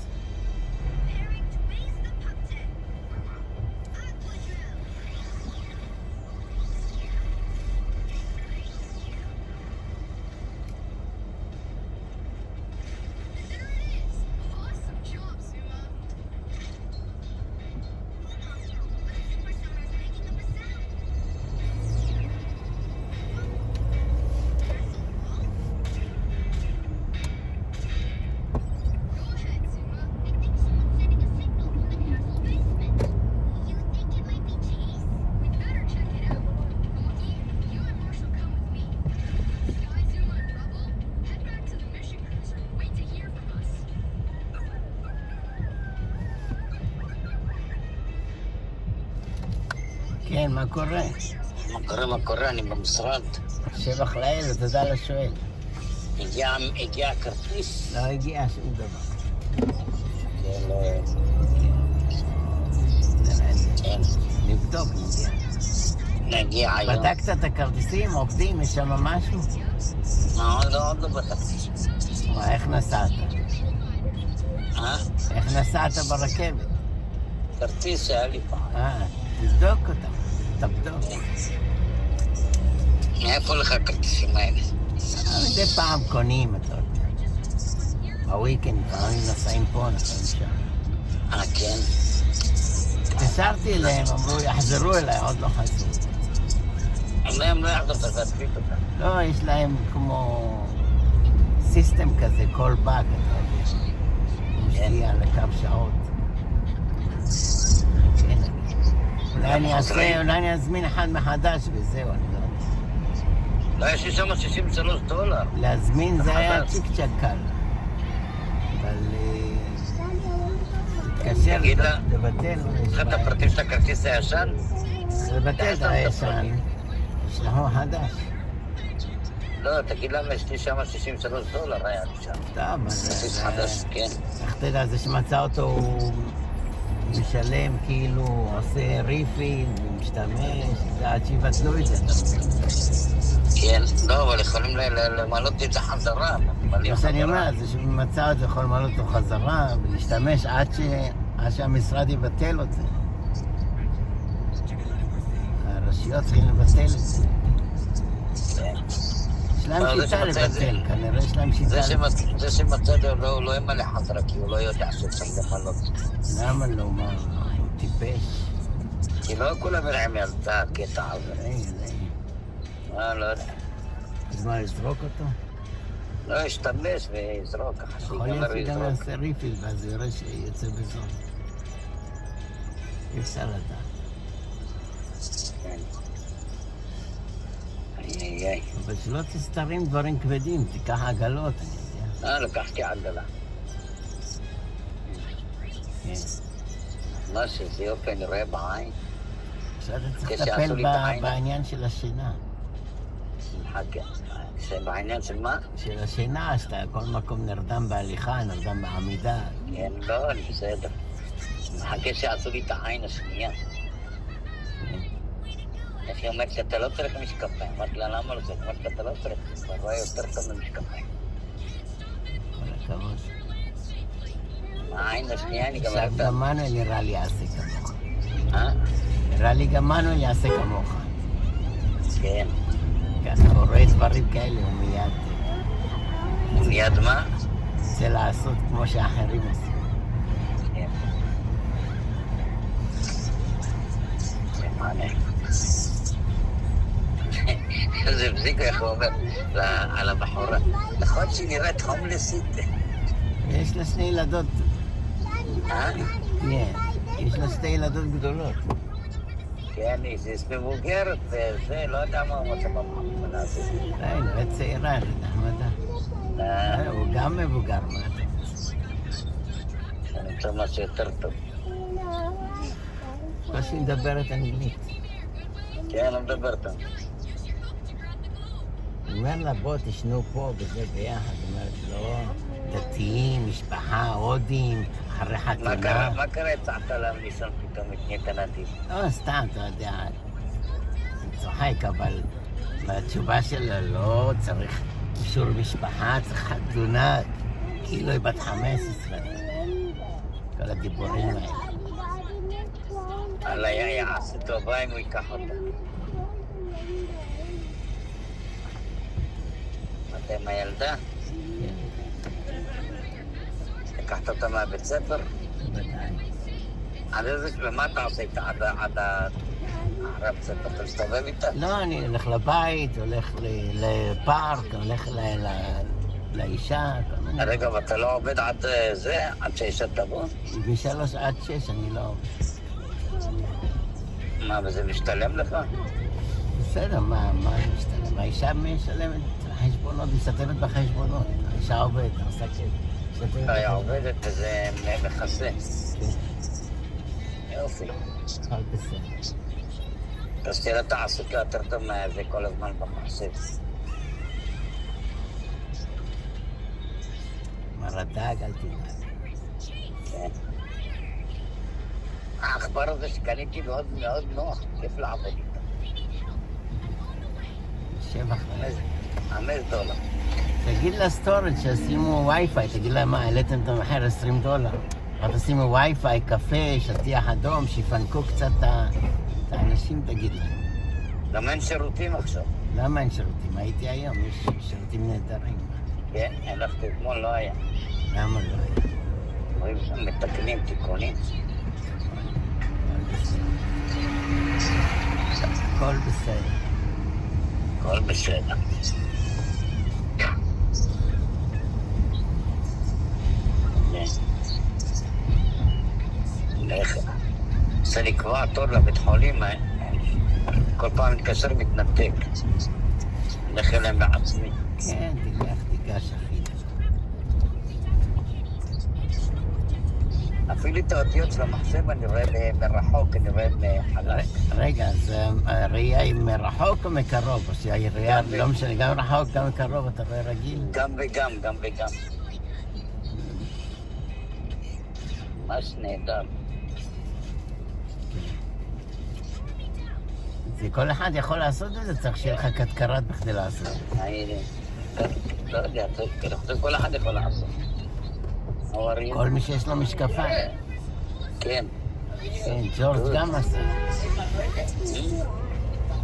כן, מה קורה? מה קורה? אני במשרד. שבח לאל, ותודה לשואל. הגיע הכרטיס? לא הגיע שום דבר. כן. נבדוק, נגיע. נגיע היום. בדקת את הכרטיסים? עובדים? יש שם משהו? עוד לא בדקתי. איך נסעת? איך נסעת ברכבת? כרטיס שהיה לי פעם. תבדוק אותם. תבדוק. מאיפה לך הכרטיסים האלה? מדי פעם קונים, אתה יודע. בוויקנד, פעמים נסעים פה, נסעים שם. כן. התקשרתי אליהם, אמרו, יחזרו אליי, עוד לא חזרו. הם לא יחזרו, אתה תדביק אותם. לא, יש להם כמו סיסטם כזה, כל באק, אתה יודע. משקיע לקו שעות. כן. אולי אני אזמין אחד מחדש וזהו, אני לא יודע. לא, יש לי שם $63. להזמין זה היה צ'יק צ'ק קל. אבל... תתקשר, לבטל. יש לך את הפרטים של הכרטיס הישן? לבטל את הישן. ישלחו חדש. לא, תגיד למה יש לי שם $63 היה לי שם. טוב, אז... כרטיס חדש, כן. איך תדע, זה שמצא אותו הוא משלם, כאילו, עושה ריפיל, הוא משתמש, זה עד שיבטלו את זה. כן, לא, אבל יכולים למלות את זה חזרה. מה שאני אומר, זה שמצא את זה יכול למלות אותו חזרה ולהשתמש עד שהמשרד יבטל את זה. הרשויות צריכים לבטל את זה. יש להם שיטה לבטל, כנראה יש להם שיטה לבטל. זה שמצא את זה לא ימלא חזרה, כי הוא לא יודע שצריך למלות. למה לא? מה? הוא טיפש. כי לא כולם מרעים ילדה, הקטע הזה. לא יודע. אז מה, לזרוק אותו? לא, ישתמש ויזרוק ככה. יכול להיות שגם יעשה ריפיל, ואז הוא יראה שיוצא בזול. אי אפשר לדעת. כן. אבל שלא תסתרים דברים כבדים, תיקח עגלות, אני יודע. לקחתי עגלה. כן. מה שזה יופי, אני רואה בעין. עכשיו אתה צריך לטפל בעניין של השינה. חכה. בעניין של מה? של השינה, שאתה כל מקום נרדם בהליכה, נרדם בעמידה. כן, לא, אני בסדר. מחכה שעשו לי את העין השנייה. איך היא אומרת שאתה לא צריך משקפיים. אמרתי לה, למה לא צריך? אמרתי, אתה לא צריך. אתה רואה יותר טוב ממשקפיים. כל הכבוד. העין השנייה אני גם... עכשיו גם מנואל נראה לי יעשה כמוך. נראה לי גם מנואל יעשה כמוך. כן. ככה, הוא רואה דברים כאלה, הוא מיד... מיד מה? רוצה לעשות כמו שאחרים עושים. כן. זה מענה. זה בזיק איך הוא אומר על הבחורה. נכון שהיא נראית הומלסית. יש לה 2 ילדות. כן, יש לה שתי ילדות גדולות. כן, איזיס מבוגרת וזה, לא יודע מה מצבה מהמפנה הזאת. היא נראית צעירה, נחמדה. הוא גם מבוגר, מה אתה? אני חושב משהו יותר טוב. שהיא מדברת אנגלית. כן, לא מדברת. הוא אומר לה, בוא תשנו פה וזה ביחד. היא אומרת, לא, דתיים, משפחה, הודים, אחרי חתונה. מה קרה? הצעת לה ניסן פתאום את נהיית נדיב? לא, סתם, אתה יודע. אני צוחק, אבל בתשובה שלה לא צריך אישור משפחה, צריך חתונה. כאילו היא בת 15. כל הדיבורים האלה. אללה יעשה טובה אם הוא ייקח אותה. אתה עם הילדה? לקחת אותה מהבית ספר? עד איזה, ומה אתה עושה איתה? עד אחרי הבית ספר? אתה מסתובב איתה? לא, אני הולך לבית, הולך לפארק, הולך לאישה. רגע, ואתה לא עובד עד זה? עד שהאישה תבוא? מ3 עד 6 אני לא עובד. מה, וזה משתלם לך? בסדר, מה משתלם? האישה משלמת חשבונות, משתתפת בחשבונות. האישה עובדת, עושה כיף. היא עובדת וזה מכסה. יופי. הכל בסדר. אז תראה תעסוקה יותר טוב מהזה כל הזמן במחשב. מרדג, אל תדאג. כן. העכבר הזה שקניתי מאוד מאוד נוח, כיף לעבוד איתה. $5. תגיד לסטורג' שישימו וי-פיי, תגיד להם מה, העליתם את המחיר $20. אבל תשימו וי-פיי, קפה, שטיח אדום, שיפנקו קצת את האנשים, תגיד להם. גם אין שירותים עכשיו. למה אין שירותים? הייתי היום, יש שירותים נהדרים. כן, הלכתי אתמול, לא היה. למה לא היה? רואים שם מתקנים, תיקונים. הכל בסדר. הכל בסדר. רוצה לקבוע תור לבית חולים, כל פעם מתקשר מתנתק. הולך אליהם בעצמי. כן, תיגש אחי. אפילו את האותיות של המחשב אני רואה מרחוק, אני רואה מחלק. רגע, אז הראייה היא מרחוק או מקרוב? או שהראייה לא משנה, גם רחוק, גם מקרוב, אתה רואה רגיל? גם וגם, גם וגם. ממש נהדר. כל אחד יכול לעשות את זה, צריך שיהיה לך קטקרת בכדי לעשות את זה. לא יודע, כל אחד יכול לעשות. כל מי שיש לו משקפיים. כן. כן, ג'ורג' גם עשה.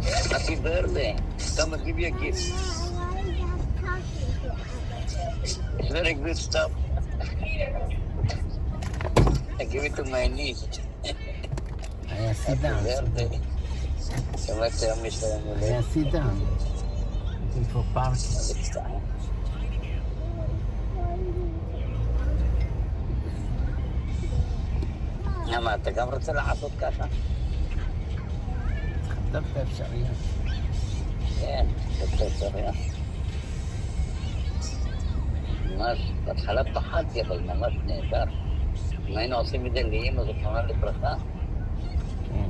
Happy birthday. Come and give you a gift. It's very good stuff. I give it to my niece. Sit down. שמעתי היום משלם מולד. sit down. Looking for parking. למה, אתה גם רוצה לעשות ככה? צריך לבדוק את האפשריות. כן, לבדוק את האפשריות. ממש, בהתחלה פחדתי, אבל ממש נהדר. אם היינו עושים את זה לאמא, זה כמובן לברכה. כן.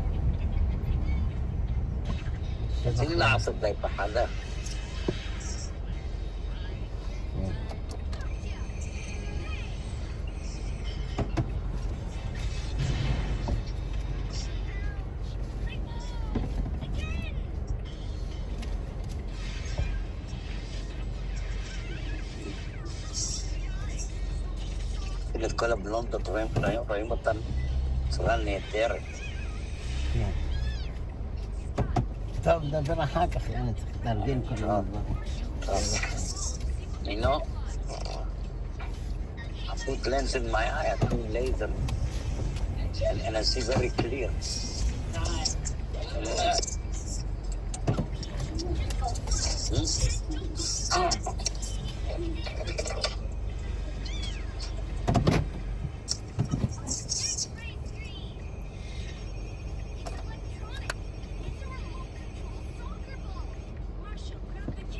רציתי לעשות די פחדה. את כל הבלונדות רואים אותן בצורה נהדרת. כן. טוב, נדבר אחר כך, אני צריך להתארגן כל הזמן. טוב. You know, I put lens in my eye, I put laser, and I see very clear.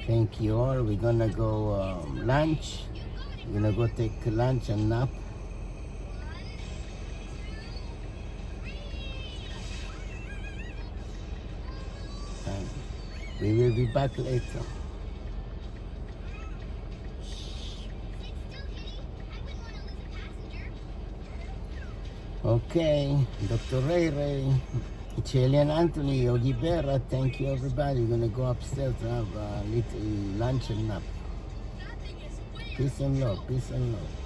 Thank you all. We're gonna go lunch. We're gonna go take lunch and nap. And we will be back later. Okay, Dr. Ray, Chelly and Anthony, Yogi Berra, thank you everybody. We're gonna go upstairs to have a little lunch and nap. Peace and love, peace and love.